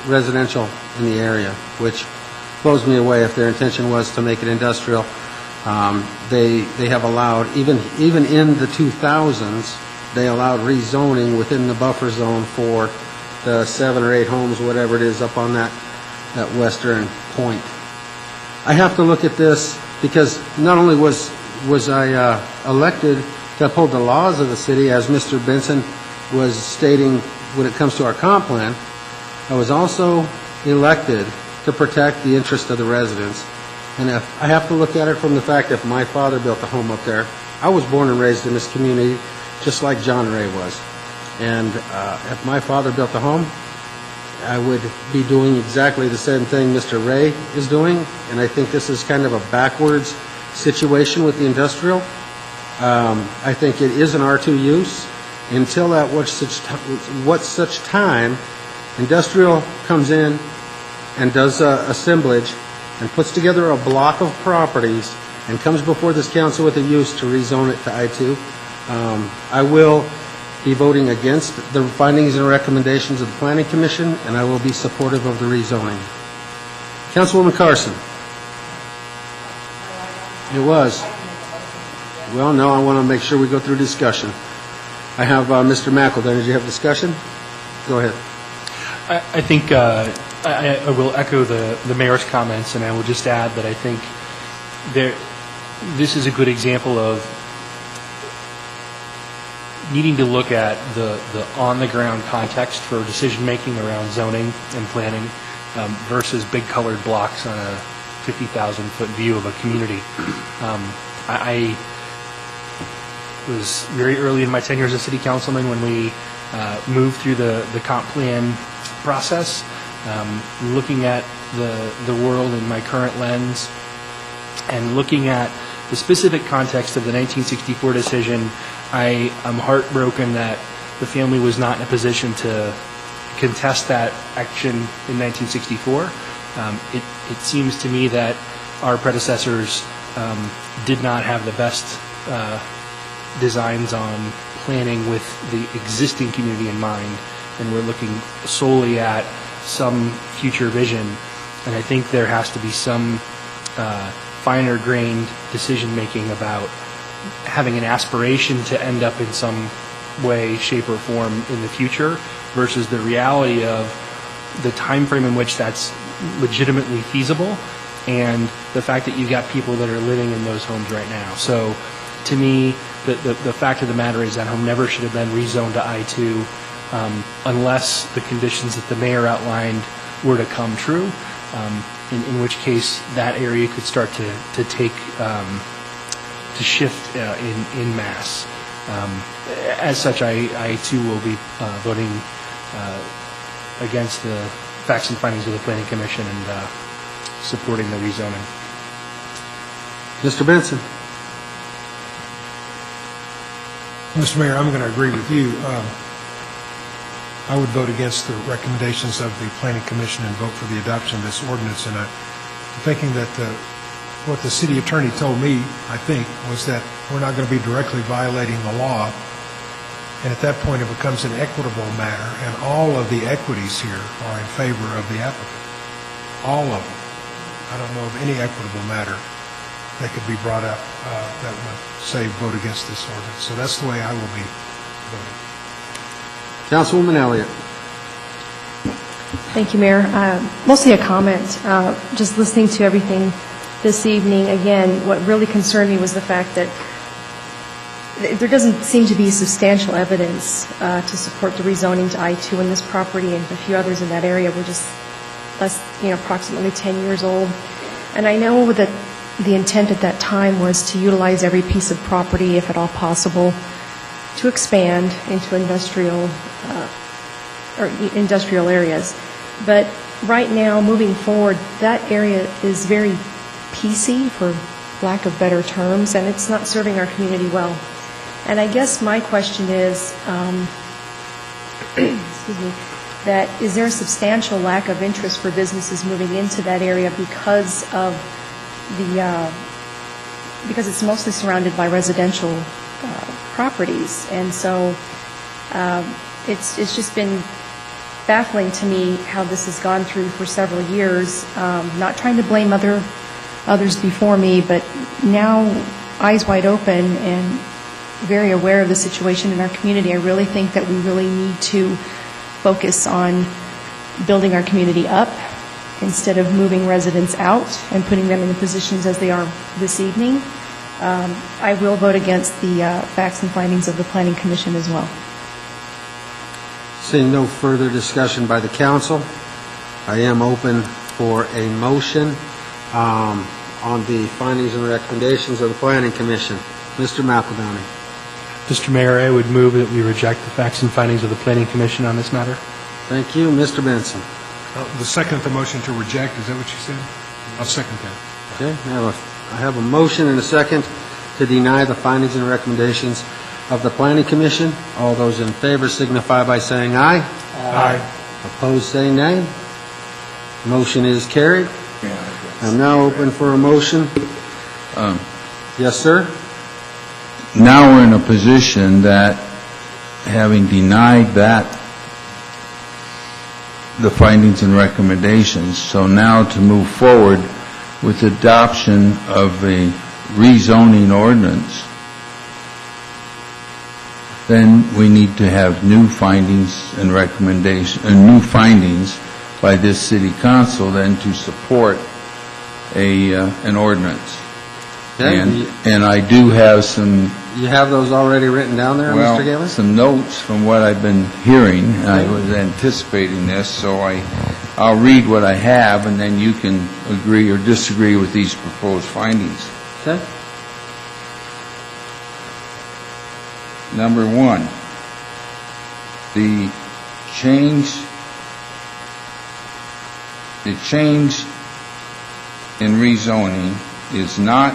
residential in the area, which blows me away. If their intention was to make it industrial, they have allowed, even in the 2000s, they allowed rezoning within the buffer zone for the 7 or 8 homes, whatever it is, up on that western point. I have to look at this because not only was I elected to uphold the laws of the city, as Mr. Benson was stating when it comes to our comp plan, I was also elected to protect the interest of the residents. And if I have to look at it from the fact that if my father built a home up there, I was born and raised in this community just like John Ray was. And if my father built a home, I would be doing exactly the same thing Mr. Ray is doing. And I think this is kind of a backwards situation with the industrial. I think it is an R2 use until at what such time industrial comes in and does assemblage and puts together a block of properties and comes before this council with a use to rezone it to I2. I will be voting against the findings and recommendations of the Planning Commission, and I will be supportive of the rezoning. Councilwoman Carson. It was. Well, no, I want to make sure we go through discussion. I have Mr. McEldown. Did you have discussion? Go ahead. I think I will echo the mayor's comments, and I will just add that I think this is a good example of needing to look at the on-the-ground context for decision-making around zoning and planning versus big colored blocks on a 50,000-foot view of a community. I was very early in my tenure as a city councilman when we moved through the comp plan process, looking at the world in my current lens and looking at the specific context of the 1964 decision. I am heartbroken that the family was not in a position to contest that action in 1964. It seems to me that our predecessors did not have the best designs on planning with the existing community in mind, and we're looking solely at some future vision. And I think there has to be some finer-grained decision-making about having an aspiration to end up in some way, shape, or form in the future versus the reality of the time frame in which that's legitimately feasible and the fact that you've got people that are living in those homes right now. So to me, the fact of the matter is that home never should have been rezoned to I-2 unless the conditions that the mayor outlined were to come true, in which case that area could start to take to shift in mass. As such, I too will be voting against the facts and findings of the Planning Commission and supporting the rezoning. Mr. Benson. Mr. Mayor, I'm going to agree with you. I would vote against the recommendations of the Planning Commission and vote for the adoption of this ordinance. And I'm thinking that what the city attorney told me, I think, was that we're not going to be directly violating the law. And at that point, it becomes an equitable matter, and all of the equities here are in favor of the applicant. All of them. I don't know of any equitable matter that could be brought up that would say vote against this ordinance. So that's the way I will be voting. Councilwoman Elliott. Thank you, Mayor. Mostly a comment. Just listening to everything this evening, again, what really concerned me was the fact that there doesn't seem to be substantial evidence to support the rezoning to I-2 in this property, and a few others in that area were just approximately 10 years old. And I know that the intent at that time was to utilize every piece of property, if at all possible. to expand into industrial areas. But right now, moving forward, that area is very PC, for lack of better terms, and it's not serving our community well. And I guess my question is, excuse me, that is there a substantial lack of interest for businesses moving into that area because of because it's mostly surrounded by residential properties, and so it's just been baffling to me how this has gone through for several years. Not trying to blame others before me, but now eyes wide open and very aware of the situation in our community. I really think that we really need to focus on building our community up instead of moving residents out and putting them in the positions as they are this evening. I will vote against the facts and findings of the Planning Commission as well. Seeing no further discussion by the council, I am open for a motion on the findings and recommendations of the Planning Commission. Mr. McEldowney. Mr. Mayor, I would move that we reject the facts and findings of the Planning Commission on this matter. Thank you. Mr. Benson. The second, the motion to reject, is that what you said? I'll second that. Okay, I have a motion and a second to deny the findings and recommendations of the Planning Commission. All those in favor signify by saying aye. Aye. Opposed, say nay. Motion is carried. I'm now open for a motion. Yes, sir? Now we're in a position that, having denied that, the findings and recommendations, so now to move forward with adoption of a rezoning ordinance, then we need to have new findings and recommendations, new findings by this city council then to support an ordinance. Okay. And I do have some... You have those already written down there, Mr. Gailey? Some notes from what I've been hearing. I was anticipating this, so I'll read what I have, and then you can agree or disagree with these proposed findings. Okay. Number one, the change in rezoning is not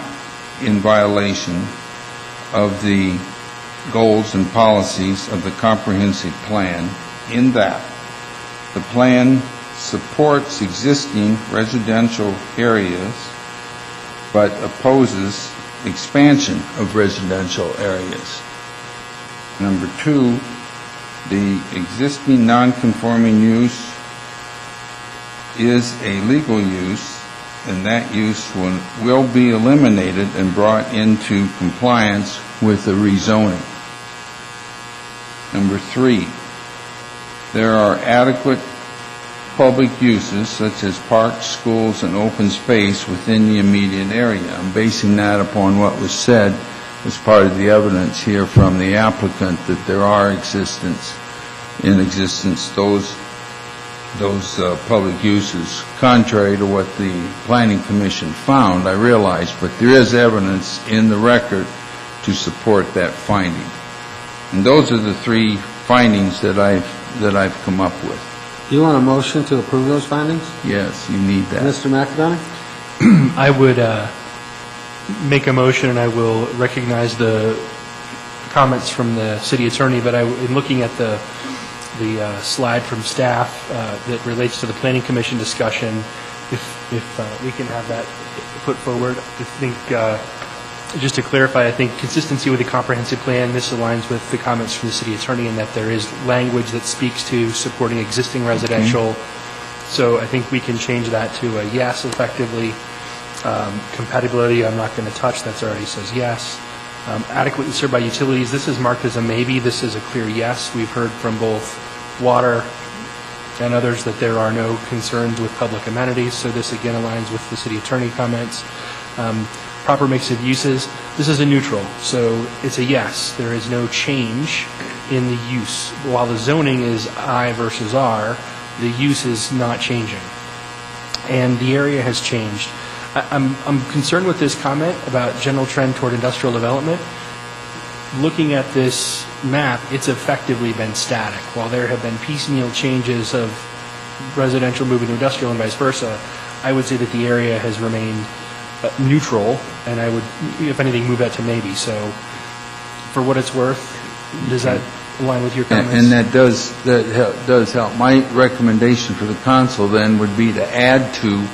in violation of the goals and policies of the comprehensive plan, in that the plan supports existing residential areas but opposes expansion of residential areas. Number two, the existing non-conforming use is a legal use, and that use will be eliminated and brought into compliance with the rezoning. Number three, there are adequate public uses such as parks, schools, and open space within the immediate area. I'm basing that upon what was said as part of the evidence here from the applicant, that there are in existence those public uses, contrary to what the Planning Commission found, I realize, but there is evidence in the record to support that finding. And those are the three findings that I've come up with. You want a motion to approve those findings? Yes, you need that. Mr. McEldowney? I would make a motion, and I will recognize the comments from the city attorney, but in looking at the slide from staff that relates to the Planning Commission discussion, if we can have that put forward. I think, just to clarify, I think consistency with the comprehensive plan, this aligns with the comments from the city attorney in that there is language that speaks to supporting existing residential. So I think we can change that to a yes effectively. Compatibility, I'm not going to touch, that already says yes. Adequately served by utilities, this is marked as a maybe, this is a clear yes. We've heard from both water and others that there are no concerns with public amenities, so this again aligns with the city attorney comments. Proper mix of uses, this is a neutral, so it's a yes. There is no change in the use. While the zoning is I versus R, the use is not changing. And the area has changed. I'm concerned with this comment about general trend toward industrial development. Looking at this map, it's effectively been static. While there have been piecemeal changes of residential moving to industrial and vice versa, I would say that the area has remained neutral, and I would, if anything, move that to maybe. So for what it's worth, does that align with your comments? And that does help. My recommendation for the council then would be to add to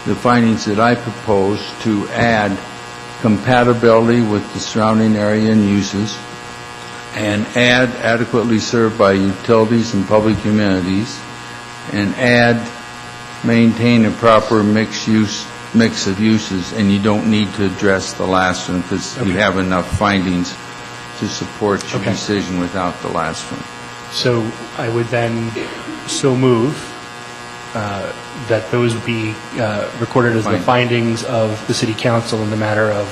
the findings that I propose, to add compatibility with the surrounding area and uses, and add adequately served by utilities and public amenities, and add maintain a proper mix of uses, and you don't need to address the last one because you have enough findings to support your decision without the last one. So I would then so move that those be recorded as the findings of the city council in the matter of,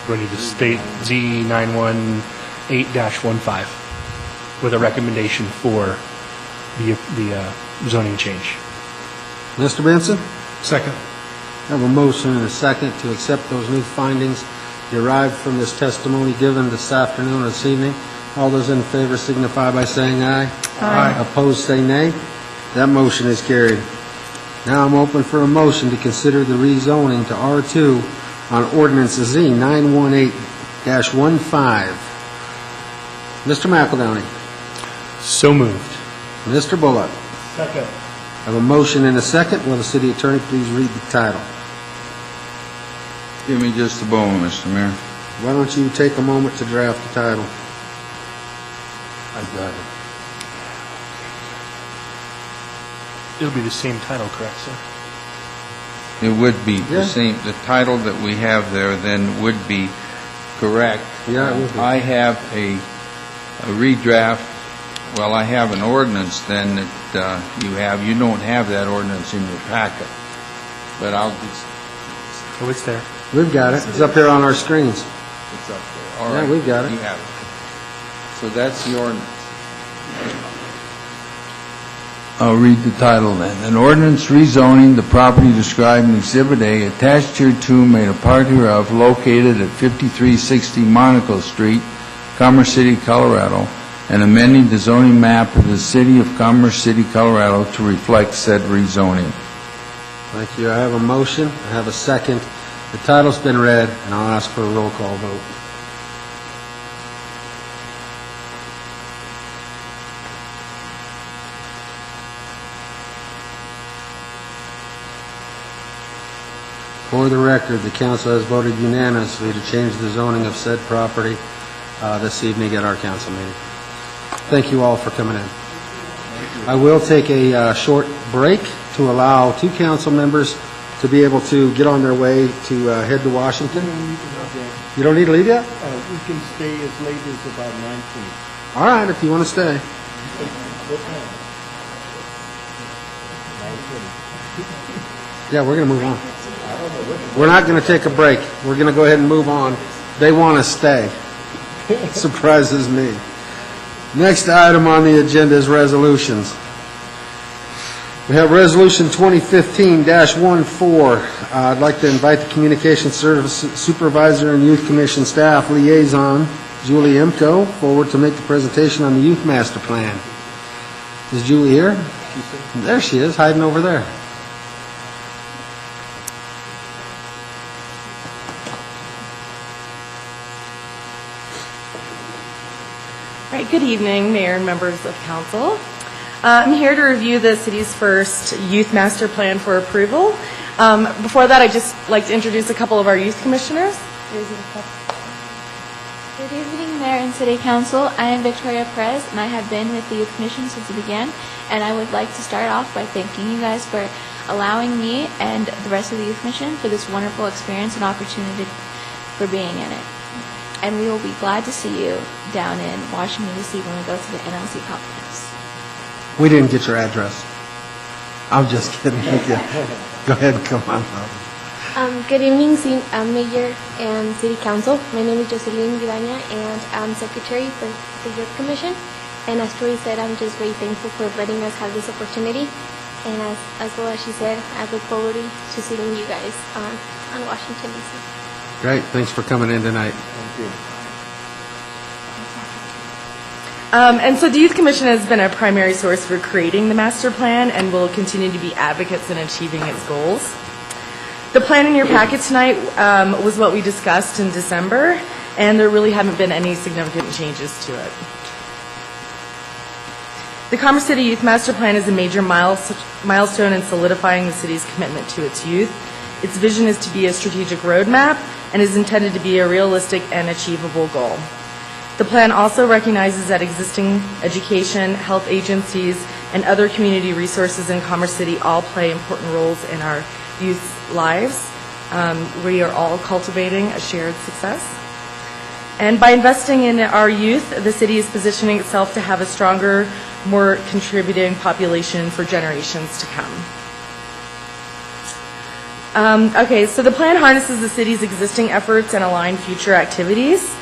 going to the state Z918-15 with a recommendation for the zoning change. Mr. Benson? Second. I have a motion and a second to accept those new findings derived from this testimony given this afternoon or this evening. All those in favor signify by saying aye. Aye. Opposed, say nay. That motion is carried. Now I'm open for a motion to consider the rezoning to R2 on ordinance Z918-15. Mr. McEldowney. So moved. Mr. Bullock. Second. I have a motion and a second. Will the city attorney please read the title? Give me just a moment, Mr. Mayor. Why don't you take a moment to draft the title? I got it. It'll be the same title, correct, sir? It would be the same, the title that we have there then would be correct. Yeah, it would be. I have a redraft, well, I have an ordinance then that you don't have that ordinance in your packet, but I'll just... Oh, it's there. We've got it. It's up here on our screens. It's up there. All Yeah, right. we've got it. You have it. So that's the ordinance. I'll read the title then. An ordinance rezoning the property described in Exhibit A, attached hereto, made a part hereof, located at 5360 Monaco Street, Commerce City, Colorado, and amending the zoning map of the city of Commerce City, Colorado to reflect said rezoning. Thank you. I have a motion. I have a second. The title's been read, and I'll ask for a roll call vote. For the record, the council has voted unanimously to change the zoning of said property this evening at our council meeting. Thank you all for coming in. I will take a short break to allow two council members to be able to get on their way to head to Washington. You don't need to leave yet? We can stay as late as about 9:30. All right, if you want to stay. Yeah, we're going to move on. We're not going to take a break. We're going to go ahead and move on. They want to stay. Surprises me. Next item on the agenda is resolutions. We have Resolution 2015-14. I'd like to invite the Communications Service Supervisor and Youth Commission Staff Liaison, Julie Imco, forward to make the presentation on the Youth Master Plan. Is Julie here? There she is, hiding over there. Right, good evening, Mayor and members of Council. I'm here to review the city's first Youth Master Plan for approval. Before that, I'd just like to introduce a couple of our youth commissioners. Good evening, Mayor and City Council. I am Victoria Perez, and I have been with the Youth Commission since it began. And I would like to start off by thanking you guys for allowing me and the rest of the Youth Commission for this wonderful experience and opportunity for being in it. And we will be glad to see you down in Washington, D.C. when we go to the NLC conference. We didn't get your address. I'm just kidding with you. Go ahead and come on up. Good evening, Mayor and City Council. My name is Jocelyn Vidania, and I'm Secretary for the Youth Commission. And as Tori said, I'm just very thankful for letting us have this opportunity. And as well as she said, I look forward to seeing you guys on Washington, D.C. Great, thanks for coming in tonight. Thank you. And so the Youth Commission has been a primary source for creating the master plan and will continue to be advocates in achieving its goals. The plan in your packet tonight was what we discussed in December, and there really haven't been any significant changes to it. The Commerce City Youth Master Plan is a major milestone in solidifying the city's commitment to its youth. Its vision is to be a strategic roadmap and is intended to be a realistic and achievable goal. The plan also recognizes that existing education, health agencies, and other community resources in Commerce City all play important roles in our youth's lives. We are all cultivating a shared success. And by investing in our youth, the city is positioning itself to have a stronger, more contributing population for generations to come. Okay, so the plan harnesses the city's existing efforts and align future activities.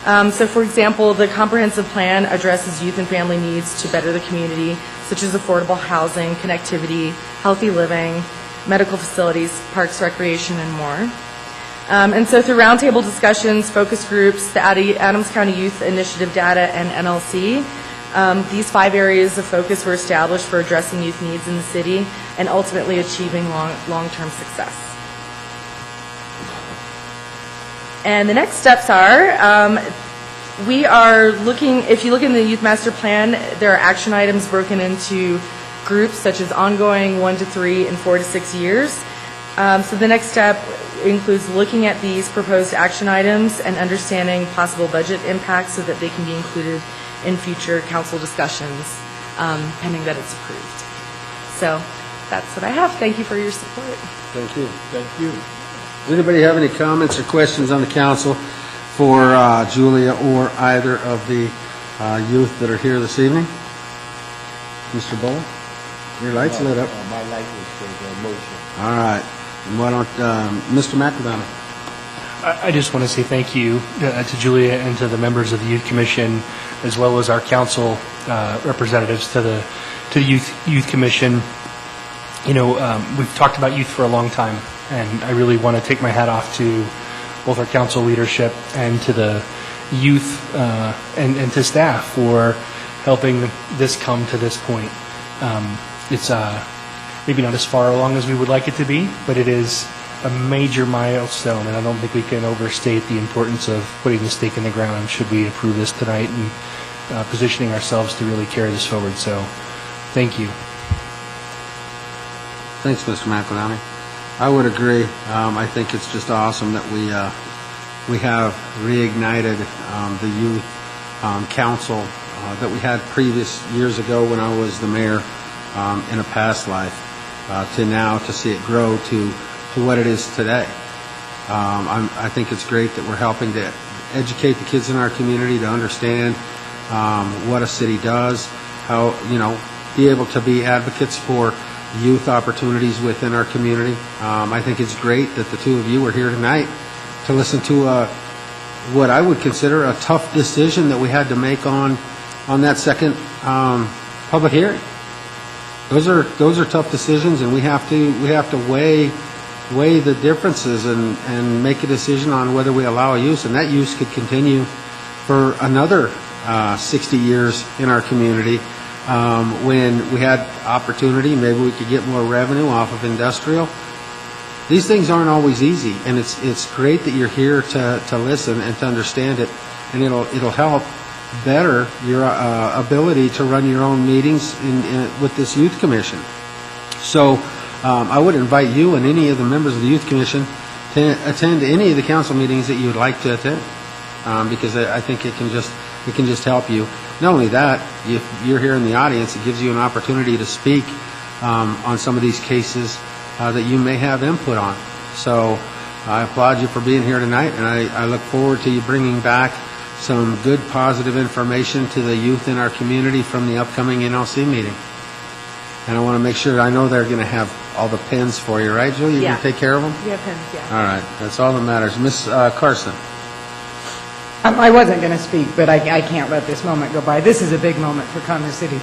So for example, the comprehensive plan addresses youth and family needs to better the community, such as affordable housing, connectivity, healthy living, medical facilities, parks, recreation, and more. And so through roundtable discussions, focus groups, the Adams County Youth Initiative data, and NLC, these 5 areas of focus were established for addressing youth needs in the city and ultimately achieving long-term success. And the next steps are, we are looking, if you look in the Youth Master Plan, there are action items broken into groups such as ongoing 1 to 3 and 4 to 6 years. So the next step includes looking at these proposed action items and understanding possible budget impacts so that they can be included in future council discussions, pending that it's approved. So that's what I have. Thank you for your support. Thank you. Thank you. Does anybody have any comments or questions on the council for Julia or either of the youth that are here this evening? Mr. Bullock, your light's lit up. My light was for the motion. All right. And why don't Mr. McEldowney? I just want to say thank you to Julia and to the members of the Youth Commission, as well as our council representatives to the Youth Commission. You know, we've talked about youth for a long time, and I really want to take my hat off to both our council leadership and to the youth and to staff for helping this come to this point. It's maybe not as far along as we would like it to be, but it is a major milestone, and I don't think we can overstate the importance of putting the stake in the ground should we approve this tonight and positioning ourselves to really carry this forward. So, thank you. Thanks, Mr. McEldowney. I would agree. I think it's just awesome that we have reignited the youth council that we had previous years ago when I was the mayor in a past life to now to see it grow to what it is today. I think it's great that we're helping to educate the kids in our community to understand what a city does, how, be able to be advocates for youth opportunities within our community. I think it's great that the two of you are here tonight to listen to what I would consider a tough decision that we had to make on that second public hearing. Those are tough decisions, and we have to weigh the differences and make a decision on whether we allow a use, and that use could continue for another 60 years in our community. When we had opportunity, maybe we could get more revenue off of industrial. These things aren't always easy, and it's great that you're here to listen and to understand it, and it'll help better your ability to run your own meetings with this youth commission. So I would invite you and any of the members of the youth commission to attend any of the council meetings that you would like to attend, because I think it can just help you. Not only that, if you're here in the audience, it gives you an opportunity to speak on some of these cases that you may have input on. So I applaud you for being here tonight, and I look forward to you bringing back some good, positive information to the youth in our community from the upcoming NLC meeting. And I want to make sure, I know they're going to have all the pens for you, right, Julie? You're going to take care of them? We have pens, yeah. All right. That's all that matters. Ms. Carson. I wasn't going to speak, but I can't let this moment go by. This is a big moment for Commerce City.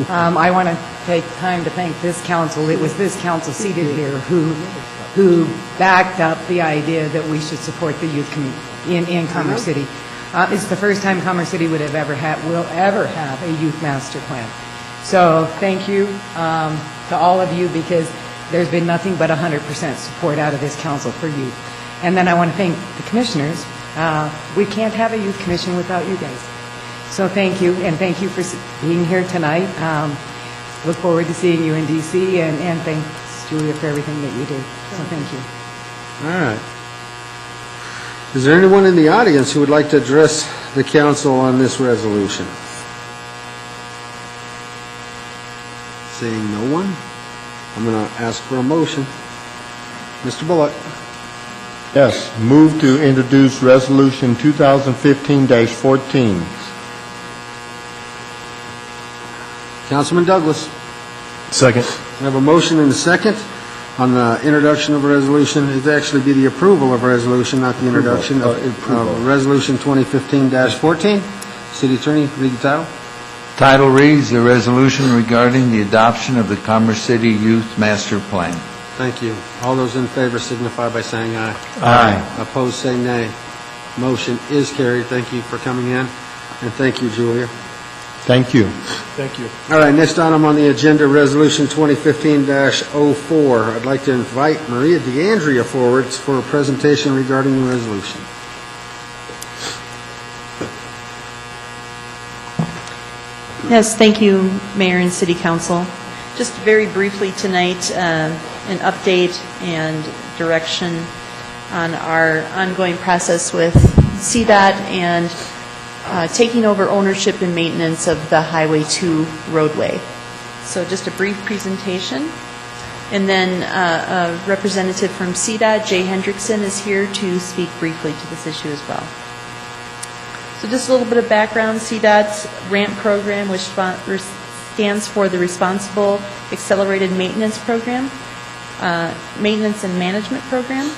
I want to take time to thank this council. It was this council seated here who backed up the idea that we should support the youth community in Commerce City. It's the first time Commerce City will ever have a youth master plan. So thank you to all of you, because there's been nothing but 100% support out of this council for youth. And then I want to thank the commissioners. We can't have a youth commission without you guys. So thank you, and thank you for being here tonight. Look forward to seeing you in D.C., and thanks, Julia, for everything that you do. So thank you. All right. Is there anyone in the audience who would like to address the council on this resolution? Seeing no one, I'm going to ask for a motion. Mr. Bullock. Yes, move to introduce Resolution 2015-14. Councilman Douglas. Second. We have a motion and a second on the introduction of a resolution. It'd actually be the approval of a resolution, not the introduction of Resolution 2015-14. City Attorney, read the title. Title reads, "A Resolution Regarding the Adoption of the Commerce City Youth Master Plan." Thank you. All those in favor signify by saying aye. Aye. Opposed, say nay. Motion is carried. Thank you for coming in, and thank you, Julia. Thank you. Thank you. All right, next item on the agenda, Resolution 2015-04. I'd like to invite Maria DeAndrea forward for a presentation regarding the resolution. Yes, thank you, Mayor and City Council. Just very briefly tonight, an update and direction on our ongoing process with CDOT and taking over ownership and maintenance of the Highway 2 roadway. So just a brief presentation. And then a representative from CDOT, Jay Hendrickson, is here to speak briefly to this issue as well. So just a little bit of background. CDOT's RAMP program, which stands for the Responsible Accelerated Maintenance Program, Maintenance and Management Program,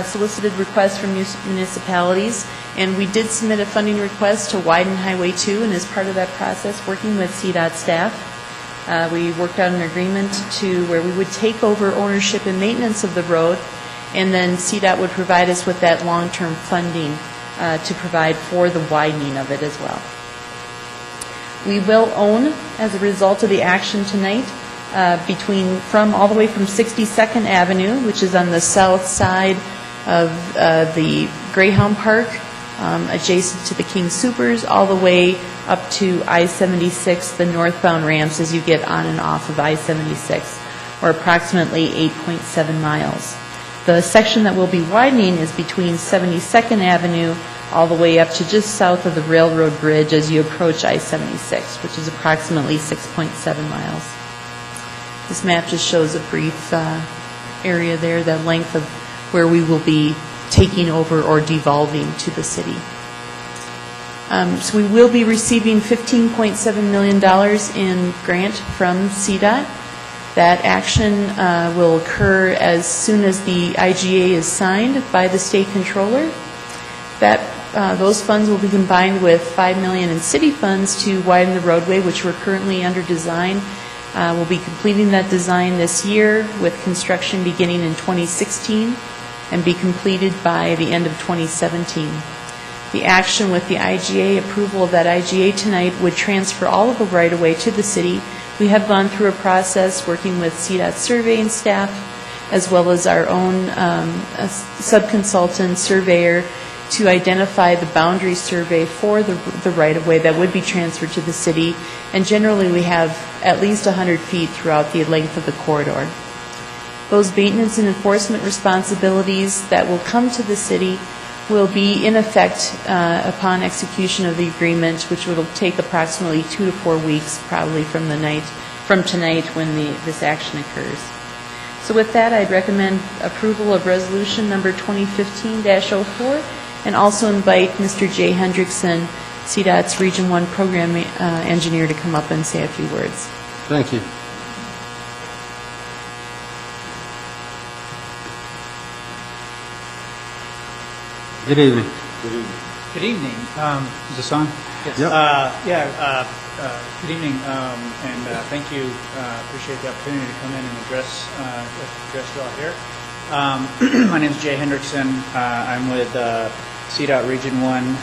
solicited requests from municipalities, and we did submit a funding request to widen Highway 2, and as part of that process, working with CDOT staff, we worked out an agreement to where we would take over ownership and maintenance of the road, and then CDOT would provide us with that long-term funding to provide for the widening of it as well. We will own, as a result of the action tonight, all the way from 62nd Avenue, which is on the south side of the Greyhound Park, adjacent to the King Supers, all the way up to I-76, the northbound ramps as you get on and off of I-76, or approximately 8.7 miles. The section that we'll be widening is between 72nd Avenue all the way up to just south of the railroad bridge as you approach I-76, which is approximately 6.7 miles. This map just shows a brief area there, the length of where we will be taking over or devolving to the city. So we will be receiving $15.7 million in grant from CDOT. That action will occur as soon as the IGA is signed by the state controller. Those funds will be combined with $5 million in city funds to widen the roadway, which we're currently under design. We'll be completing that design this year, with construction beginning in 2016 and be completed by the end of 2017. The action with the IGA, approval of that IGA tonight, would transfer all of the right-of-way to the city. We have gone through a process working with CDOT surveying staff, as well as our own sub-consultant surveyor, to identify the boundary survey for the right-of-way that would be transferred to the city. And generally, we have at least 100 feet throughout the length of the corridor. Those maintenance and enforcement responsibilities that will come to the city will be in effect upon execution of the agreement, which will take approximately 2 to 4 weeks, probably from tonight when this action occurs. So with that, I'd recommend approval of resolution number 2015-04, and also invite Mr. Jay Hendrickson, CDOT's Region 1 program engineer, to come up and say a few words. Thank you. Good evening. Good evening. Good evening. Is this on? Yes. Yep. Good evening, and thank you. Appreciate the opportunity to come in and address you all here. My name is Jay Hendrickson. I'm with CDOT Region 1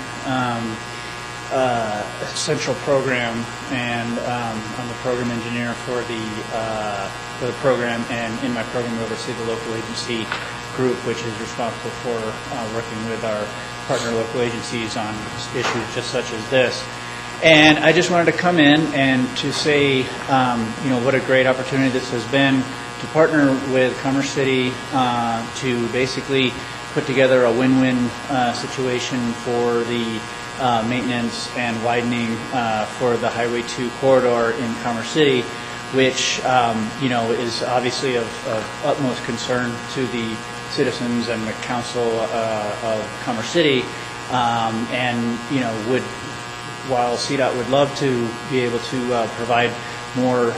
central program, and I'm the program engineer for the program, and in my program we oversee the local agency group, which is responsible for working with our partner local agencies on issues just such as this. And I just wanted to come in and to say, what a great opportunity this has been to partner with Commerce City to basically put together a win-win situation for the maintenance and widening for the Highway 2 corridor in Commerce City, which is obviously of utmost concern to the citizens and the council of Commerce City, and while CDOT would love to be able to provide more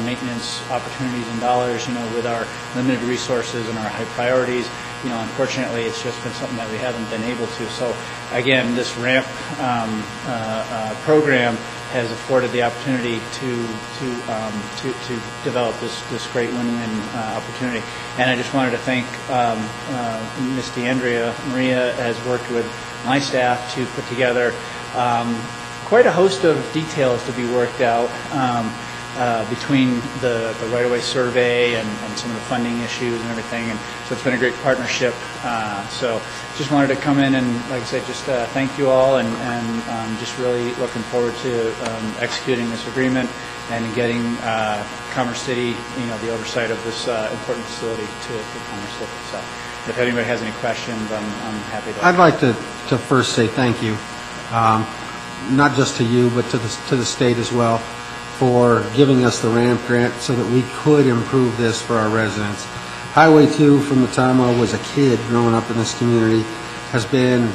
maintenance opportunities and dollars, with our limited resources and our high priorities, unfortunately, it's just been something that we haven't been able to. So, again, this RAMP program has afforded the opportunity to develop this great win-win opportunity. And I just wanted to thank Ms. DeAndrea. Maria has worked with my staff to put together quite a host of details to be worked out between the right-of-way survey and some of the funding issues and everything. And so it's been a great partnership. So just wanted to come in and, like I said, just thank you all, and just really looking forward to executing this agreement and getting Commerce City, the oversight of this important facility to Commerce City. So if anybody has any questions, I'm happy to. I'd like to first say thank you, not just to you, but to the state as well, for giving us the RAMP grant so that we could improve this for our residents. Highway 2, from the time I was a kid growing up in this community, has been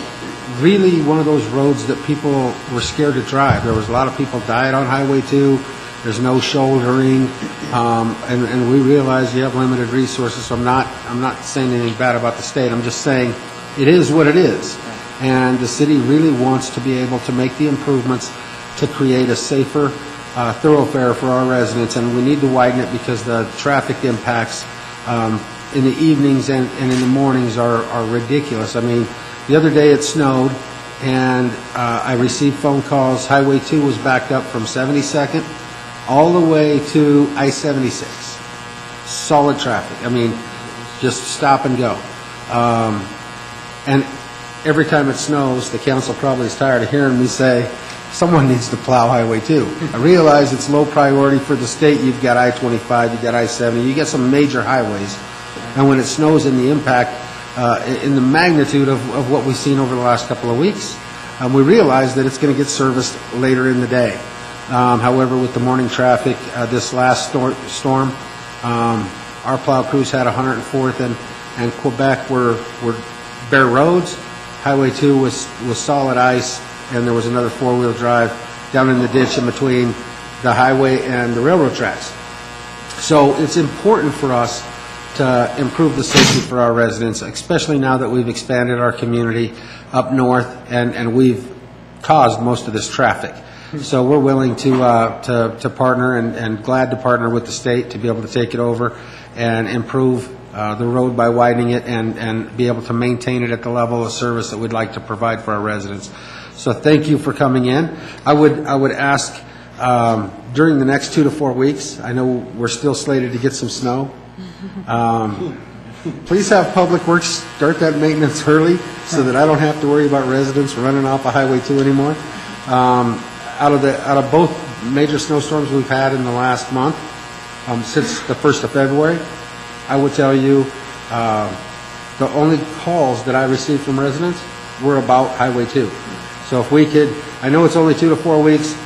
really one of those roads that people were scared to drive. There was a lot of people died on Highway 2. There's no shouldering, and we realize you have limited resources, so I'm not saying anything bad about the state. I'm just saying it is what it is. And the city really wants to be able to make the improvements to create a safer thoroughfare for our residents, and we need to widen it because the traffic impacts in the evenings and in the mornings are ridiculous. I mean, the other day it snowed, and I received phone calls. Highway 2 was backed up from 72nd all the way to I-76. Solid traffic. I mean, just stop and go. And every time it snows, the council probably is tired of hearing me say, someone needs to plow Highway 2. I realize it's low priority for the state. You've got I-25, you've got I-70, you get some major highways. And when it snows in the impact, in the magnitude of what we've seen over the last couple of weeks, we realize that it's going to get serviced later in the day. However, with the morning traffic, this last storm, our plow crews had 104th and Quebec were bare roads. Highway 2 was solid ice, and there was another four-wheel drive down in the ditch in between the highway and the railroad tracks. So it's important for us to improve the safety for our residents, especially now that we've expanded our community up north and we've caused most of this traffic. So we're willing to partner and glad to partner with the state to be able to take it over and improve the road by widening it and be able to maintain it at the level of service that we'd like to provide for our residents. So thank you for coming in. I would ask during the next 2 to 4 weeks, I know we're still slated to get some snow. Please have Public Works start that maintenance early so that I don't have to worry about residents running off of Highway 2 anymore. Out of both major snowstorms we've had in the last month, since the 1st of February, I would tell you the only calls that I received from residents were about Highway 2. So if we could, I know it's only 2 to 4 weeks,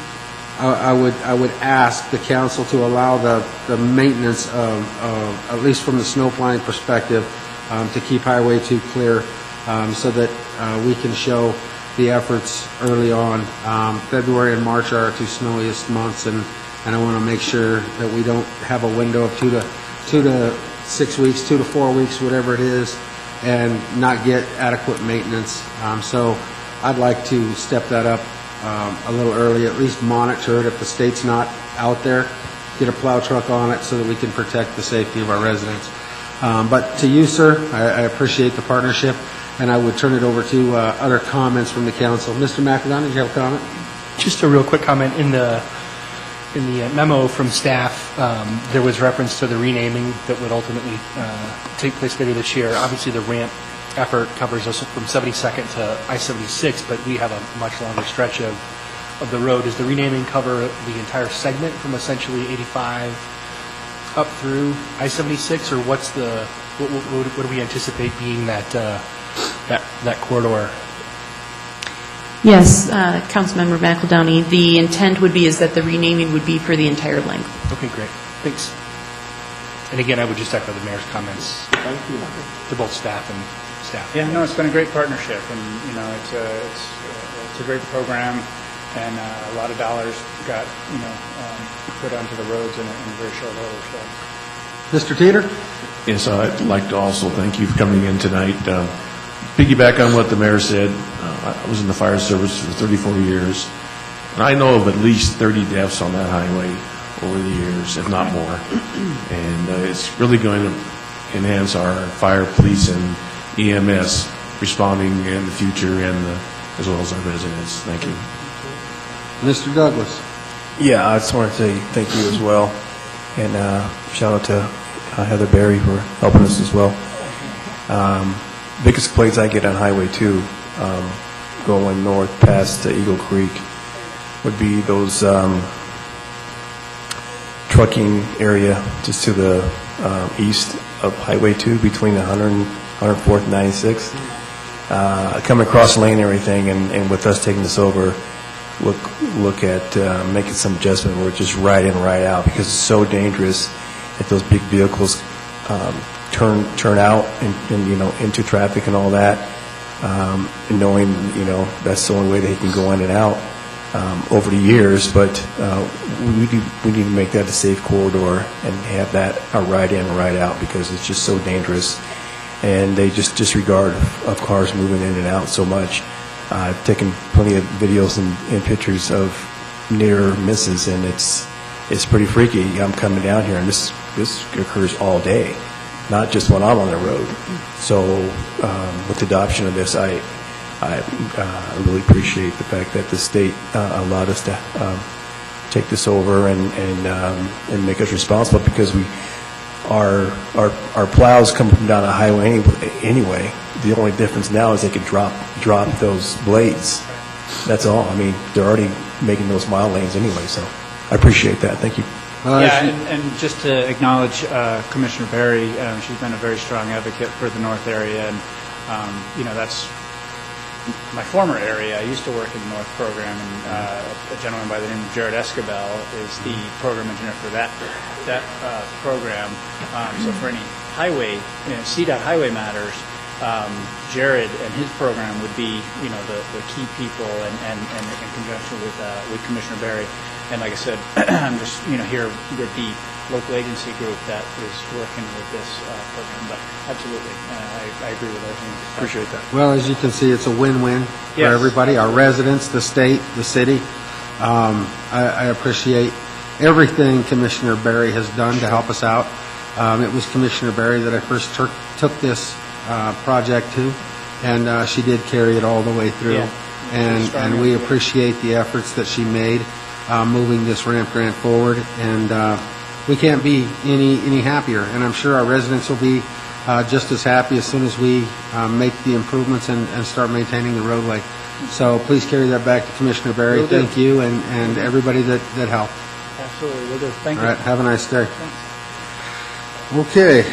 I would ask the council to allow the maintenance of, at least from the snow plowing perspective, to keep Highway 2 clear so that we can show the efforts early on. February and March are our 2 snowiest months, and I want to make sure that we don't have a window of 2 to 6 weeks, 2 to 4 weeks, whatever it is, and not get adequate maintenance. So I'd like to step that up a little early, at least monitor it if the state's not out there, get a plow truck on it so that we can protect the safety of our residents. But to you, sir, I appreciate the partnership, and I would turn it over to other comments from the council. Mr. McAdon, did you have a comment? Just a real quick comment. In the memo from staff, there was reference to the renaming that would ultimately take place later this year. Obviously, the ramp effort covers us from 72nd to I-76, but we have a much longer stretch of the road. Does the renaming cover the entire segment from essentially 85 up through I-76, or what do we anticipate being that corridor? Yes, Councilmember McEldowney, the intent would be is that the renaming would be for the entire length. Okay, great. Thanks. And again, I would just echo the mayor's comments to both staff and staff. Yeah, no, it's been a great partnership, and it's a great program, and a lot of dollars got put onto the roads in a very short order. So. Mr. Teeter? Yes, I'd like to also thank you for coming in tonight. Piggyback on what the mayor said, I was in the fire service for 34 years, and I know of at least 30 deaths on that highway over the years, if not more. And it's really going to enhance our fire, police, and EMS responding in the future, and as well as our residents. Thank you. Mr. Douglas? Yeah, I just want to say thank you as well, and shout out to Heather Berry for helping us as well. Biggest complaints I get on Highway 2 going north past Eagle Creek would be those trucking area just to the east of Highway 2 between 104th and 96th. Coming across the lane and everything, and with us taking this over, look at making some adjustment where it's just right in, right out, because it's so dangerous that those big vehicles turn out and into traffic and all that, and knowing that's the only way they can go in and out over the years. But we need to make that a safe corridor and have that a right in, right out, because it's just so dangerous, and they just disregard of cars moving in and out so much. I've taken plenty of videos and pictures of near misses, and it's pretty freaky. I'm coming down here, and this occurs all day, not just when I'm on the road. So with the adoption of this, I really appreciate the fact that the state allowed us to take this over and make us responsible, because our plows come down the highway anyway. The only difference now is they can drop those blades. That's all. I mean, they're already making those mile lanes anyway, so I appreciate that. Thank you. Yeah, and just to acknowledge Commissioner Berry, she's been a very strong advocate for the north area, and that's my former area. I used to work in the north program, and a gentleman by the name of Jared Escabel is the program engineer for that program. So for any highway, CDOT highway matters, Jared and his program would be, the key people, and in conjunction with Commissioner Berry. And like I said, I'm just, here with the local agency group that is working with this program. But absolutely, I agree with everything. Appreciate that. Well, as you can see, it's a win-win for everybody, our residents, the state, the city. I appreciate everything Commissioner Berry has done to help us out. It was Commissioner Berry that I first took this project to, and she did carry it all the way through. Yeah. And we appreciate the efforts that she made moving this ramp grant forward, and we can't be any happier, and I'm sure our residents will be just as happy as soon as we make the improvements and start maintaining the roadway. So please carry that back to Commissioner Berry. Thank you, and everybody that helped. Absolutely, will do. Thank you. All right, have a nice day. Thanks. Okay,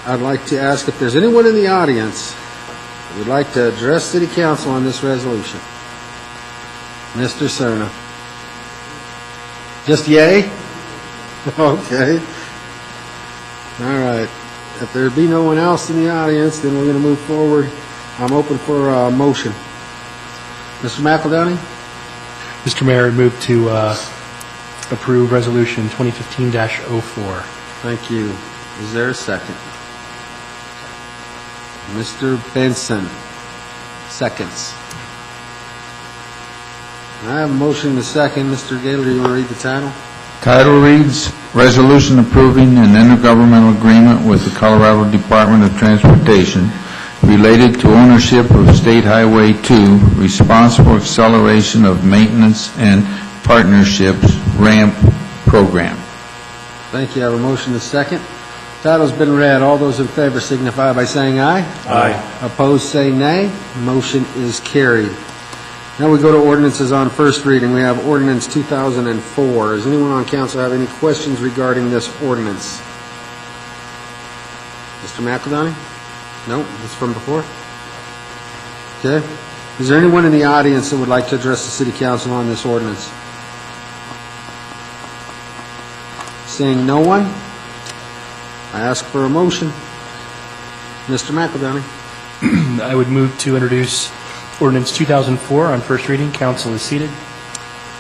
I'd like to ask if there's anyone in the audience who would like to address City Council on this resolution. Mr. Cerna. Just yay? Okay. All right. If there be no one else in the audience, then we're going to move forward. I'm open for a motion. Mr. McEldowney? Mr. Mayor, I move to approve Resolution 2015-04. Thank you. Is there a second? Mr. Benson, seconds. I have a motion and a second. Mr. Gaylor, do you want to read the title? Title reads, Resolution Approving an Intergovernmental Agreement with the Colorado Department of Transportation related to ownership of State Highway 2, responsible acceleration of maintenance and partnerships ramp program. Thank you. I have a motion and a second. Title's been read. All those in favor signify by saying aye. Aye. Opposed, say nay. Motion is carried. Now we go to ordinances on first reading. We have ordinance 2004. Does anyone on council have any questions regarding this ordinance? Mr. McEldowney? No? It's from before? Okay. Is there anyone in the audience that would like to address the city council on this ordinance? Seeing no one, I ask for a motion. Mr. McEldowney? I would move to introduce ordinance 2004 on first reading. Council is seated.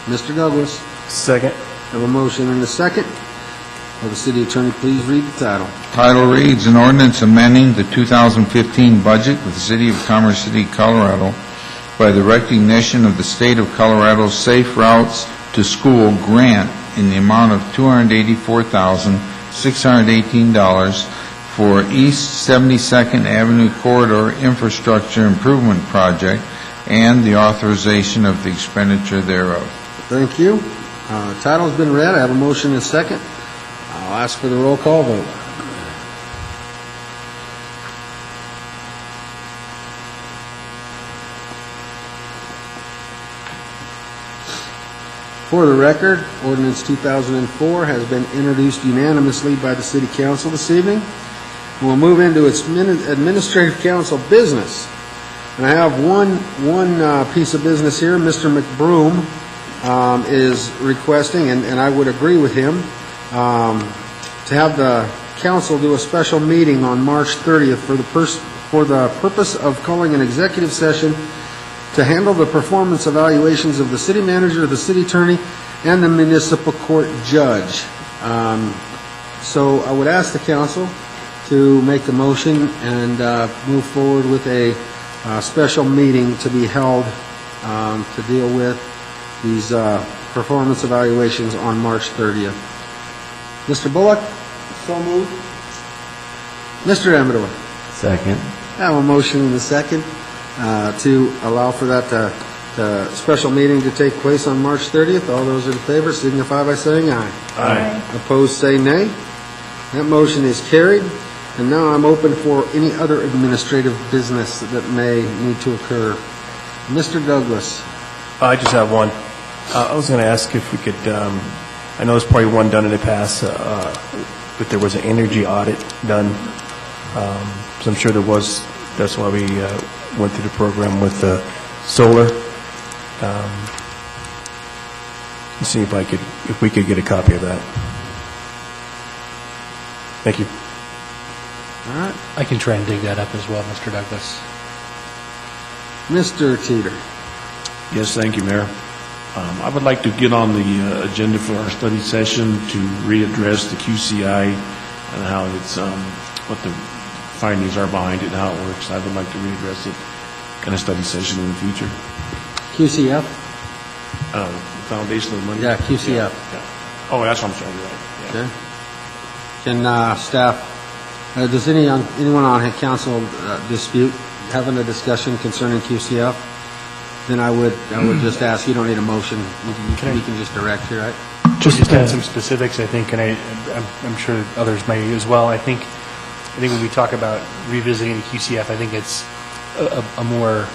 Mr. Douglas? Second. I have a motion and a second. Will the city attorney please read the title? Title reads, an ordinance amending the 2015 budget of the City of Commerce City, Colorado by the recognition of the State of Colorado's Safe Routes to School grant in the amount of $284,618 for East 72nd Avenue Corridor Infrastructure Improvement Project and the authorization of the expenditure thereof. Thank you. Title's been read. I have a motion and a second. I'll ask for the roll call vote. For the record, ordinance 2004 has been introduced unanimously by the City Council this evening. We'll move into its administrative council business. And I have one piece of business here. Mr. McBroom is requesting, and I would agree with him, to have the council do a special meeting on March 30th for the purpose of calling an executive session to handle the performance evaluations of the city manager, the city attorney, and the municipal court judge. So I would ask the council to make a motion and move forward with a special meeting to be held to deal with these performance evaluations on March 30th. Mr. Bullock? So moved. Mr. Amador? Second. I have a motion and a second to allow for that special meeting to take place on March 30th. All those in favor signify by saying aye. Aye. Opposed, say nay. That motion is carried. And now I'm open for any other administrative business that may need to occur. Mr. Douglas? I just have one. I was going to ask if we could, I know there's probably one done in the past, but there was an energy audit done. So I'm sure there was. That's why we went through the program with solar. See if we could get a copy of that. Thank you. All right. I can try and dig that up as well, Mr. Douglas. Mr. Teeter? Yes, thank you, Mayor. I would like to get on the agenda for our study session to readdress the QCI and how it's, what the findings are behind it and how it works. I would like to readdress it in a study session in the future. QCF? Foundation of money? Yeah, QCF. Yeah. Oh, that's what I'm sorry, right. Yeah. Okay. Can staff, does anyone on council dispute having a discussion concerning QCF? Then I would just ask, you don't need a motion, we can just direct here, right? Just to add some specifics, I think, and I'm sure others may as well. I think when we talk about revisiting the QCF, I think it's a more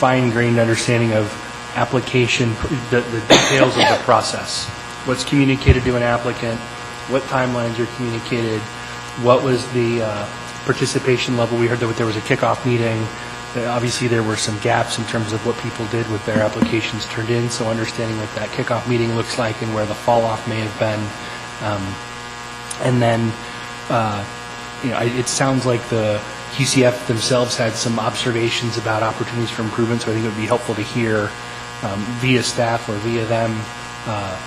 fine-grained understanding of application, the details of the process. What's communicated to an applicant, what timelines are communicated, what was the participation level. We heard that there was a kickoff meeting. Obviously, there were some gaps in terms of what people did with their applications turned in, so understanding what that kickoff meeting looks like and where the fall-off may have been. And then, it sounds like the QCF themselves had some observations about opportunities for improvement, so I think it would be helpful to hear via staff or via them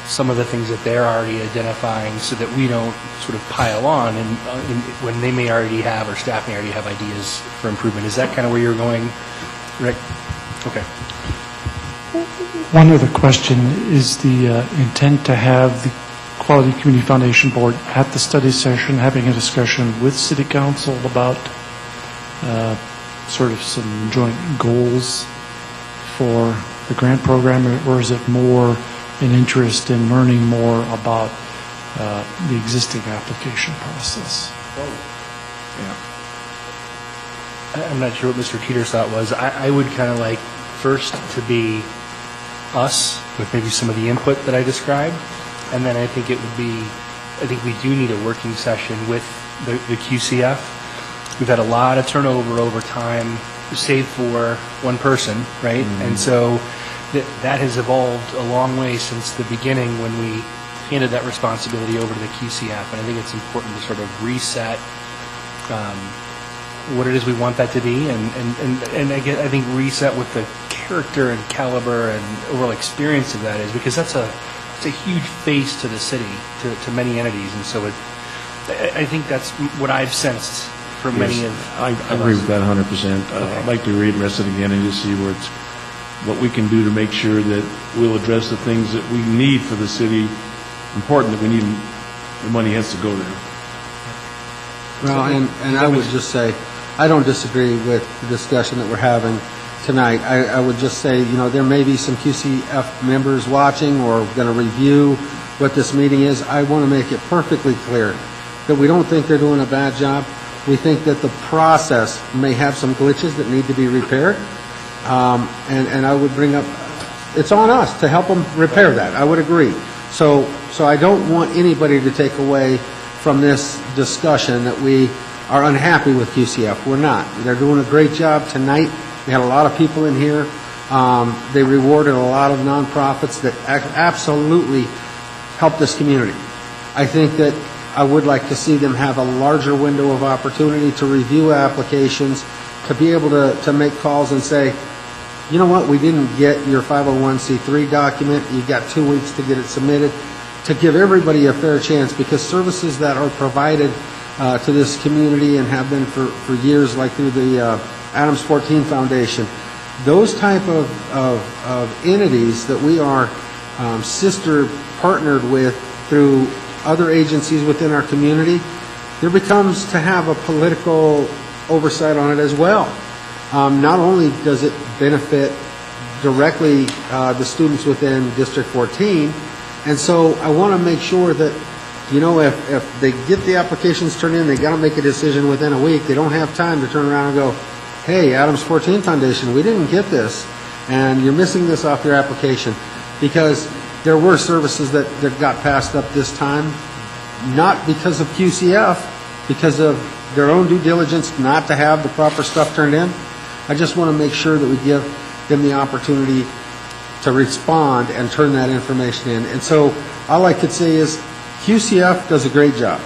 some of the things that they're already identifying so that we don't sort of pile on and when they may already have or staff may already have ideas for improvement. Is that kind of where you're going, Rick? Okay. One other question, is the intent to have the Quality Community Foundation Board at the study session having a discussion with City Council about sort of some joint goals for the grant program, or is it more an interest in learning more about the existing application process? I'm not sure what Mr. Teeter's thought was. I would kind of like first to be us with maybe some of the input that I described, and then I think we do need a working session with the QCF. We've had a lot of turnover over time, save for one person, right? And so that has evolved a long way since the beginning when we handed that responsibility over to the QCF, and I think it's important to sort of reset what it is we want that to be, and I think reset what the character and caliber and overall experience of that is, because it's a huge face to the city, to many entities, and so I think that's what I've sensed from many of I agree with that 100%. I'd like to read the rest of it again and just see what we can do to make sure that we'll address the things that we need for the city. Important that we need, the money has to go there. Well, and I would just say, I don't disagree with the discussion that we're having tonight. I would just say, there may be some QCF members watching or going to review what this meeting is. I want to make it perfectly clear that we don't think they're doing a bad job. We think that the process may have some glitches that need to be repaired. And I would bring up, it's on us to help them repair that. I would agree. So I don't want anybody to take away from this discussion that we are unhappy with QCF. We're not. They're doing a great job tonight. We had a lot of people in here. They rewarded a lot of nonprofits that absolutely helped this community. I think that I would like to see them have a larger window of opportunity to review applications, to be able to make calls and say, you know what, we didn't get your 501c3 document. You've got 2 weeks to get it submitted, to give everybody a fair chance, because services that are provided to this community and have been for years, like through the Adams 14 Foundation, those type of entities that we are sister partnered with through other agencies within our community, there becomes to have a political oversight on it as well. Not only does it benefit directly the students within District 14, and so I want to make sure that, if they get the applications turned in, they got to make a decision within a week. They don't have time to turn around and go, hey, Adams 14 Foundation, we didn't get this, and you're missing this off your application, because there were services that got passed up this time, not because of QCF, because of their own due diligence not to have the proper stuff turned in. I just want to make sure that we give them the opportunity to respond and turn that information in. And so all I could say is QCF does a great job,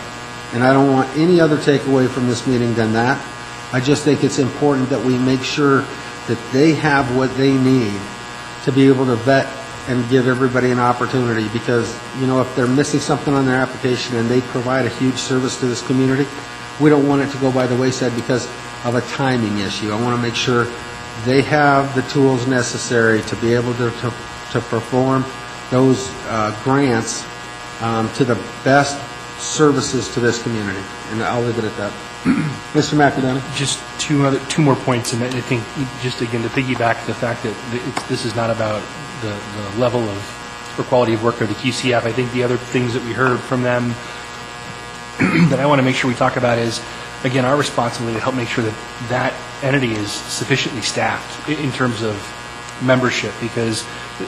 and I don't want any other takeaway from this meeting than that. I just think it's important that we make sure that they have what they need to be able to vet and give everybody an opportunity, because, if they're missing something on their application and they provide a huge service to this community, we don't want it to go by the wayside because of a timing issue. I want to make sure they have the tools necessary to be able to perform those grants to the best services to this community. And I'll leave it at that. Mr. McAdonney? Just two more points, and I think, just again, to piggyback the fact that this is not about the level of or quality of work of the QCF. I think the other things that we heard from them that I want to make sure we talk about is, again, our responsibility to help make sure that that entity is sufficiently staffed in terms of membership, because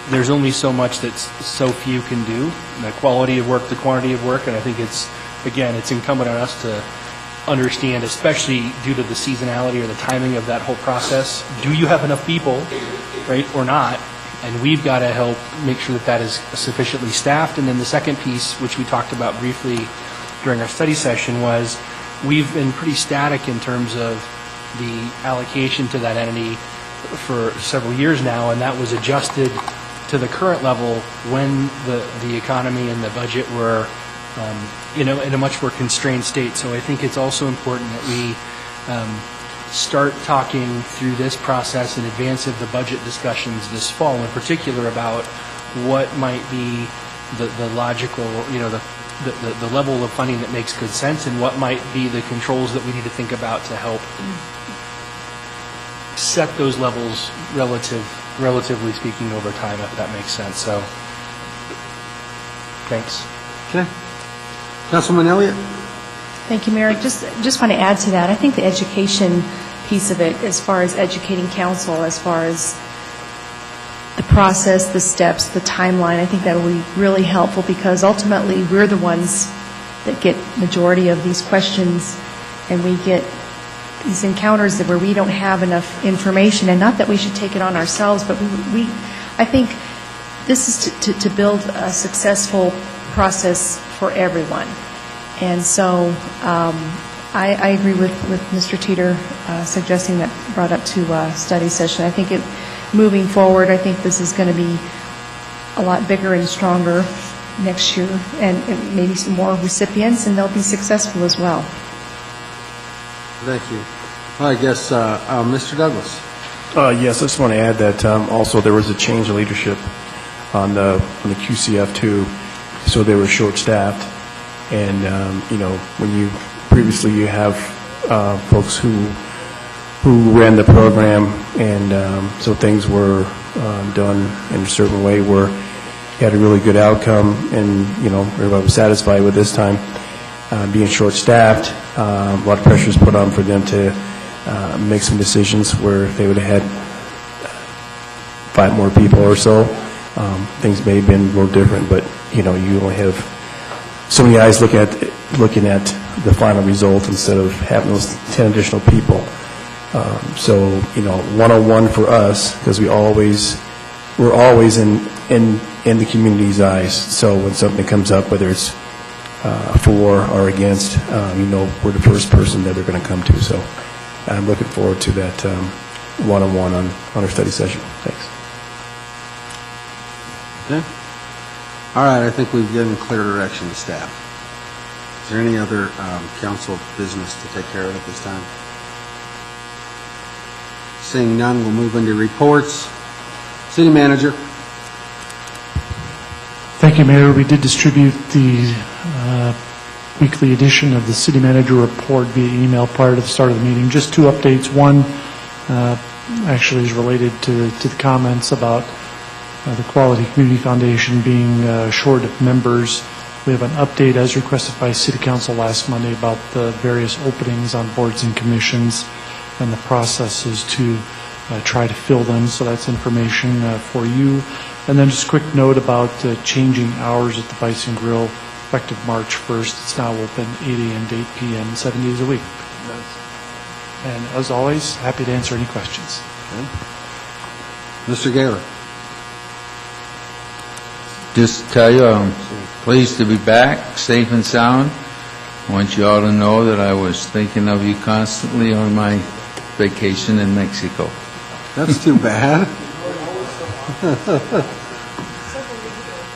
there's only so much that so few can do, the quality of work, the quantity of work, and I think it's incumbent on us to understand, especially due to the seasonality or the timing of that whole process, do you have enough people, right, or not? And we've got to help make sure that that is sufficiently staffed. And then the second piece, which we talked about briefly during our study session, was we've been pretty static in terms of the allocation to that entity for several years now, and that was adjusted to the current level when the economy and the budget were in a much more constrained state. So I think it's also important that we start talking through this process in advance of the budget discussions this fall, in particular about what might be the logical, the level of funding that makes good sense, and what might be the controls that we need to think about to help set those levels relatively speaking over time, if that makes sense. So, thanks. Okay. Councilman Elliott? Thank you, Mayor. Just want to add to that. I think the education piece of it, as far as educating council, as far as the process, the steps, the timeline, I think that will be really helpful because ultimately we're the ones that get majority of these questions, and we get these encounters where we don't have enough information, and not that we should take it on ourselves, but I think this is to build a successful process for everyone. And so I agree with Mr. Teeter suggesting that brought up to study session. I think moving forward, I think this is going to be a lot bigger and stronger next year, and maybe some more recipients, and they'll be successful as well. Thank you. Well, I guess, Mr. Douglas. Yes, I just want to add that also there was a change of leadership on the QCF too, so they were short-staffed, and when you previously you have folks who ran the program, and so things were done in a certain way where you had a really good outcome, and everybody was satisfied with this time. Being short-staffed, a lot of pressure is put on for them to make some decisions where if they would have had 5 more people or so, things may have been more different, but you only have so many eyes looking at the final result instead of having those 10 additional people. So 101 for us, because we're always in the community's eyes. So when something comes up, whether it's for or against, we're the first person that they're going to come to. So I'm looking forward to that one-on-one on our study session. Thanks. Okay. All right, I think we've given clear direction to staff. Is there any other council business to take care of at this time? Seeing none, we'll move into reports. City Manager. Thank you, Mayor. We did distribute the weekly edition of the City Manager Report via email prior to the start of the meeting. Just 2 updates. One actually is related to the comments about the Quality Community Foundation being short of members. We have an update as requested by City Council last Monday about the various openings on boards and commissions and the processes to try to fill them. So that's information for you. And then just a quick note about changing hours at the Bison Grill effective March 1st. It's now open 8 a.m. to 8 p.m. 7 days a week. And as always, happy to answer any questions. Okay. Mr. Gaylor. Just tell you, I'm pleased to be back, safe and sound. I want you all to know that I was thinking of you constantly on my vacation in Mexico. That's too bad.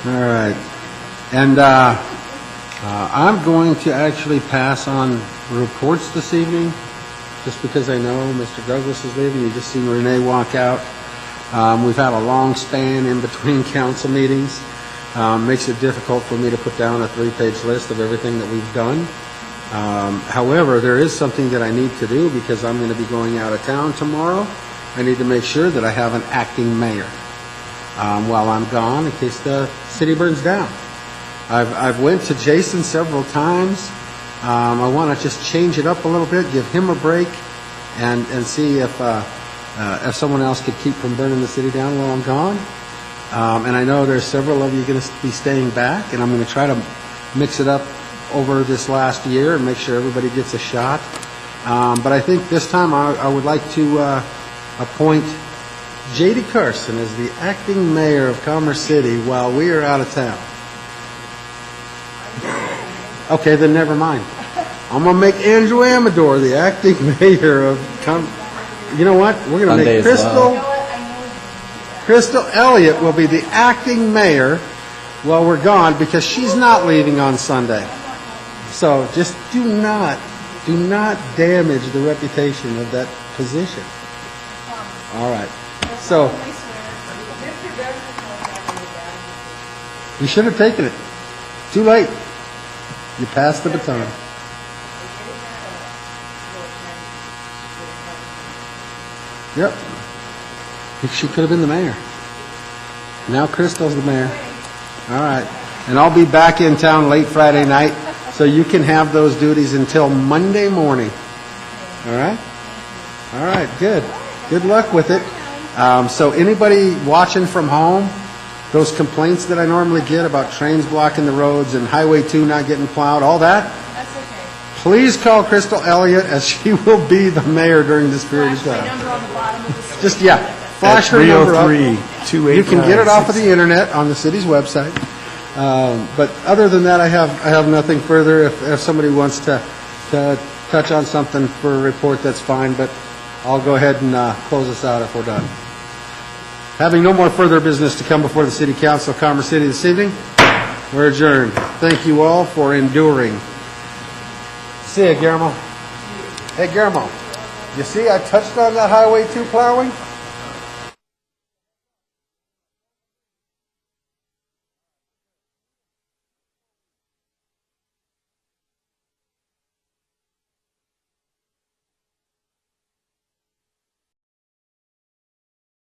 All right. And I'm going to actually pass on reports this evening, just because I know Mr. Douglas is leaving. You just seen Renee walk out. We've had a long span in between council meetings. Makes it difficult for me to put down a 3-page list of everything that we've done. However, there is something that I need to do because I'm going to be going out of town tomorrow. I need to make sure that I have an acting mayor while I'm gone in case the city burns down. I've went to Jason several times. I want to just change it up a little bit, give him a break, and see if someone else could keep from burning the city down while I'm gone. And I know there's several of you going to be staying back, and I'm going to try to mix it up over this last year and make sure everybody gets a shot. But I think this time I would like to appoint J.D. Carson as the acting mayor of Commerce City while we are out of town. Okay, then never mind. I'm going to make Andrew Amador the acting mayor of You know what? We're going to make Crystal Elliott will be the acting mayor while we're gone because she's not leaving on Sunday. So just do not damage the reputation of that position. All right. So you should have taken it. Too late. You passed the baton. Yep. She could have been the mayor. Now Crystal's the mayor. All right. And I'll be back in town late Friday night, so you can have those duties until Monday morning. All right? All right, good. Good luck with it. So anybody watching from home, those complaints that I normally get about trains blocking the roads and Highway 2 not getting plowed, all that, please call Crystal Elliott, as she will be the mayor during this period of time. Just, flash her number up. 303-289. You can get it off of the internet on the city's website. But other than that, I have nothing further. If somebody wants to touch on something for a report, that's fine, but I'll go ahead and close us out if we're done. Having no more further business to come before the City Council of Commerce City this evening, we're adjourned. Thank you all for enduring. See you, Guillermo. Hey, Guillermo, you see I touched on that Highway 2 plowing?